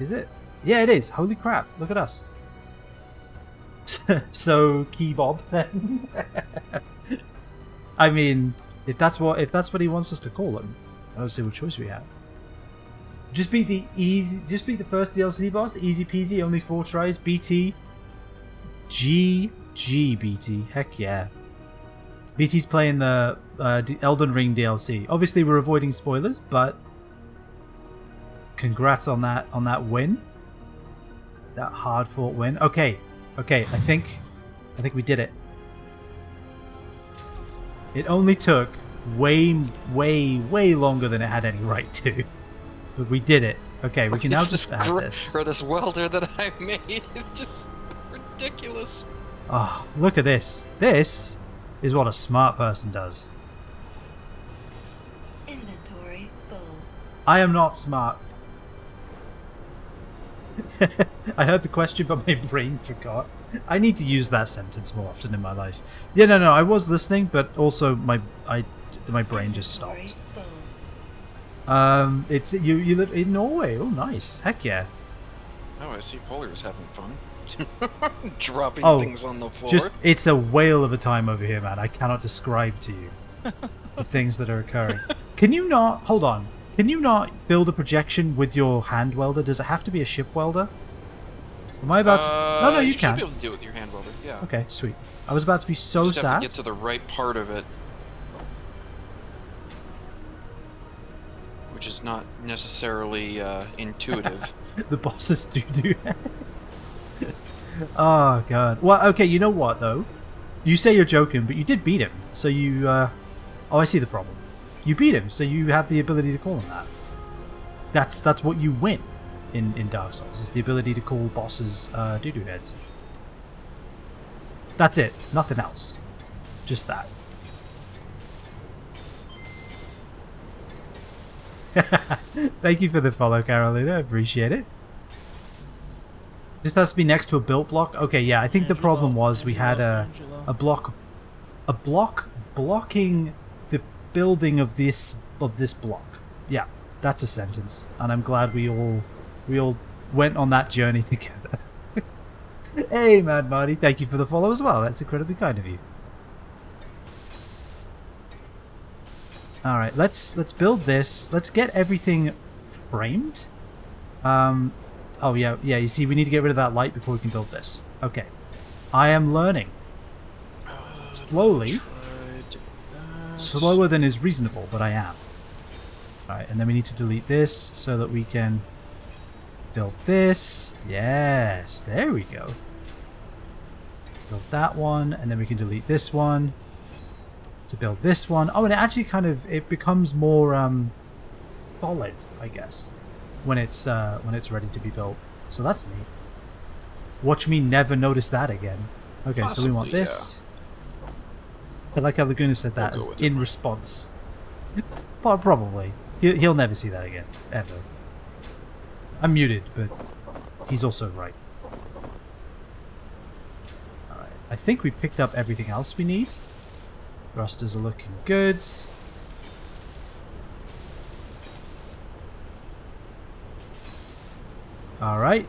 Is it? Yeah, it is. Holy crap! Look at us. So Keybob then. I mean, if that's what he wants us to call him, I don't see what choice we have. Just beat the first DLC boss, easy peasy, only 4 tries. BT, GG BT, heck yeah. BT's playing the Elden Ring DLC. Obviously, we're avoiding spoilers, but congrats on that win. That hard-fought win. Okay, I think we did it. It only took way longer than it had any right to, but we did it. Okay, we can now just add this. For this welder that I made is just ridiculous. Oh, look at this. This is what a smart person does. Inventory full. I am not smart. I heard the question, but my brain forgot. I need to use that sentence more often in my life. Yeah, no, I was listening, but also my brain just Inventory stopped. full. It's you live in Norway. Oh, nice. Heck yeah. Oh, I see Polar's having fun. Dropping Oh, things on the floor. It's a whale of a time over here, man. I cannot describe to you the things that are occurring. Can you not hold on? Can you not build a projection with your hand welder? Does it have to be a ship welder? Am I about to... No, you should can. be able to do it with your hand welder. Yeah. Okay, sweet. I was about to be so you just have sad. to get to the right part of it, which is not necessarily intuitive. The bosses do that. Oh, God. Well, okay, you know what, though? You say you're joking, but you did beat him. So you... Oh, I see the problem. You beat him, so you have the ability to call him that. That's what you win in Dark Souls, is the ability to call bosses doo-doo heads. That's it. Nothing else. Just that. Thank you for the follow, Carolina. I appreciate it. This has to be next to a built block. Okay, yeah, I think the problem was we had a block blocking the building of this block. Yeah, that's a sentence, and I'm glad we all went on that journey together. Hey, Mad Marty, thank you for the follow as well. That's incredibly kind of you. All right, let's build this. Let's get everything framed. Oh yeah. You see, we need to get rid of that light before we can build this. Okay, I am learning slowly, slower than is reasonable, but I am. All right, and then we need to delete this so that we can build this. Yes, there we go. Build that one, and then we can delete this one to build this one. Oh, and it actually it becomes more solid, I guess, when it's ready to be built. So that's neat. Watch me never notice that again. Okay, Possibly, so we want this. I like how Laguna said that We'll go as with it. in response. But probably. He'll never see that again, ever. I'm muted, but he's also right. Alright, I think we picked up everything else we need. Thrusters are looking good. Alright.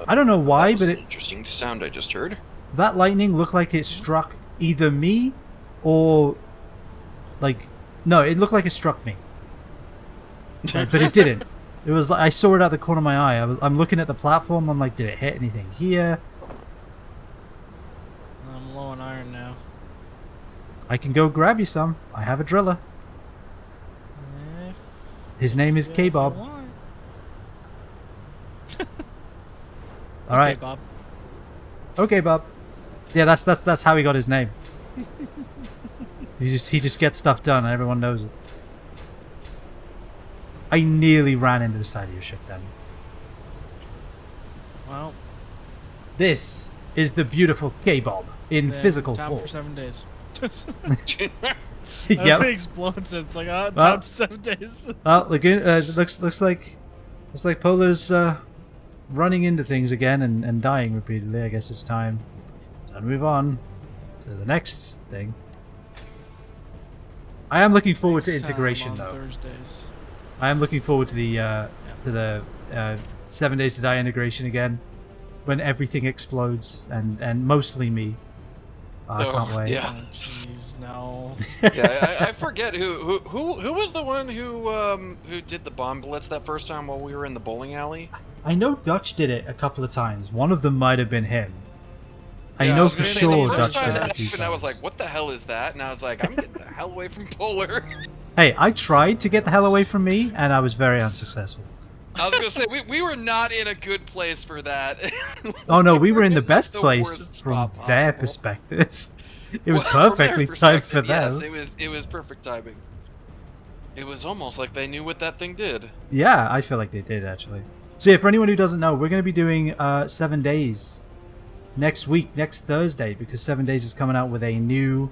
I don't know why, That was but an interesting sound I just heard. that lightning looked like it struck either me or like no, it looked like it struck me. But it didn't. It was like I saw it out the corner of my eye. I'm looking at the platform. I'm like, did it hit anything here? I'm low on iron now. I can go grab you some. I have a driller. If His name is you K-Bob. want. All right. Okay, Bob. Okay, Bob. Yeah, that's how he got his name. He just gets stuff done, and everyone knows it. I nearly ran into the side of your ship then. Well, This is the beautiful K-Bob in then physical time form. for 7 days. Yep. That explodes. It's like, time Well- to 7 days. Well, looks like Polo's running into things again and dying repeatedly. I guess it's time to move on to the next thing. I am looking forward to Next time integration, on though. Thursdays. I am looking forward to the 7 Days to Die integration again, when everything explodes and mostly me. I can't wait. Yeah. Oh, jeez, no. Yeah, I forget who was the one who did the bomb blitz that first time while we were in the bowling alley. I know Dutch did it a couple of times. One of them might have been him. I Yeah, know was for gonna say, sure the first Dutch time did it that a few happened, I was like, times. "What the hell is that?" And I was like, "I'm getting the hell away from Polar." Hey, I tried to get the hell away from me, and I was very unsuccessful. I was gonna say we were not in a good place for that. Oh no, we were in the like, best the place worst from spot their possible. perspective. It was Well, from their perfectly timed for perspective, them. Yes, it was perfect timing. It was almost like they knew what that thing did. Yeah, I feel like they did actually. So yeah, for anyone who doesn't know, we're going to be doing 7 Days next week, next Thursday, because 7 Days is coming out with a new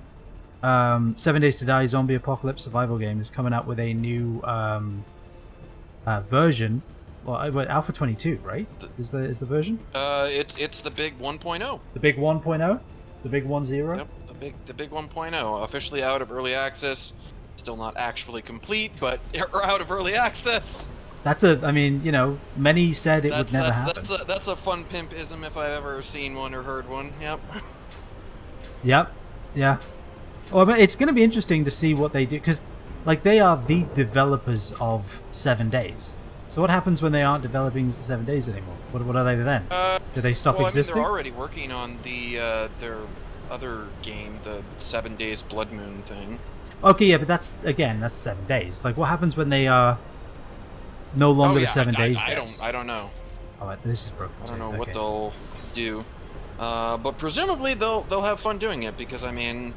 7 Days to Die Zombie Apocalypse Survival game is coming out with a new version. Well, Alpha 22, right? Is the version? It's the big 1.0. The big 1.0? The big 1.0? Yep, the big 1.0, officially out of early access. Still not actually complete, but out of early access. I mean, you know, many said it would never happen. That's a fun pimpism if I've ever seen one or heard one. Yep. Yep. Yeah. Well, but it's going to be interesting to see what they do, because, like, they are the developers of 7 Days. So what happens when they aren't developing 7 Days anymore? What are they then? Do they stop Well, existing? I mean, they're already working on their other game, the 7 Days Blood Moon thing. Okay, yeah, but that's 7 Days. Like, what happens when they are no longer the 7 Days devs? I don't know. Oh, wait, this is broken. I don't too. know what Okay. they'll do, but presumably they'll have fun doing it, because I mean,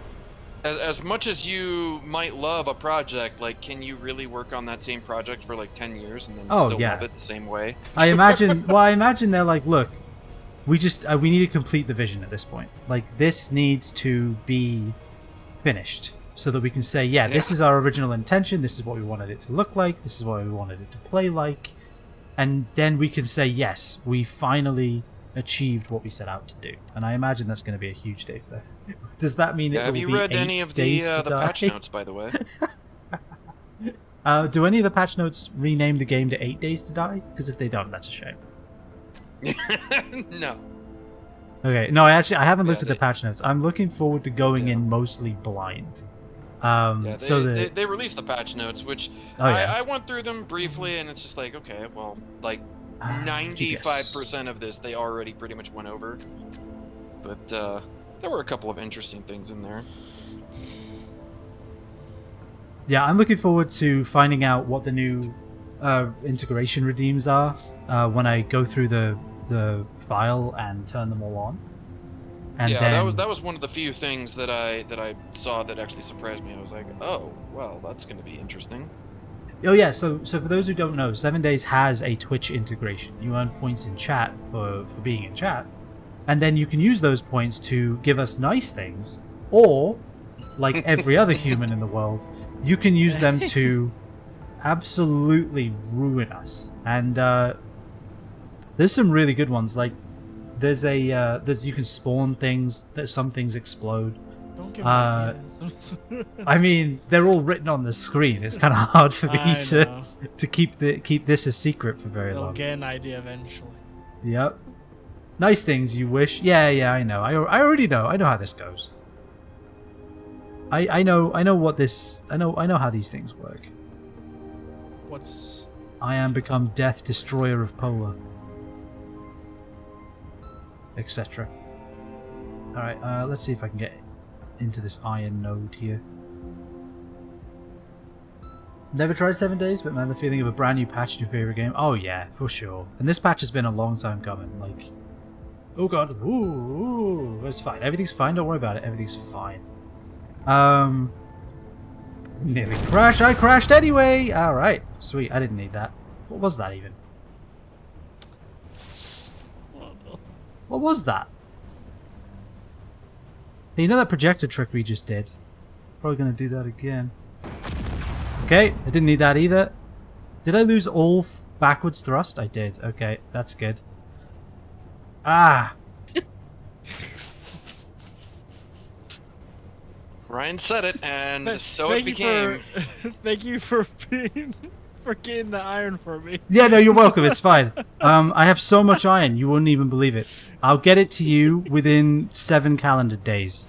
as much as you might love a project, like, can you really work on that same project for like 10 years and then still yeah. love it the same way? I imagine. Well, I imagine they're like, look, we need to complete the vision at this point. Like, this needs to be finished so that we can say, yeah, this is our original intention. This is what we wanted it to look like. This is what we wanted it to play like, and then we can say, yes, we finally achieved what we set out to do. And I imagine that's going to be a huge day for them. Does that mean it will Have be you read 8 any of the days to die? patch notes, by the way? Do any of the patch notes rename the game to 8 Days to Die? Because if they don't, that's a shame. No. Okay, no, I haven't looked Yeah, at the they- patch notes. I'm looking forward to going Yeah. in mostly blind. Yeah, So they released the patch notes, which Oh, yeah. I went through them briefly, and it's just like, okay, well, like would you guess? 95% of this they already pretty much went over. But there were a couple of interesting things in there. Yeah, I'm looking forward to finding out what the new integration redeems are when I go through the file and turn them all on. And yeah, then, that was one of the few things that I saw that actually surprised me. I was like, oh, well, that's going to be interesting. Oh yeah, so for those who don't know, 7 Days has a Twitch integration. You earn points in chat for being in chat, and then you can use those points to give us nice things, or, like every other human in the world, you can use them to absolutely ruin us. And there's some really good ones. Like there's you can spawn things. That some things explode. Don't give me ideas. I mean, they're all written on the screen. It's kind of hard for me I know. to keep this a secret for very They'll long. get an idea eventually. Yep. Nice things you wish. Yeah, I know. I already know. I know how this goes. I know what this. I know how these things work. What's I am become death destroyer of Polar, etc. All right. Let's see if I can get into this iron node here. Never tried 7 Days, but man, the feeling of a brand new patch to your favorite game. Oh yeah, for sure. And this patch has been a long time coming. Like, oh god, ooh, it's fine. Everything's fine. Don't worry about it. Everything's fine. Nearly crashed. I crashed anyway. All right, sweet. I didn't need that. What was that even? What was that? Hey, you know that projector trick we just did? Probably gonna do that again. Okay, I didn't need that either. Did I lose all backwards thrust? I did. Okay, that's good. Ah! Ryan said it, and Th- so thank it you became. Thank you for for getting the iron for me. Yeah, no, you're welcome. It's fine. I have so much iron, you wouldn't even believe it. I'll get it to you within 7 calendar days.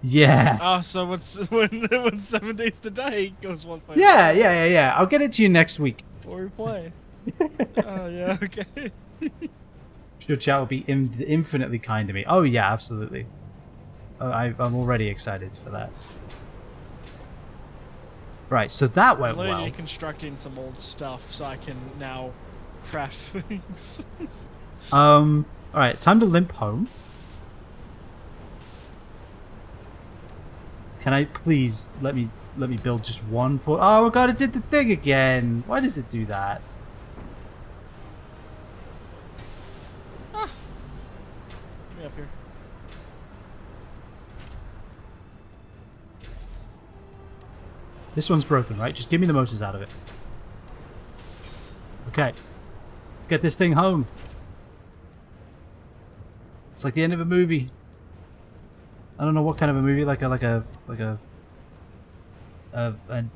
Yeah. Oh, so when 7 days to die goes 1.5. Yeah. I'll get it to you next week. Before we play. Oh yeah, okay. Your chat will be infinitely kind to me. Oh yeah, absolutely. I'm already excited for that. Right, so that went I'm literally well. constructing some old stuff so I can now craft things. Alright, time to limp home. Can I please let me build just one for? Oh god, it did the thing again. Why does it do that? Get me up here. This one's broken, right? Just give me the motors out of it. Okay. Let's get this thing home. It's like the end of a movie. I don't know what kind of a movie, like a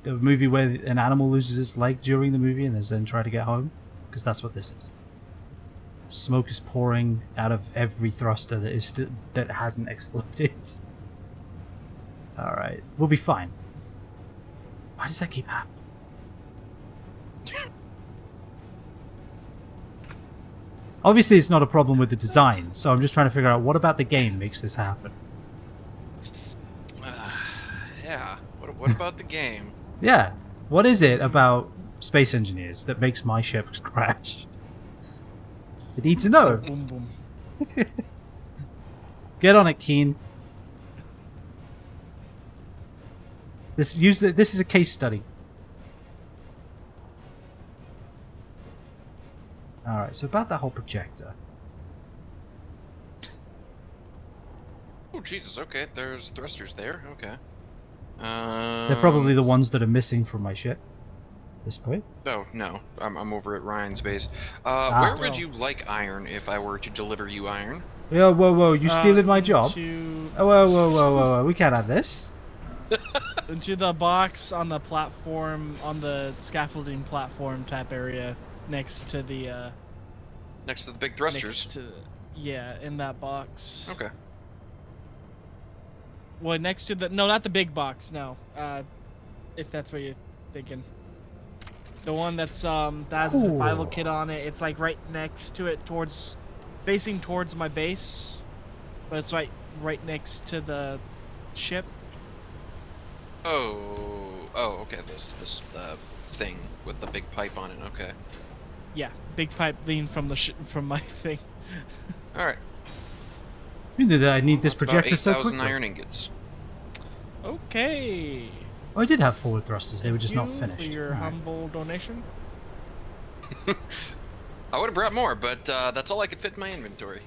movie where an animal loses its leg during the movie and then try to get home, because that's what this is. Smoke is pouring out of every thruster that hasn't exploded. All right, we'll be fine. Why does that keep happening? Obviously, it's not a problem with the design, so I'm just trying to figure out what about the game makes this happen. Yeah. What about the game? Yeah, what is it about space engineers that makes my ship crash? I need to know. Boom boom. Get on it, Keen. This is a case study. Alright, so about that whole projector. Oh Jesus. Okay, there's thrusters there. Okay. They're probably the ones that are missing from my ship. This point. Oh no, I'm over at Ryan's base. Ah. Where would you like iron if I were to deliver you iron? Yo, whoa, you stealing my job? Into, Oh, whoa, we can't have this. into the box on the platform, on the scaffolding platform type area next to the Next to the big thrusters. next to, yeah, in that box. Okay. Well, next to the, no, not the big box, no. If that's what you're thinking. The one that's that has a survival kit on it. It's like right next to it, facing towards my base, but it's right next to the ship. Oh, okay. This thing with the big pipe on it. Okay. Yeah, big pipe lean from from my thing. All right. You knew that I need this That's about projector so 8,000 quickly. iron ingots. Okay. Oh, I did have forward thrusters. They were just not Thank you finished. For your Alright. humble donation. I would have brought more, but that's all I could fit in my inventory.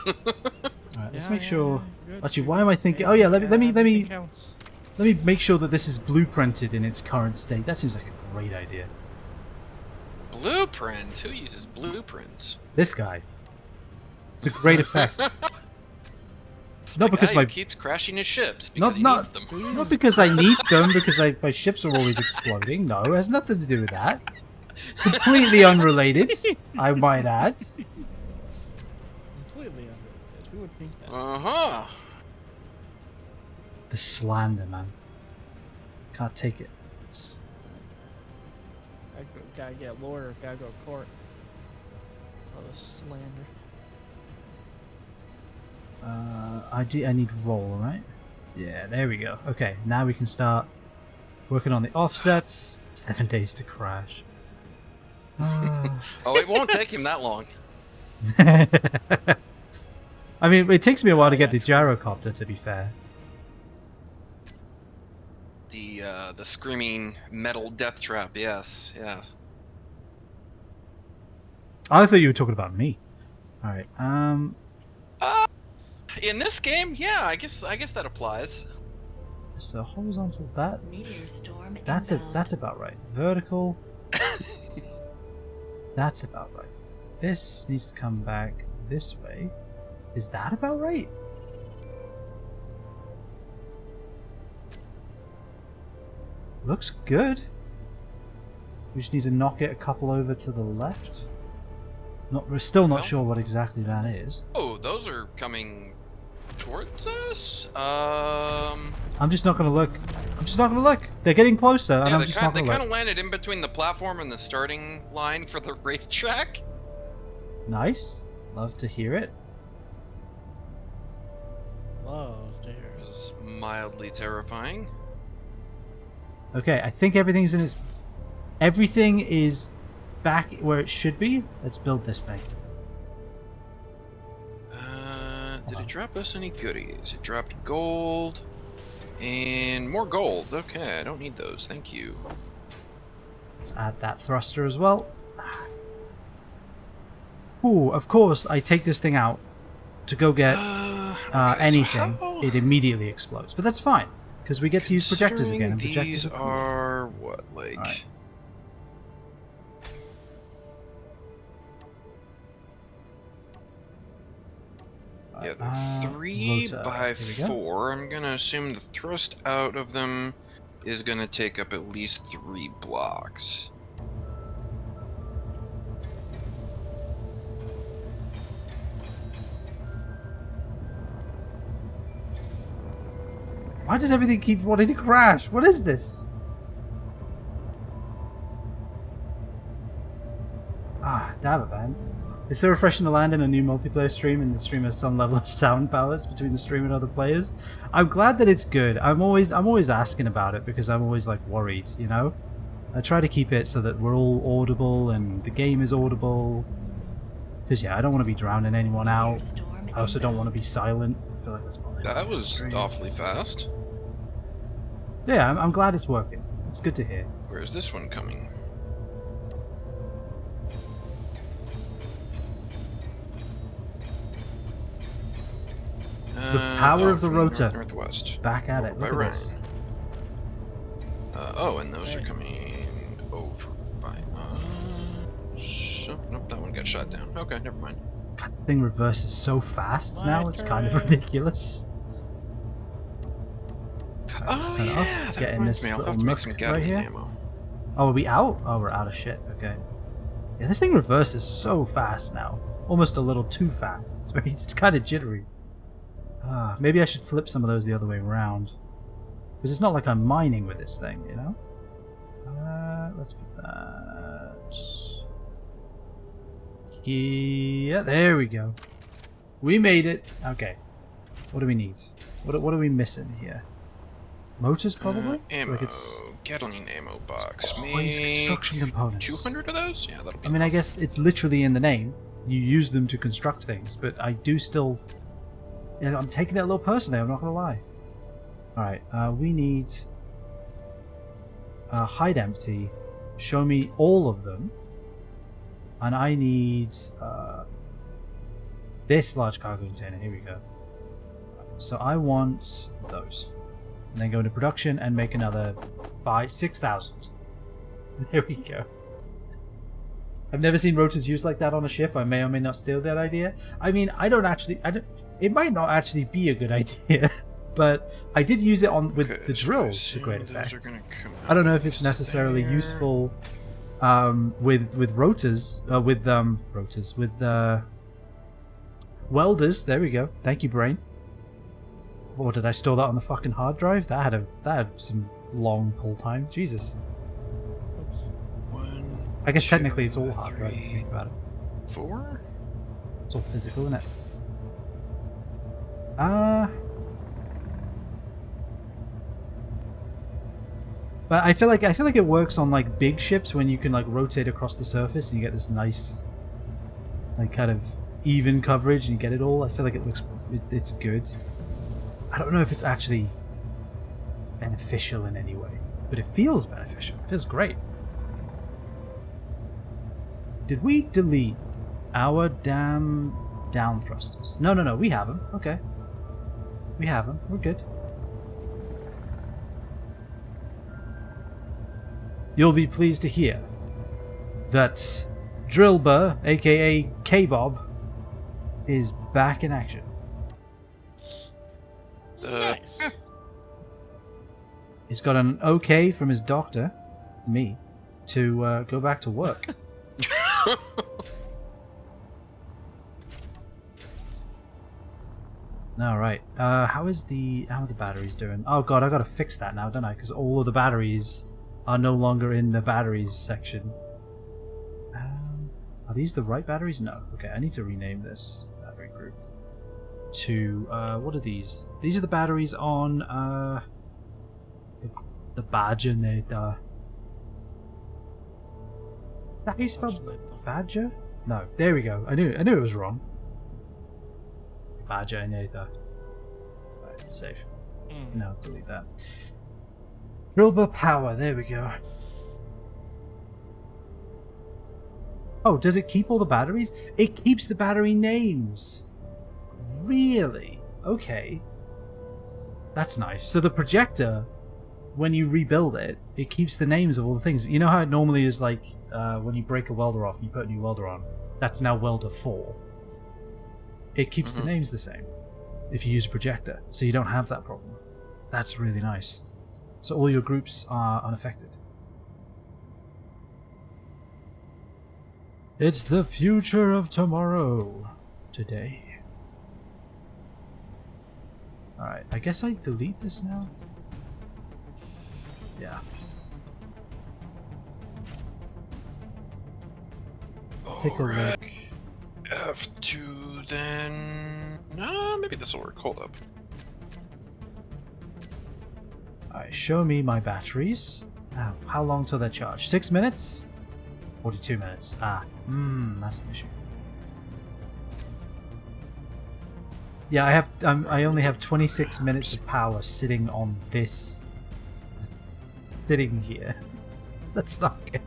Alright, let's Yeah, make yeah, sure. yeah, good, Actually, good. why am I thinking? Oh yeah, let me Everything counts. make sure that this is blueprinted in its current state. That seems like a great idea. Blueprint? Who uses blueprints? This guy. It's a great effect. Not The because guy my who keeps crashing his ships because he needs them. not because I need them, because my ships are always exploding. No, it has nothing to do with that. Completely unrelated, I might add. Completely unrelated. Who would think that? Uh-huh. The slander, man. Can't take it. Gotta get lawyer. Gotta go to court. Oh, the slander. I need roll, right? Yeah, there we go. Okay, now we can start working on the offsets. 7 days to crash. Oh, it won't take him that long. I mean, it takes me a while to get the gyrocopter, to be fair. the screaming metal death trap. Yes, yes. I thought you were talking about me. All right. In this game, yeah, I guess that applies. So horizontal. Meteor storm That's inbound. about right. Vertical. That's about right. This needs to come back this way. Is that about right? Looks good. We just need to knock it a couple over to the left. We're still not Well. sure what exactly that is. Oh, those are coming towards us. I'm just not gonna look. They're getting closer, and Yeah, I'm they just kind not gonna of look. landed in between the platform and the starting line for the racetrack. Nice. Love to hear it. Love to hear It it. was mildly terrifying. Okay, I think everything is back where it should be. Let's build this thing. Did it drop us any goodies? It dropped gold and more gold. Okay, I don't need those. Thank you. Let's add that thruster as well. Ooh, of course, I take this thing out to go get Okay, anything. so how- It immediately explodes. But that's fine, because we get to use projectors again, and Considering projectors these are cool. are what, like? Alright. Yeah, they're 3 rotor. by Here we go. 4. I'm gonna assume the thrust out of them is gonna take up at least 3 blocks. Why does everything keep wanting to crash? What is this? Ah, damn it, man. It's so refreshing to land in a new multiplayer stream, and the stream has some level of sound balance between the stream and other players. I'm glad that it's good. I'm always asking about it because I'm always like worried, you know? I try to keep it so that we're all audible and the game is audible. Because yeah, I don't want to be drowning anyone Meteor out. storm I also don't want to inbound. be silent. I feel like that's probably not a That good was stream. awfully fast. Yeah, I'm glad it's working. It's good to hear. Where's this one coming? The power of the from rotor. Northwest. Back at Over it. by Look at Rome. this. Oh, and those are Right. coming over by us. Oh, nope, that one got shot down. Okay, never mind. God, the thing reverses so fast My now, it's kind of turret. ridiculous. Oh, Let's turn it yeah, off. that Get in reminds this me, I'll little have to make nook some right Gatling here. ammo. Oh, are we out? Oh, we're out of shit. Okay. Yeah, this thing reverses so fast now. Almost a little too fast. It's kind of jittery. Maybe I should flip some of those the other way around. Because it's not like I'm mining with this thing, you know? Let's put that... Yeah, there we go. We made it. Okay. What do we need? What are we missing here? Motors, probably? Ammo. Like it's Gatling ammo box. always Make construction components. 200 of those? Yeah, that'll be I mean, I enough. guess it's literally in the name. You use them to construct things, but I do still... You know, I'm taking that a little personally, I'm not going to lie. Alright, we need... hide empty. Show me all of them. And I need... this large cargo container. Here we go. So I want those. And then go into production and make another 6,000. There we go. I've never seen rotors used like that on a ship. I may or may not steal that idea. I mean, it might not actually be a good idea, but I did use it on with Okay, the so drills to I great assume those are effect. gonna come I don't know if out it's necessarily there. useful with rotors, with welders. There we go. Thank you, brain. Or did I store that on the fucking hard drive? That had some long pull time. Jesus. One, I guess two, technically it's all hard drive if you 3, think about it. 4? It's all physical, isn't it? But I feel like it works on like big ships when you can like rotate across the surface and you get this nice, like kind of even coverage and you get it all. I feel like it's good. I don't know if it's actually beneficial in any way. But it feels beneficial. It feels great. Did we delete our damn down thrusters? No, we have them. Okay. We have them. We're good. You'll be pleased to hear that Drillbur, aka K-Bob, is back in action. Nice. He's got an okay from his doctor, me, to go back to work. All right. How are the batteries doing? Oh god, I gotta fix that now, don't I? Because all of the batteries are no longer in the batteries section. Are these the right batteries? No. Okay, I need to rename this battery group to what are these? These are the batteries on the Badger-nator. Is that how you spell Badger? No. There we go. I knew it was wrong. Badger-nator. Right, save. No, delete that. Drillbur power. There we go. Oh, does it keep all the batteries? It keeps the battery names. Really? Okay. That's nice. So the projector, when you rebuild it, it keeps the names of all the things. You know how it normally is like when you break a welder off and you put a new welder on? That's now welder 4. It keeps the names the same if you use a projector, so you don't have that problem. That's really nice. So all your groups are unaffected. It's the future of tomorrow. Today. Alright, I guess I delete this now? Yeah. Let's take a look. F2 then... No, maybe this will work. Hold up. Alright, show me my batteries. How long till they're charged? 6 minutes? 42 minutes. That's an issue. Yeah, I only have 26 minutes of power sitting on this. Sitting here. That's not good.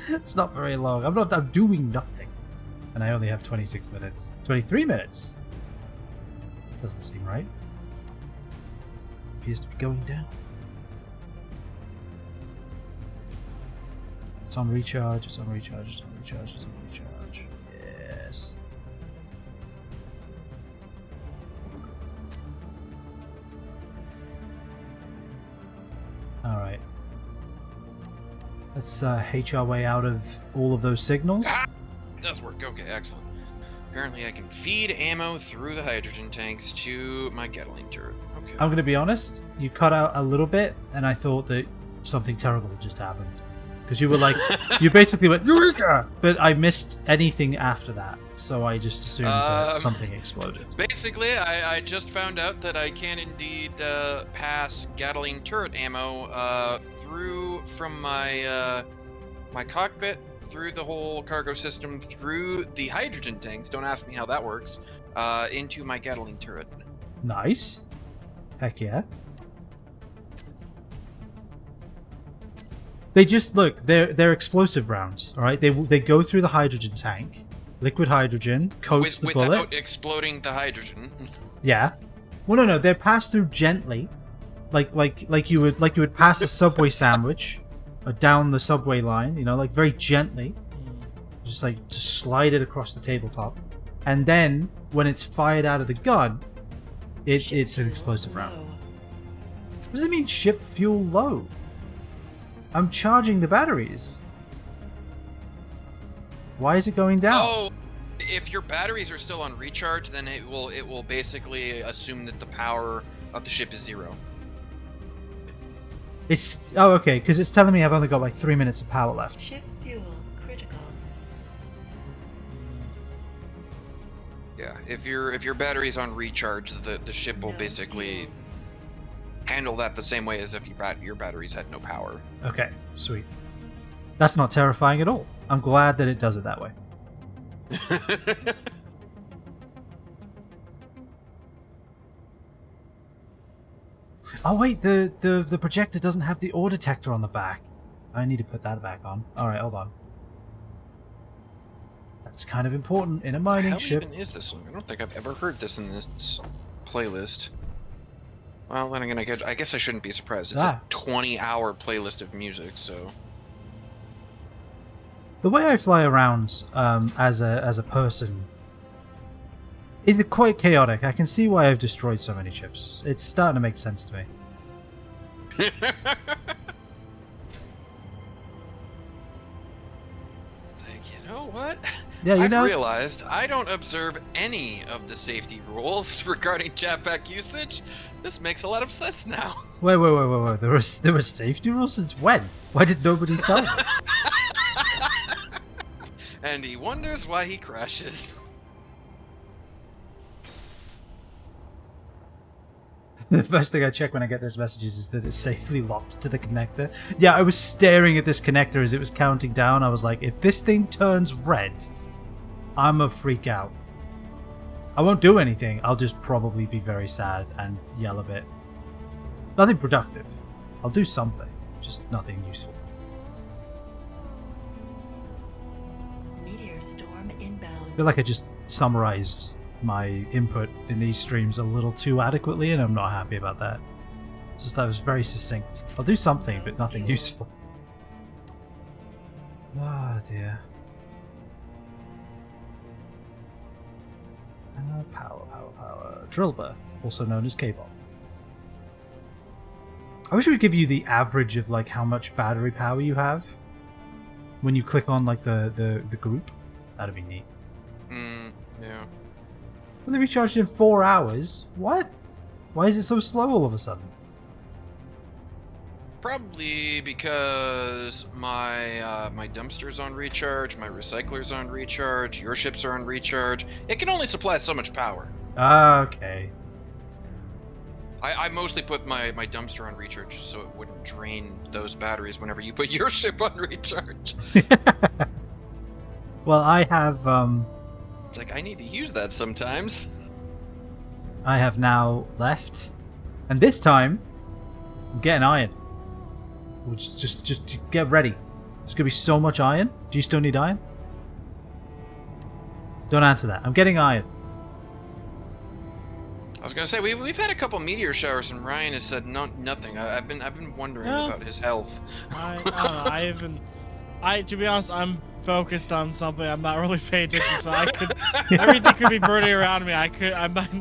It's not very long. I'm doing nothing. And I only have 26 minutes. 23 minutes? Doesn't seem right. Appears to be going down. It's on recharge, it's on recharge, it's on recharge, it's on recharge. Yes. Alright. Let's H our way out of all of those signals. It does work. Okay, excellent. Apparently I can feed ammo through the hydrogen tanks to my Gatling turret. Okay. I'm going to be honest, you cut out a little bit, and I thought that something terrible had just happened. Because you were like, you basically went, Eureka! But I missed anything after that, so I just assumed that something exploded. Basically, I just found out that I can indeed pass Gatling turret ammo through from my my cockpit, through the whole cargo system, through the hydrogen tanks, don't ask me how that works, into my Gatling turret. Nice. Heck yeah. They just look. They're explosive rounds. All right. They go through the hydrogen tank. Liquid hydrogen coats the bullet without exploding the hydrogen. Yeah. Well, no. They're passed through gently, like you would pass a Subway sandwich, or down the subway line. You know, like very gently, just slide it across the tabletop, and then when it's fired out of the gun, it's an explosive round. What does it mean? Ship fuel low. I'm charging the batteries. Why is it going down? Oh, if your batteries are still on recharge, then it will basically assume that the power of the ship is 0. It's okay, because it's telling me I've only got like 3 minutes of power left. Ship fuel critical. Yeah, if your battery's on recharge, the ship will basically handle that the same way as if your batteries had no power. Okay, sweet. That's not terrifying at all. I'm glad that it does it that way. Oh wait, the projector doesn't have the ore detector on the back. I need to put that back on. Alright, hold on. That's kind of important in a mining How ship. even is this song? I don't think I've ever heard this in this playlist. Well, then again, I guess I shouldn't be surprised. It's a 20-hour playlist of music, so... The way I fly around as a person is quite chaotic. I can see why I've destroyed so many ships. It's starting to make sense to me. You know what? Yeah, you I've know. realized I don't observe any of the safety rules regarding jetpack usage. This makes a lot of sense now. Wait. There were safety rules since when? Why did nobody tell me? And he wonders why he crashes. The first thing I check when I get those messages is that it's safely locked to the connector. Yeah, I was staring at this connector as it was counting down. I was like, if this thing turns red, I'm a freak out. I won't do anything. I'll just probably be very sad and yell a bit. Nothing productive. I'll do something, just nothing useful. Meteor storm inbound. I feel like I just summarized my input in these streams a little too adequately, and I'm not happy about that. It's just I was very succinct. I'll do something, but nothing useful. Oh dear. Power. Drillbur, also known as K-Bomb. I wish it would give you the average of like how much battery power you have when you click on like the group. That'd be neat. Yeah. Well, they recharged in 4 hours? What? Why is it so slow all of a sudden? Probably because my dumpster's on recharge, my recycler's on recharge, your ships are on recharge. It can only supply so much power. Okay. I mostly put my dumpster on recharge so it wouldn't drain those batteries whenever you put your ship on recharge. Well, I have It's like, I need to use that sometimes. I have now left, and this time I'm getting iron. We'll just get ready. There's gonna be so much iron. Do you still need iron? Don't answer that. I'm getting iron. I was gonna say we've had a couple meteor showers and Ryan has said nothing. I've been wondering about his health. I don't know. I haven't. To be honest, I'm focused on something. I'm not really paying attention, so I could. Everything could be burning around me. I might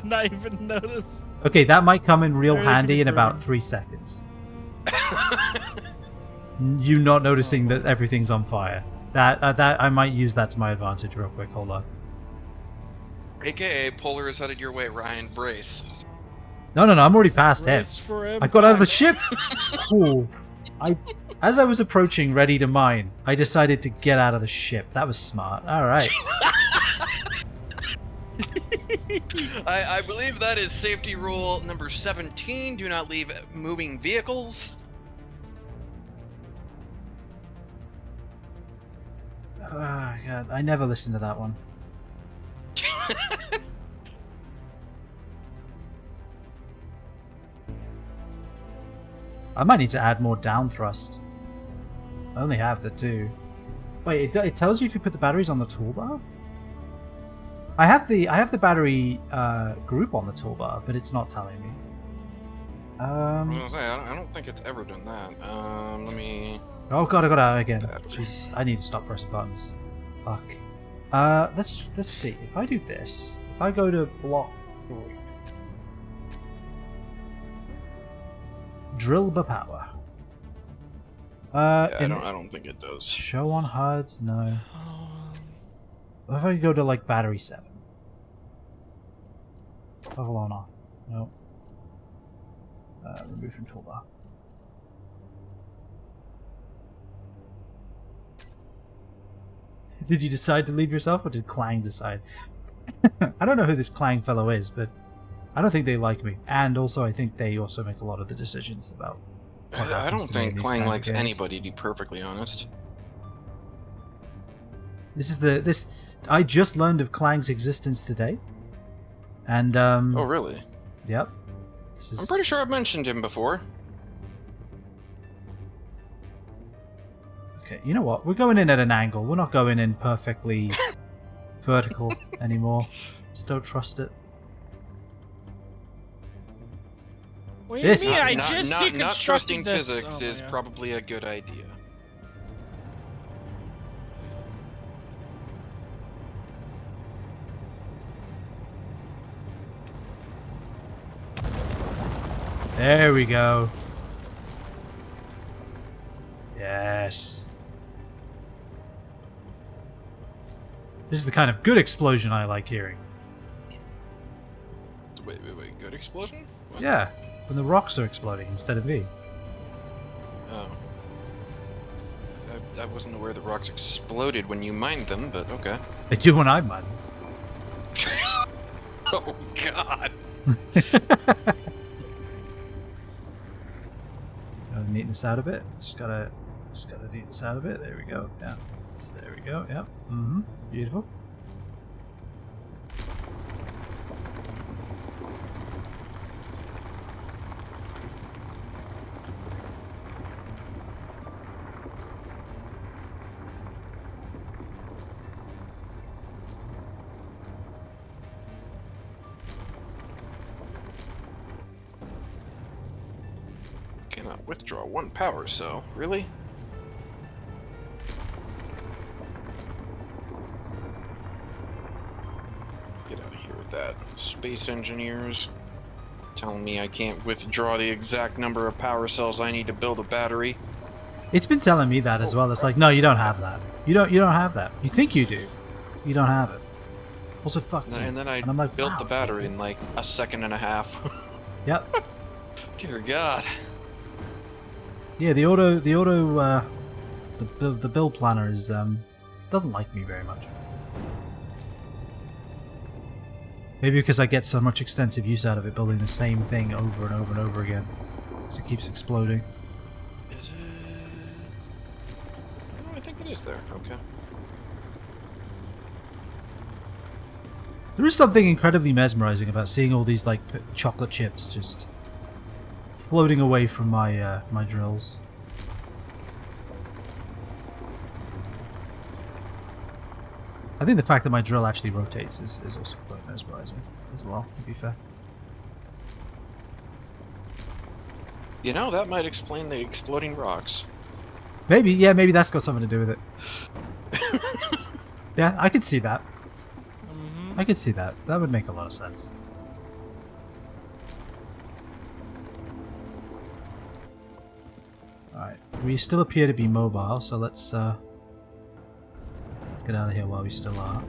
not even notice. Okay, that might come in real Everything handy could in be about burned. 3 seconds. You not noticing that everything's on fire. That I might use that to my advantage real quick. Hold on. AKA Polar is headed your way, Ryan. Brace. No, I'm already past him. Race for I got out of the impact. ship. Ooh. As I was approaching, ready to mine, I decided to get out of the ship. That was smart. All right. I believe that is safety rule number 17. Do not leave moving vehicles. Oh god, I never listened to that one. I might need to add more down thrust. I only have the 2. Wait, it tells you if you put the batteries on the toolbar? I have the battery group on the toolbar, but it's not telling me. I was gonna say, I don't think it's ever done that. Let me... Oh god, I got out again. Battery. Jesus, I need to stop pressing buttons. Fuck. Let's see. If I do this, if I go to block group, drill the power. Yeah, I don't think it does. Show on HUD, no. What if I go to like battery 7? Level on off. No. Remove from toolbar. Did you decide to leave yourself, or did Clang decide? I don't know who this Clang fellow is, but I don't think they like me. And also, I think they also make a lot of the decisions about what I happens don't to me in think these Clang kinds of likes games. anybody, to be perfectly honest. I just learned of Clang's existence today. And, Oh, really? Yep. This is... I'm pretty sure I've mentioned him before. Okay, you know what? We're going in at an angle. We're not going in perfectly vertical anymore. Just don't trust it. What do you This- mean? I Not- just not, not trusting deconstructed this. physics Oh my is God. probably a good idea. There we go. Yes. This is the kind of good explosion I like hearing. Wait, good explosion? What? Yeah, when the rocks are exploding instead of me. Oh. I wasn't aware the rocks exploded when you mined them, but okay. They do when I mine. Oh god. Gotta neaten this out a bit. Just gotta neaten this out a bit. There we go. Yeah. So there we go. Yep. Mm-hmm. Beautiful. Cannot withdraw 1 power cell. Really? Get out of here with that. Space engineers telling me I can't withdraw the exact number of power cells I need to build a battery. It's been telling me that as well. It's like, no, you don't have that. You don't have that. You think you do. You don't have it. Also, fuck you. And then I I'm like, built wow. the battery in like a second and a half. Yep. Dear God. Yeah, the build planner is doesn't like me very much. Maybe because I get so much extensive use out of it, building the same thing over and over and over again, because it keeps exploding. Is it? Oh, I think it is there. Okay. There is something incredibly mesmerizing about seeing all these like chocolate chips just floating away from my my drills. I think the fact that my drill actually rotates is also quite mesmerizing as well, to be fair. You know, that might explain the exploding rocks. Maybe, yeah, maybe that's got something to do with it. Yeah, I could see that. I could see that. That would make a lot of sense. Alright, we still appear to be mobile, so let's get out of here while we still are.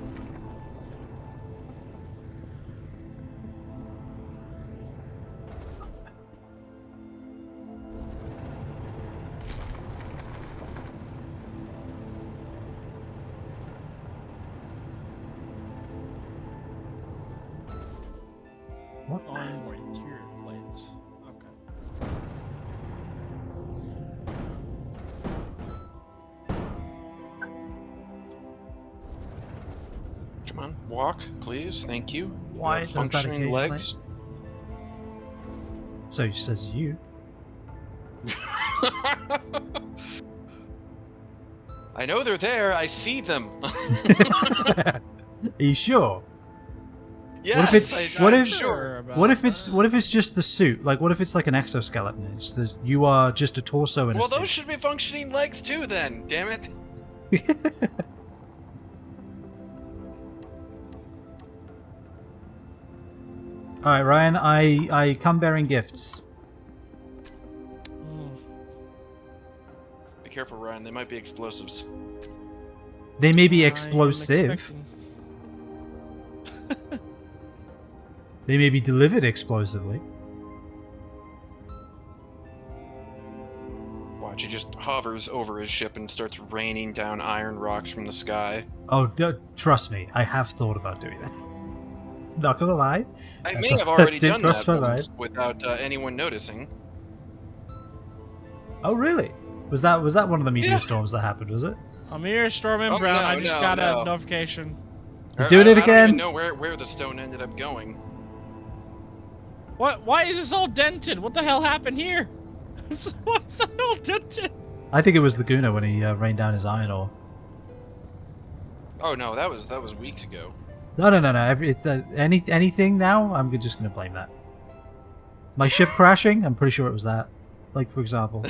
What? On interior blades. Okay. Come on, walk, please. Thank you. Why You have does that functioning occasionally? legs. So he says you. I know they're there. I see them. Are you sure? Yes, What if it's- what I'm if- sure. about What if it's that. just the suit? Like, what if it's like an exoskeleton? You are just a torso in Well, a suit. those should be functioning legs too. Then, damn it. All right, Ryan. I come bearing gifts. Be careful, Ryan. They might be explosives. They may be I am explosive. expecting- They may be delivered explosively. Watch, he just hovers over his ship and starts raining down iron rocks from the sky. Oh, trust me, I have thought about doing that. Not gonna lie. I may have already Did done cross that my once without anyone noticing. Oh, really? Was that one of the meteor Yeah. storms that happened? Was it? I'm here, Storm and Oh, Brown. no, I just no, got no. a notification. He's doing it I don't again. even know where the stone ended up going. What? Why is this all dented? What the hell happened here? What's that all dented? I think it was Laguna when he rained down his iron ore. Oh no, that was weeks ago. No. Anything now? I'm just gonna blame that. My ship crashing? I'm pretty sure it was that. Like, for example.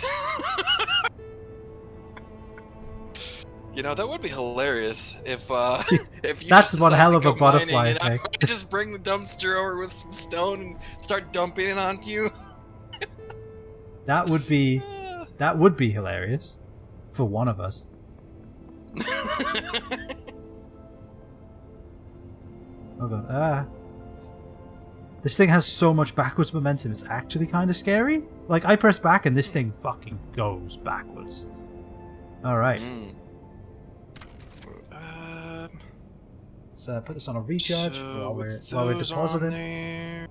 You know, that would be hilarious if if you That's just one decide hell to of a go butterfly mining, and effect. I just bring the dumpster over with some stone and start dumping it onto you. That would be hilarious. For one of us. Oh god. This thing has so much backwards momentum, it's actually kind of scary. Like, I press back and this thing fucking goes backwards. Alright. Let's put this on a recharge while we're depositing.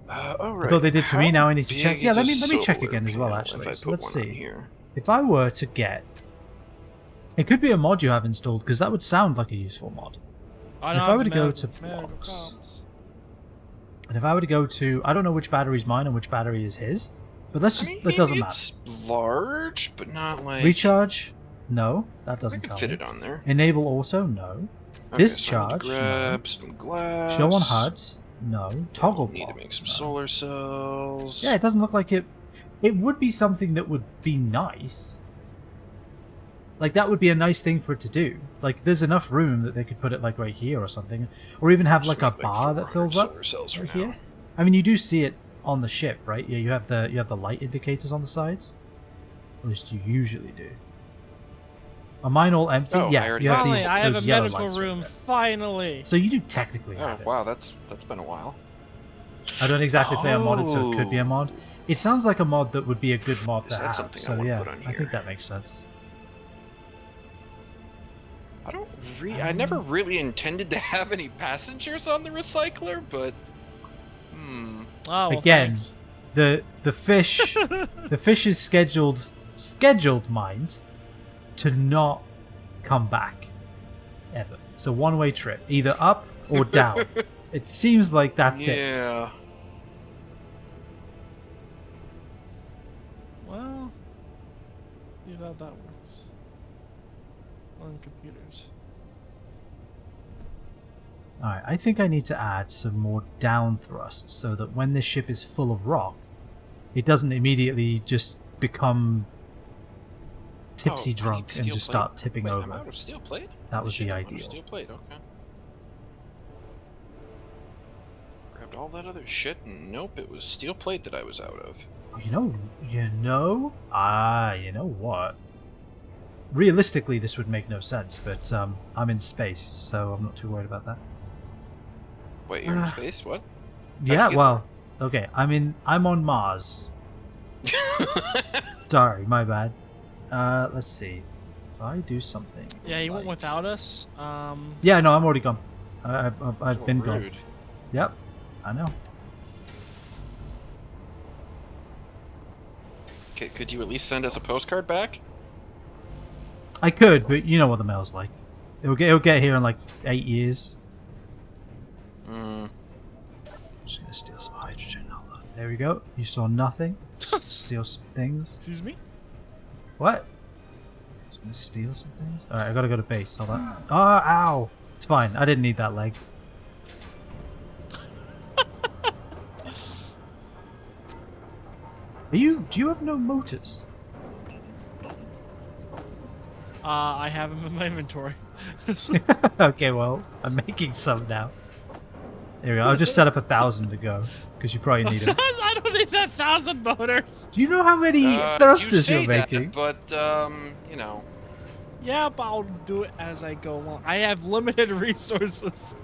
Alright. I thought they did for me, now I need to check. big Yeah, is let a me check solar again as well, panel actually. if I So put let's one on see. here? If I were to get... It could be a mod you have installed, because that would sound like a useful mod. If I were to go to blocks... And if I were to go to... I don't know which battery's mine and which battery is his. But let's just... It doesn't matter. It's large, but not like... Recharge? No, that I doesn't can tell fit me. it on there. Enable auto? No. Okay, Discharge? So I need to grab some glass. Show on HUD? No. Toggle Need to block? make some No. solar cells. Yeah, it doesn't look like it... It would be something that would be nice. Like, that would be a nice thing for it to do. Like, there's enough room that they could put it, like, right here or something. Or even have, like, a Just make, bar that 400 fills up solar cells for right now. here. I mean, you do see it on the ship, right? Yeah, you have the light indicators on the sides. At least you usually do. Are mine all empty? Oh, I yeah, already you have Finally, these I have those a yellow medical lights right room. there. Finally. So you do technically Oh have it. wow, that's been a while. I don't exactly play a modded, so it could be a mod. It sounds like a mod that would be a good mod to Is that have. something I So wanna yeah, put on I here? think that makes sense. I never really intended to have any passengers on the recycler, but Oh, well, Again, thanks. the fish the fish is scheduled, mind, to not come back ever. It's a one-way trip, either up or down. It seems like that's it. yeah. Well, see how that works on computers. Alright, I think I need to add some more down thrusts so that when this ship is full of rock, it doesn't immediately just become tipsy Oh, I need drunk and steel just plate. start tipping Wait, over. I'm out of steel plate? That would Shit, be I'm out of ideal. Steel plate, okay. Grabbed all that other shit, and nope, it was steel plate that I was out of. You know what? Realistically, this would make no sense, but I'm in space, so I'm not too worried about that. Wait, you're in space? What? Yeah, you get well, okay, I'm on Mars. Sorry, my bad. Let's see. If I do something. Yeah, you went like- without us. Yeah, no, I'm already gone. I've So been gone. rude. Yep, I know. Could you at least send us a postcard back? I could, but you know what the mail's like. It'll get here in like 8 years. Mm. I'm just gonna steal some hydrogen. Hold on. There we go. You saw nothing. Just steal some things. Excuse me. What? Just gonna steal some things. All right, I gotta go to base. Hold on. Oh, ow! It's fine. I didn't need that leg. Do you have no motors? I have them in my inventory. Okay, well, I'm making some now. There we go. I'll just set up 1,000 to go because you probably need them. I don't need that 1,000 motors. Do you know how many You thrusters say you're that, making? but you know. Yeah, but I'll do it as I go along. I have limited resources.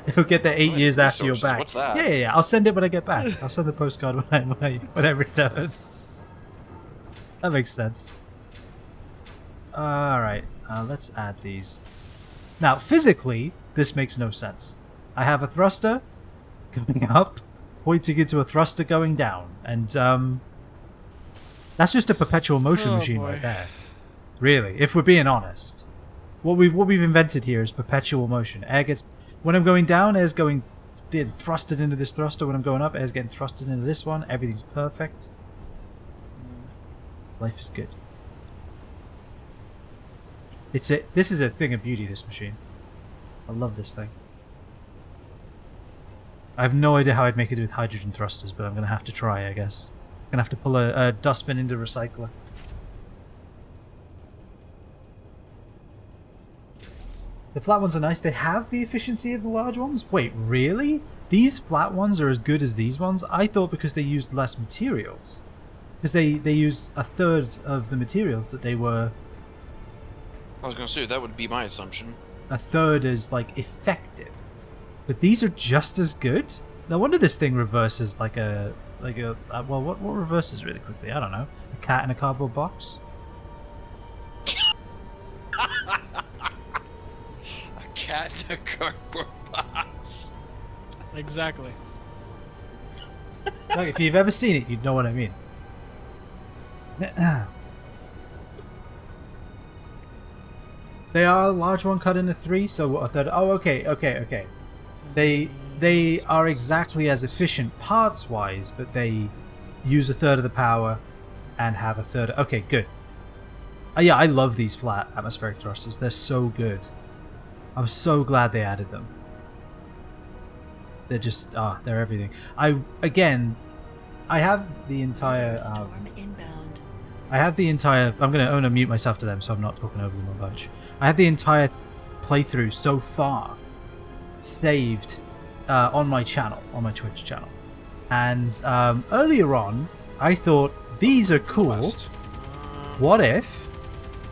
It'll get there 8 Wait, years after you're resources, back. what's that? Yeah. I'll send it when I get back. I'll send the postcard when I return. That makes sense. Alright, let's add these. Now, physically, this makes no sense. I have a thruster going up, pointing into a thruster going down, and that's just a perpetual motion Oh, machine boy. right there. Really, if we're being honest. What we've invented here is perpetual motion. Air gets... When I'm going down, air's going getting thrusted into this thruster when I'm going up. Air's getting thrusted into this one. Everything's perfect. Life is good. This is a thing of beauty, this machine. I love this thing. I have no idea how I'd make it with hydrogen thrusters, but I'm going to have to try, I guess. I'm going to have to pull a dustbin into a recycler. The flat ones are nice. They have the efficiency of the large ones? Wait, really? These flat ones are as good as these ones? I thought because they used less materials. Because they used a third of the materials that they were... I was gonna say, that would be my assumption. A third as, like, effective. But these are just as good? No wonder this thing reverses like a... well, what reverses really quickly? I don't know. A cat in a cardboard box? Cat in a cardboard box. Exactly. Like, if you've ever seen it, you'd know what I mean. They are a large one cut into 3, so a third. Oh, okay. They are exactly as efficient parts-wise, but they use a third of the power and have a third. Okay, good. Yeah, I love these flat atmospheric thrusters. They're so good. I'm so glad they added them. They're just they're everything. I have the entire. Storm inbound. I have the entire. I'm gonna mute myself to them, so I'm not talking over them a bunch. I have the entire playthrough so far saved on my channel, on my Twitch channel. And earlier on, I thought these are cool. What if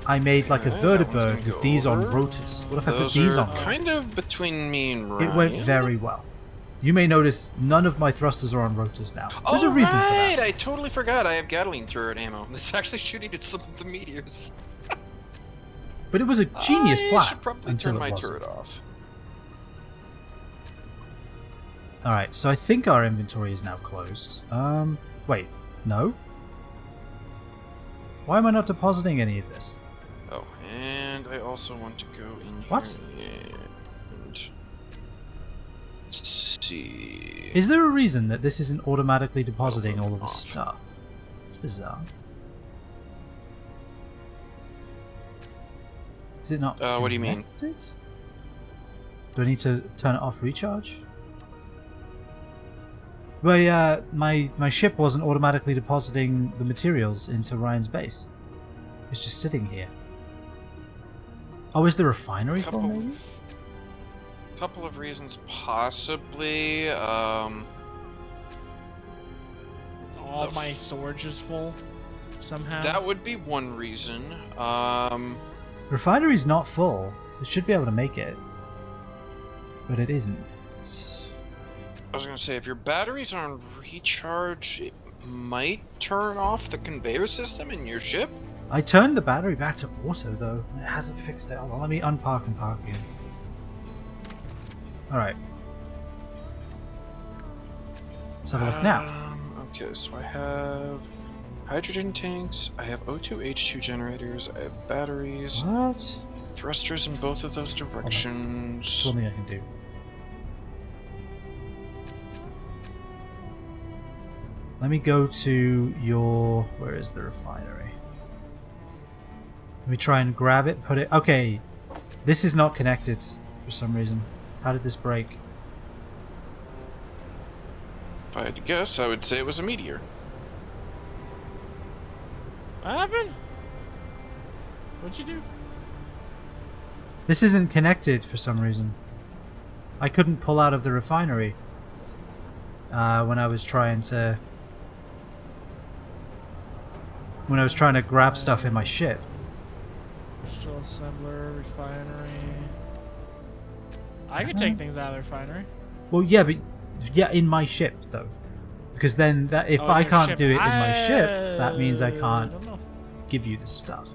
I made like a vertibird with these on rotors? What if I put these on rotors? Kind of between me and Ryan. It went very well. You may notice none of my thrusters are on rotors now. There's a reason for that. I totally forgot. I have Gatling turret ammo. It's actually shooting at some of the meteors. But it was a genius I plan should probably until turn it my wasn't. turret off. Alright, so I think our inventory is now closed. Wait, no? Why am I not depositing any of this? Oh, and I also want to go in What? here and see. Is there a reason that this isn't automatically depositing all of the off. stuff? It's bizarre. Is it not? What do you mean? connected? Do I need to turn it off recharge? Well, my ship wasn't automatically depositing the materials into Ryan's base. It's just sitting here. Oh, is the refinery full, maybe? Couple of reasons, possibly. All my storage is full somehow. That would be one reason. Refinery's not full. It should be able to make it. But it isn't. I was gonna say, if your batteries are on recharge, it might turn off the conveyor system in your ship. I turned the battery back to auto, though. It hasn't fixed it. Hold on, let me unpark and park again. Alright. Let's have a look now. Okay, so I have hydrogen tanks, I have O2H2 generators, I have batteries, What? thrusters in both of those There's directions. one thing I can do. Let me go to your... Where is the refinery? Let me try and grab it, put it... Okay. This is not connected for some reason. How did this break? If I had to guess, I would say it was a meteor. What happened? What'd you do? This isn't connected for some reason. I couldn't pull out of the refinery when I was trying to... When I was trying to grab stuff in my ship. Shell assembler, refinery. I could take things out of the refinery. Well, yeah, but yeah, in my ship though, because then that if Oh, I your can't ship. do it in my ship, that means I can't don't know. give you the stuff.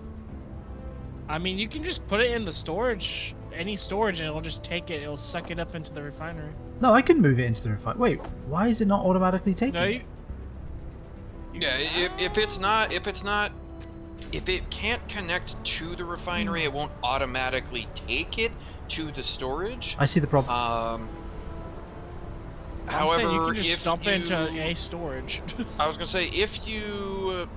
I mean, you can just put it in the storage, any storage, and it'll just take it. It'll suck it up into the refinery. No, I can move it into the refinery. Wait, why is it not automatically taking No, it? you. Yeah, if it can't connect to the refinery, it won't automatically take it to the storage. I see the problem. I'm saying you However, can just if dump it into you, a storage. I was gonna say, if you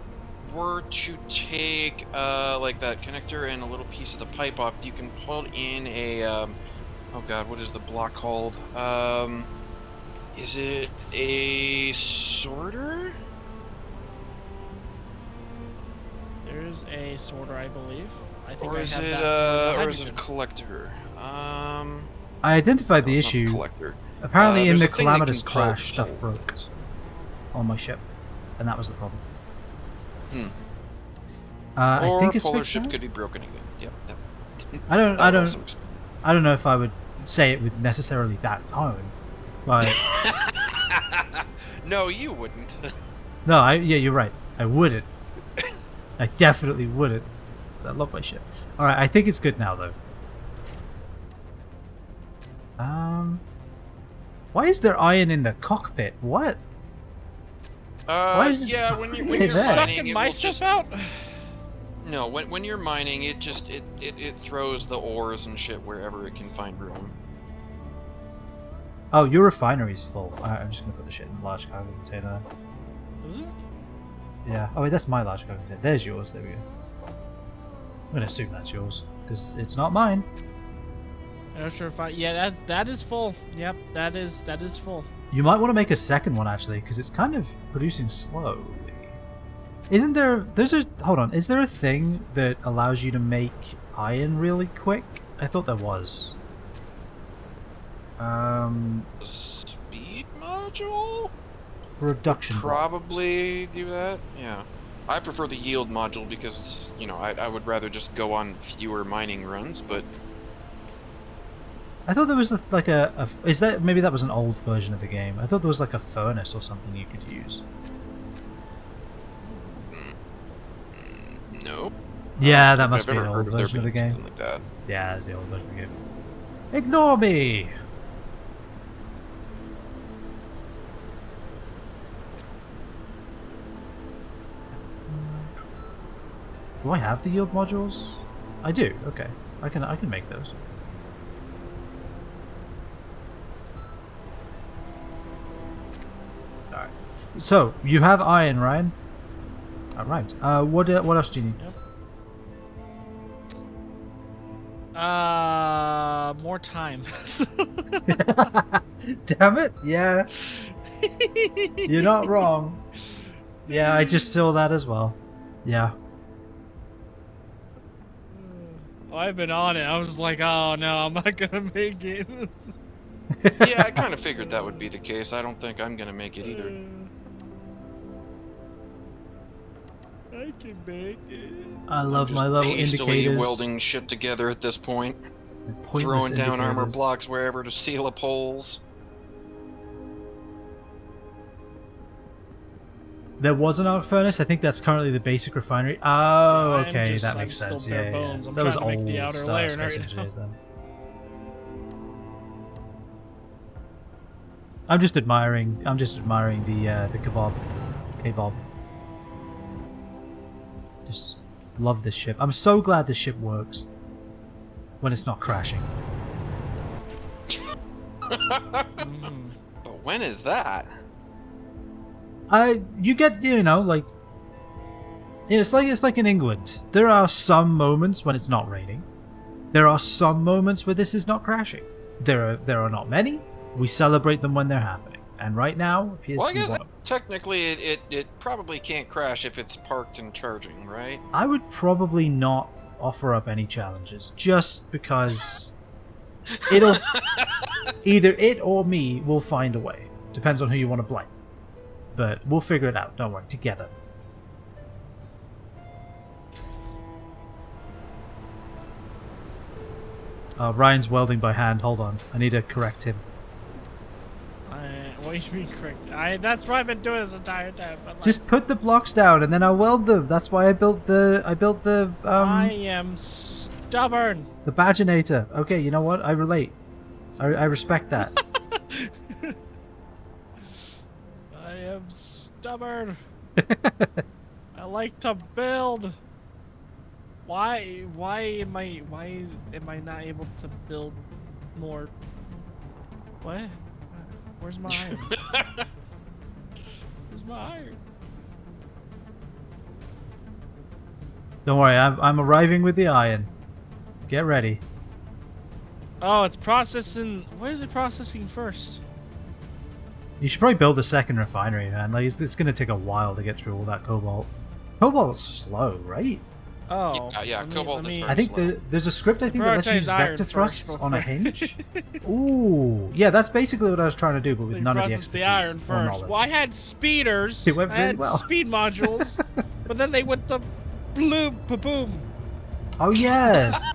were to take like that connector and a little piece of the pipe off, you can put in a oh god, what is the block called? Is it a sorter? There's a sorter, I believe. I think Or I is have it that for the or is it a hydrogen. collector? I identified No, the it's not issue. collector. Apparently, in There's the a thing that calamitous can pull crash, stuff pole broke things. on my ship, and that was the problem. Hmm. I Or think it's polar fixed ship now? could be broken again. Yep. I don't. That I would don't. also explain. I don't know if I would say it with necessarily that tone, but No, you wouldn't. no. Yeah, you're right. I wouldn't. I definitely wouldn't. 'Cause I love my ship. All right, I think it's good now though. Why is there iron in the cockpit? What? Why is it Yeah, stuck when in you're there? mining, Sucking it my will stuff just out? no. When you're mining, it just it throws the ores and shit wherever it can find room. Oh, your refinery's full. Alright, I'm just gonna put the shit in the large cargo container. Is it? Yeah. Oh wait, that's my large cargo container. There's yours. There we go. I'm gonna assume that's yours because it's not mine. I'm not sure if I. Yeah, that is full. Yep, that is full. You might want to make a second one actually, because it's kind of producing slowly. Isn't there? Hold on. Is there a thing that allows you to make iron really quick? I thought there was. The speed module Reduction. block. probably do that. Yeah, I prefer the yield module because it's, you know, I would rather just go on fewer mining runs, but I thought there was like is that maybe that was an old version of the game? I thought there was like a furnace or something you could use. nope. Yeah, I that don't must think be I've an ever old heard of there version of the being game. something like that. Yeah, that's the old version of the game. Ignore me! Do I have the yield modules? I do. Okay, I can make those. All right. So you have iron, Ryan. All right. What else do you need? More time. Damn it! Yeah, you're not wrong. Yeah, I just saw that as well. Yeah. I've been on it. I was like, oh no, I'm not gonna make it. Yeah, I kind of figured that would be the case. I don't think I'm gonna make it either. I can make it. I I'm love just my little hastily indicators. welding shit together at this point, Pointless throwing down armor indicators. blocks wherever to seal up holes. There was an arc furnace. I think that's currently the basic refinery. Oh, I'm okay, that I'm makes still sense. bare Yeah, bones. yeah. I'm That was trying to make old the outer Star layer Space right Engineers then. I'm just admiring the kebab. Kebab. Just love this ship. I'm so glad this ship works when it's not crashing. Mhm. But when is that? You get, like, it's like in England. There are some moments when it's not raining. There are some moments where this is not crashing. There are not many. We celebrate them when they're happening. And right now appears Well, to I be guess one of them. technically it probably can't crash if it's parked and charging, right? I would probably not offer up any challenges just because it'll either it or me will find a way. Depends on who you want to blame. But we'll figure it out. Don't worry. Together. Ryan's welding by hand. Hold on. I need to correct him. What do you mean correct? That's what I've been doing this entire time. But like, Just put the blocks down and then I'll weld them. That's why I built the I am stubborn. the Badginator. Okay, you know what? I relate. I respect that. I am stubborn. I like to build. Why am I not able to build more? What? Where's my iron? Where's my iron? Don't worry, I'm arriving with the iron. Get ready. Oh, it's processing. What is it processing first? You should probably build a second refinery, man. Like, it's going to take a while to get through all that cobalt. Cobalt's slow, right? Oh. Yeah, cobalt is very I think slow. there's a script I think that lets you use Prioritize iron vector first, thrusts real on a quick. hinge. Ooh, yeah, that's basically what I was trying to do, but with They none of the processed expertise the iron or first. knowledge. Well, I had speeders. It went I really had well. speed modules, but then they went the bloom, boom. Oh yeah,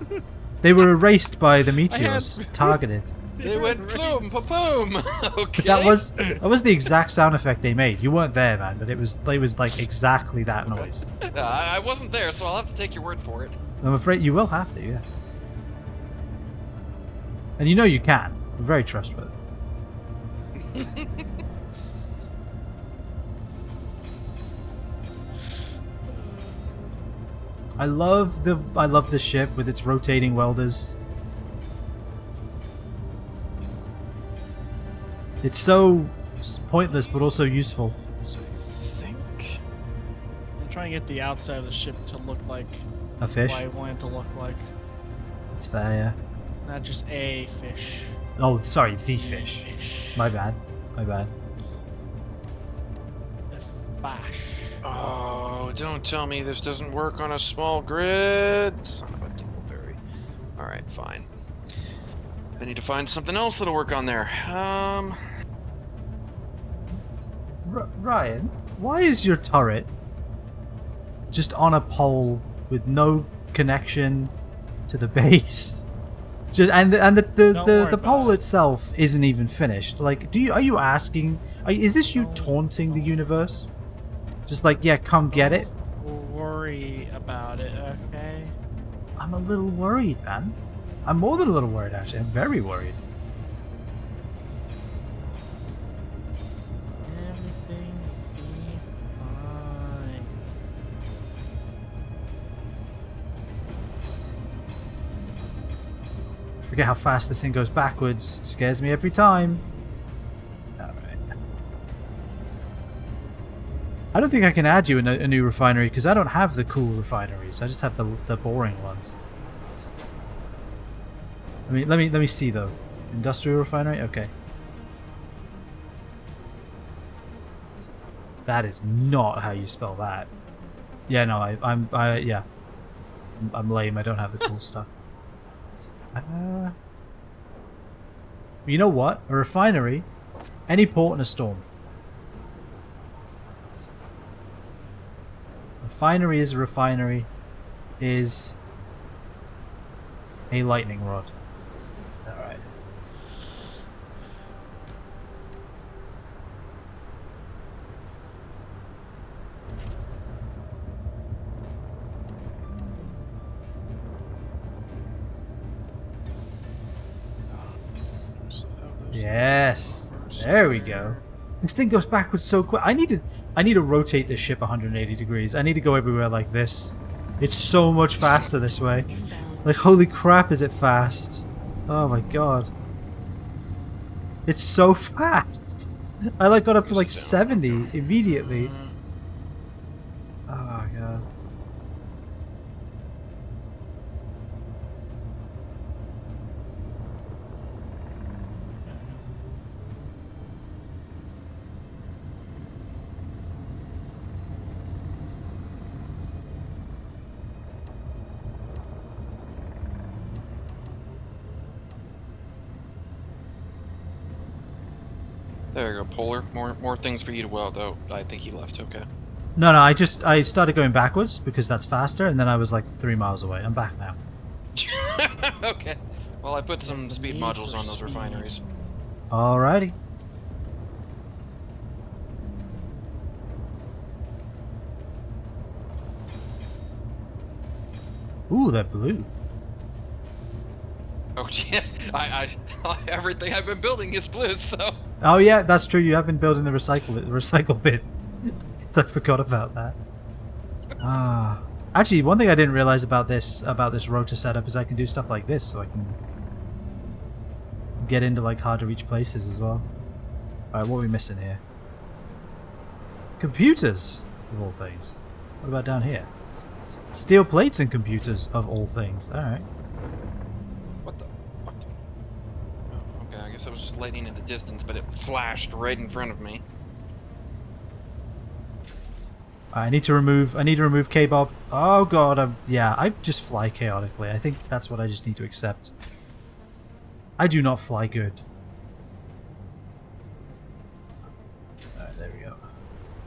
they were erased by the meteors, had- targeted. They went plume, pa-boom. Okay. That was the exact sound effect they made. You weren't there, man, but it was like exactly that noise. I wasn't there, so I'll have to take your word for it. I'm afraid you will have to, yeah. And you know you can. We're very trustworthy. I love the ship with its rotating welders. It's so pointless but also useful. So I think... I'm trying to get the outside of the ship to look like A fish. what I want it to look like. That's fair, yeah. Not just a fish. Oh, sorry, the The fish. fish. My bad. My bad. The fish. Oh, don't tell me this doesn't work on a small grid. Son of a dingleberry. Alright, fine. I need to find something else that'll work on there. Ryan, why is your turret just on a pole with no connection to the base? Just and Don't worry the pole about it. itself isn't even finished. Like, are you asking? Is this you taunting the universe? Just like, yeah, come get it. Don't worry about it, okay? I'm a little worried, man. I'm more than a little worried, actually. I'm very worried. Everything will be fine. I forget how fast this thing goes backwards. Scares me every time. Alright. I don't think I can add you a new refinery because I don't have the cool refineries. I just have the boring ones. I mean, let me see though. Industrial refinery, okay. That is not how you spell that. Yeah, no, I'm lame. I don't have the cool stuff. You know what? A refinery, any port in a storm. Refinery is a refinery, is a lightning rod. Alright. Yes. There we go. This thing goes backwards so quick. I need to rotate this ship 180 degrees. I need to go everywhere like this. It's so much faster this way. Like, holy crap, is it fast? Oh my god. It's so fast. I like got up to like 70 immediately. Oh my god. There you go, Polar. More things for you to weld. Oh, I think he left. Okay. No, I started going backwards because that's faster, and then I was like 3 miles away. I'm back now. Okay. Well, I put some There's a speed need modules for on those speed. refineries. Alrighty. Ooh, they're blue. Oh yeah, I everything I've been building is blue, so. Oh yeah, that's true. You have been building the recycle bin. I forgot about that. Ah, actually, one thing I didn't realize about this rotor setup is I can do stuff like this, so I can get into like hard to reach places as well. Alright, what are we missing here? Computers, of all things. What about down here? Steel plates and computers, of all things. Alright. What the fuck? Oh, okay, I guess I was just lighting in the distance, but it flashed right in front of me. I need to remove K-Bob. Oh god, I just fly chaotically. I think that's what I just need to accept. I do not fly good. Alright, there we go.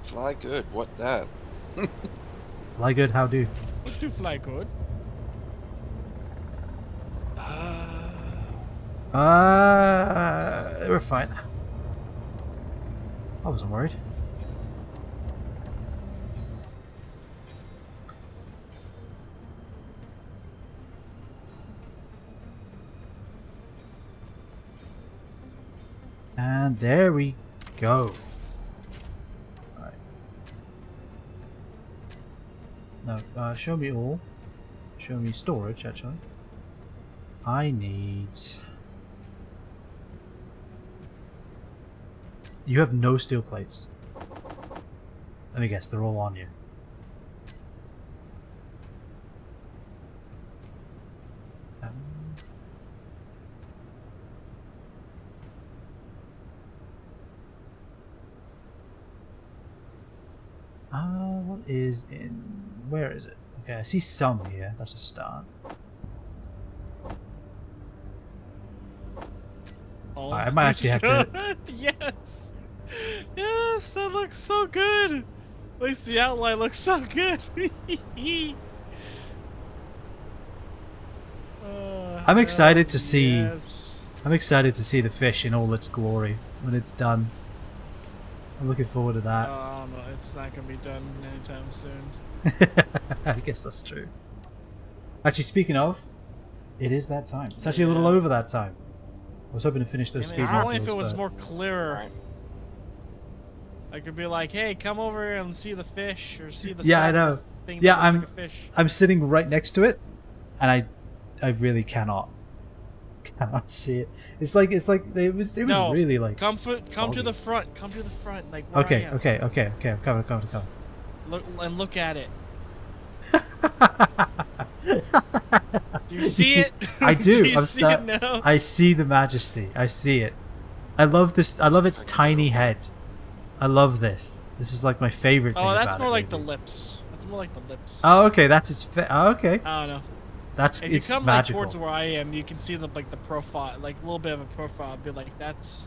Fly good, what that? Fly good, how do? What do fly good? We're fine. I wasn't worried. And there we go. Alright. Now, show me all. Show me storage, actually. I need... You have no steel plates. Let me guess, they're all on you. What is in... Where is it? Okay, I see some here. That's a start. Oh, I might actually have to... Yes! Yes, that looks so good! At least the outline looks so good! I'm excited to see... yes. I'm excited to see the fish in all its glory when it's done. I'm looking forward to that. Oh no, it's not gonna be done anytime soon. I guess that's true. Actually, speaking of, it is that time. It's actually a little over that time. I was hoping to finish those speed Only if modules, it was but- more clearer. I could be like, hey, come over and see the fish, or see the Yeah, I sun know. thing Yeah, that looks like a fish. I'm sitting right next to it, and I really cannot see it. It was No, really like. Come to foggy. the front. Come to the front, like where I Okay, am. okay. I'm coming. Look at it. Do you see it? I do. Do you I'm see sta- it now? I see the majesty. I see it. I love this. I love its tiny head. I love this. This is like my favorite thing Oh, about that's more it, like the maybe. lips. That's more like the lips. Oh, okay. That's its. Oh, okay. I don't know. That's If you it's come magical. like towards where I am, you can see the profile, like a little bit of a profile. I'd be like, that's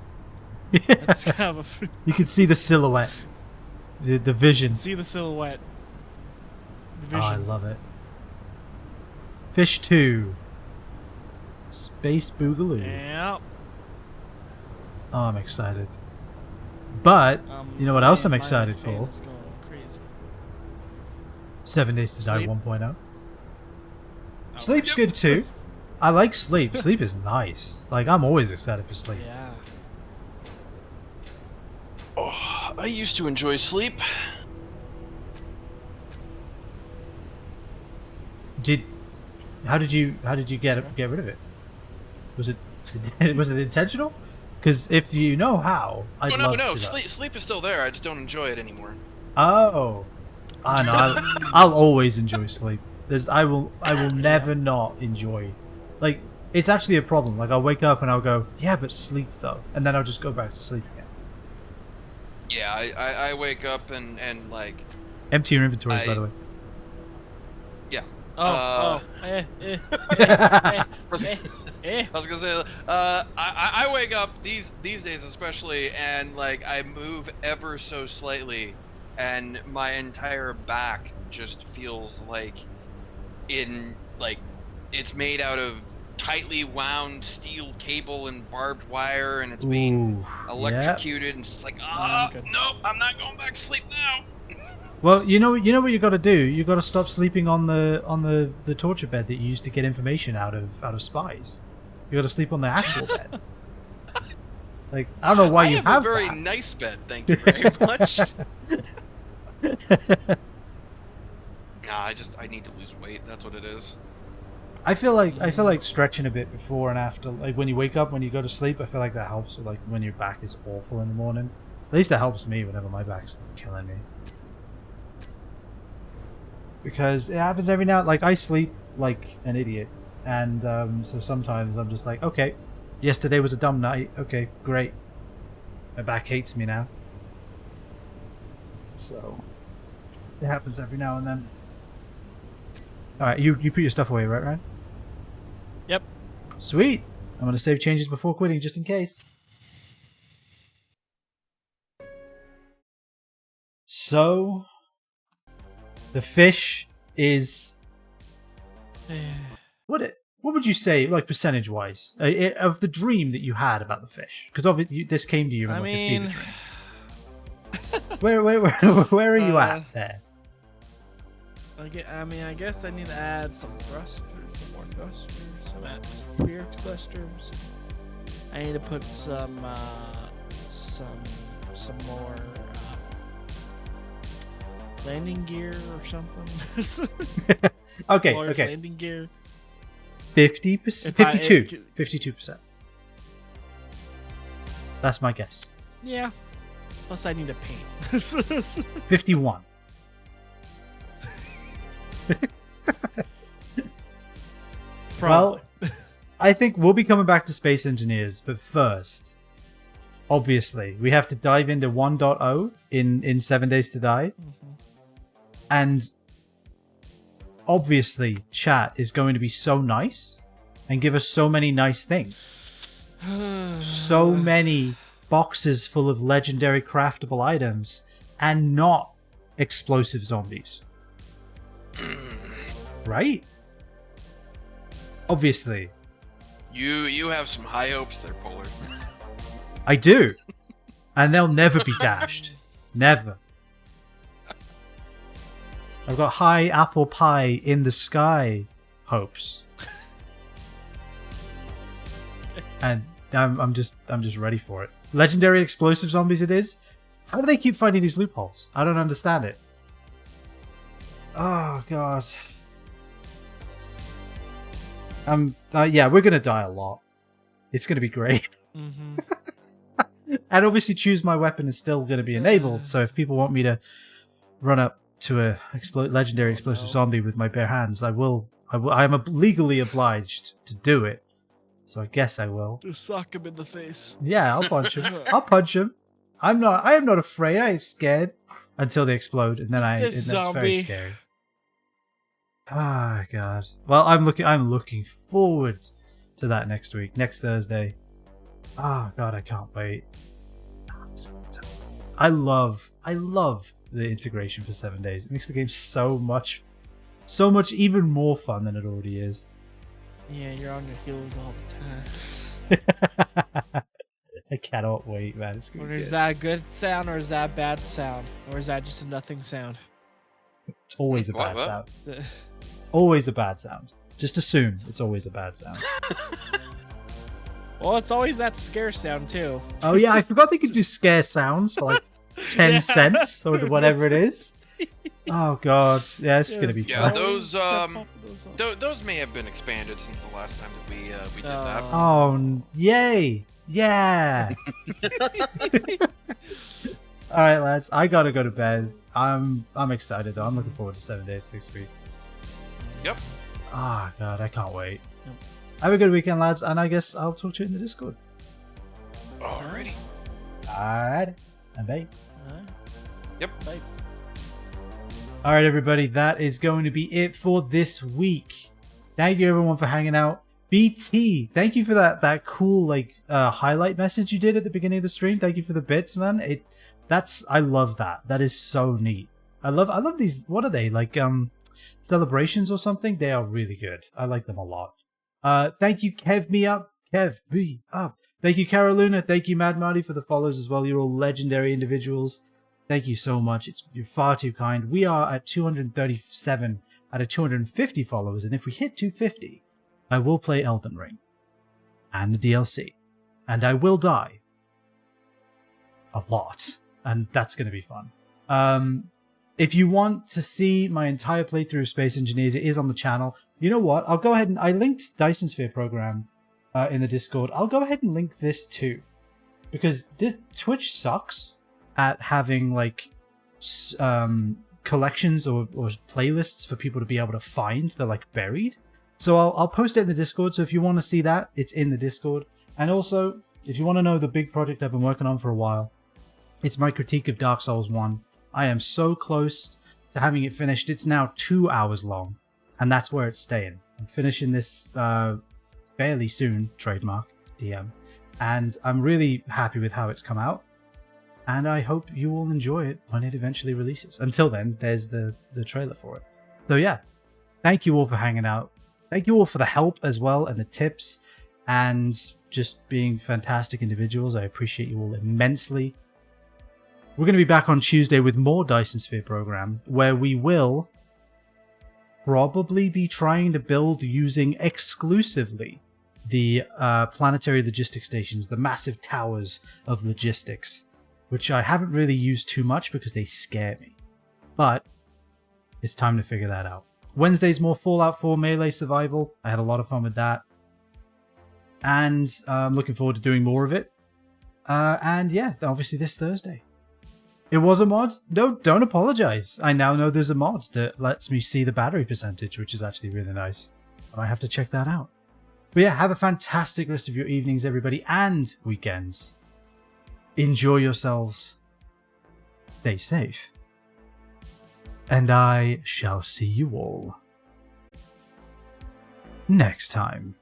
kind of a. You can see the silhouette, the vision. See the silhouette. The Oh, I vision. love it. Fish 2. Space Boogaloo. Yeah. Oh, I'm excited. But, you know what else I'm my excited fan for? is going crazy. 7 Days to Die Sleep. 1.0. Oh, Sleep's good too. I like sleep. Sleep is nice. Like, I'm always excited for sleep. Yeah. Oh, I used to enjoy sleep. How did you get rid of it? Was it was it intentional? Because if you know how, I'd Oh no, love no, to know. sleep is still there. I just don't enjoy it anymore. Oh, I know. I'll always enjoy sleep. I will never not enjoy. Like, it's actually a problem. Like, I'll wake up and I'll go, yeah, but sleep though, and then I'll just go back to sleep again. Yeah, I wake up and like Empty your inventories, by the way. yeah. Oh, I was gonna say, I wake up these days especially, and like I move ever so slightly, and my entire back just feels like it's made out of tightly wound steel cable and barbed wire, and it's being Ooh, electrocuted, and it's just like, good. nope, I'm not going back to sleep now. Well, you know what you got to do. You got to stop sleeping on the torture bed that you used to get information out of spies. You got to sleep on the actual bed. Like, I don't know why I you have have a very that. nice bed, thank you very much. Nah, I need to lose weight. That's what it is. I feel like stretching a bit before and after, like when you wake up, when you go to sleep. I feel like that helps with like when your back is awful in the morning. At least that helps me whenever my back's killing me. Because it happens every now. Like I sleep like an idiot, and so sometimes I'm just like, okay, yesterday was a dumb night. Okay, great. My back hates me now. So it happens every now and then. All right, you put your stuff away, right, Ryan? Yep. Sweet. I'm gonna save changes before quitting, just in case. So, the fish is what would you say, like percentage-wise, of the dream that you had about the fish? Because obviously this came to you in I like a fever mean, dream. Where are you at there? I guess I need to add some thrusters, some more thrusters, some atmospheric thrusters. I need to put some more landing gear or something. Okay, Large okay. landing gear. 50%, 52%. That's my guess. Yeah. Plus, I need to paint. 51. Probably. Well, I think we'll be coming back to Space Engineers, but first, obviously, we have to dive into 1.0 in 7 Days to Die. Mhm. And obviously, chat is going to be so nice and give us so many nice things. So many boxes full of legendary craftable items and not explosive zombies. Right? Obviously. You have some high hopes there, Polar. I do. And they'll never be dashed. Never. I've got high apple pie in the sky hopes. And I'm just ready for it. Legendary explosive zombies it is. How do they keep finding these loopholes? I don't understand it. Oh god. Yeah, we're gonna die a lot. It's gonna be great. Mhm. And obviously choose my weapon is still gonna be enabled, so if people want me to run up to a legendary explosive zombie with my bare hands, I am legally obliged to do it. So I guess I will. Just sock him in the face. Yeah, I'll punch him. I'll punch him. I am not afraid. I ain't scared until they explode, and then This that's very zombie. scary. Ah, god. Well, I'm looking forward to that next week, next Thursday. Ah, god, I can't wait. I love the integration for 7 days. It makes the game so much even more fun than it already is. Yeah, you're on your heels all the time. I cannot wait, man. It's gonna Or be is good. that a good sound, or is that a bad sound, or is that just a nothing sound? It's always a What? bad sound. It's always a bad sound. Just assume it's always a bad sound. Well, it's always that scare sound too. Oh yeah, I forgot they could do scare sounds for like 10 Yeah. cents or whatever it is. Oh god, yeah, it's gonna be Yeah, fun. those may have been expanded since the last time that we did that. Oh, yay! Yeah! Alright, lads, I gotta go to bed. I'm excited though. I'm looking forward to 7 days next week. Yep. Ah, god, I can't wait. Yep. Have a good weekend, lads, and I guess I'll talk to you in the Discord. Alrighty. Alright, and bye. Yep. Bye. Alright, everybody, that is going to be it for this week. Thank you, everyone, for hanging out. BT, thank you for that cool like highlight message you did at the beginning of the stream. Thank you for the bits, man. I love that. That is so neat. I love these. What are they like? Celebrations or something? They are really good. I like them a lot. Thank you, Kev Me Up. Thank you, Carolina. Thank you, Mad Marty, for the follows as well. You're all legendary individuals. Thank you so much. You're far too kind. We are at 237 out of 250 followers, and if we hit 250, I will play Elden Ring and the DLC, and I will die a lot, and that's going to be fun. if you want to see my entire playthrough of Space Engineers, it is on the channel. You know what? I'll go ahead and I linked Dyson Sphere program in the Discord. I'll go ahead and link this too, because this Twitch sucks at having like collections or playlists for people to be able to find. They're like buried. So I'll post it in the Discord. So if you want to see that, it's in the Discord. And also, if you want to know the big project I've been working on for a while, it's my critique of Dark Souls 1. I am so close to having it finished. It's now 2 hours long, and that's where it's staying. I'm finishing this fairly soon, trademark, DM, and I'm really happy with how it's come out, and I hope you will enjoy it when it eventually releases. Until then, there's the trailer for it. So yeah, thank you all for hanging out. Thank you all for the help as well, and the tips, and just being fantastic individuals. I appreciate you all immensely. We're going to be back on Tuesday with more Dyson Sphere program, where we will probably be trying to build using exclusively the planetary logistics stations, the massive towers of logistics, which I haven't really used too much because they scare me. But it's time to figure that out. Wednesday's more Fallout 4 melee survival. I had a lot of fun with that. And I'm looking forward to doing more of it. And yeah, obviously this Thursday. It was a mod? No, don't apologize. I now know there's a mod that lets me see the battery percentage, which is actually really nice. I might have to check that out. But yeah, have a fantastic rest of your evenings, everybody, and weekends. Enjoy yourselves. Stay safe. And I shall see you all next time.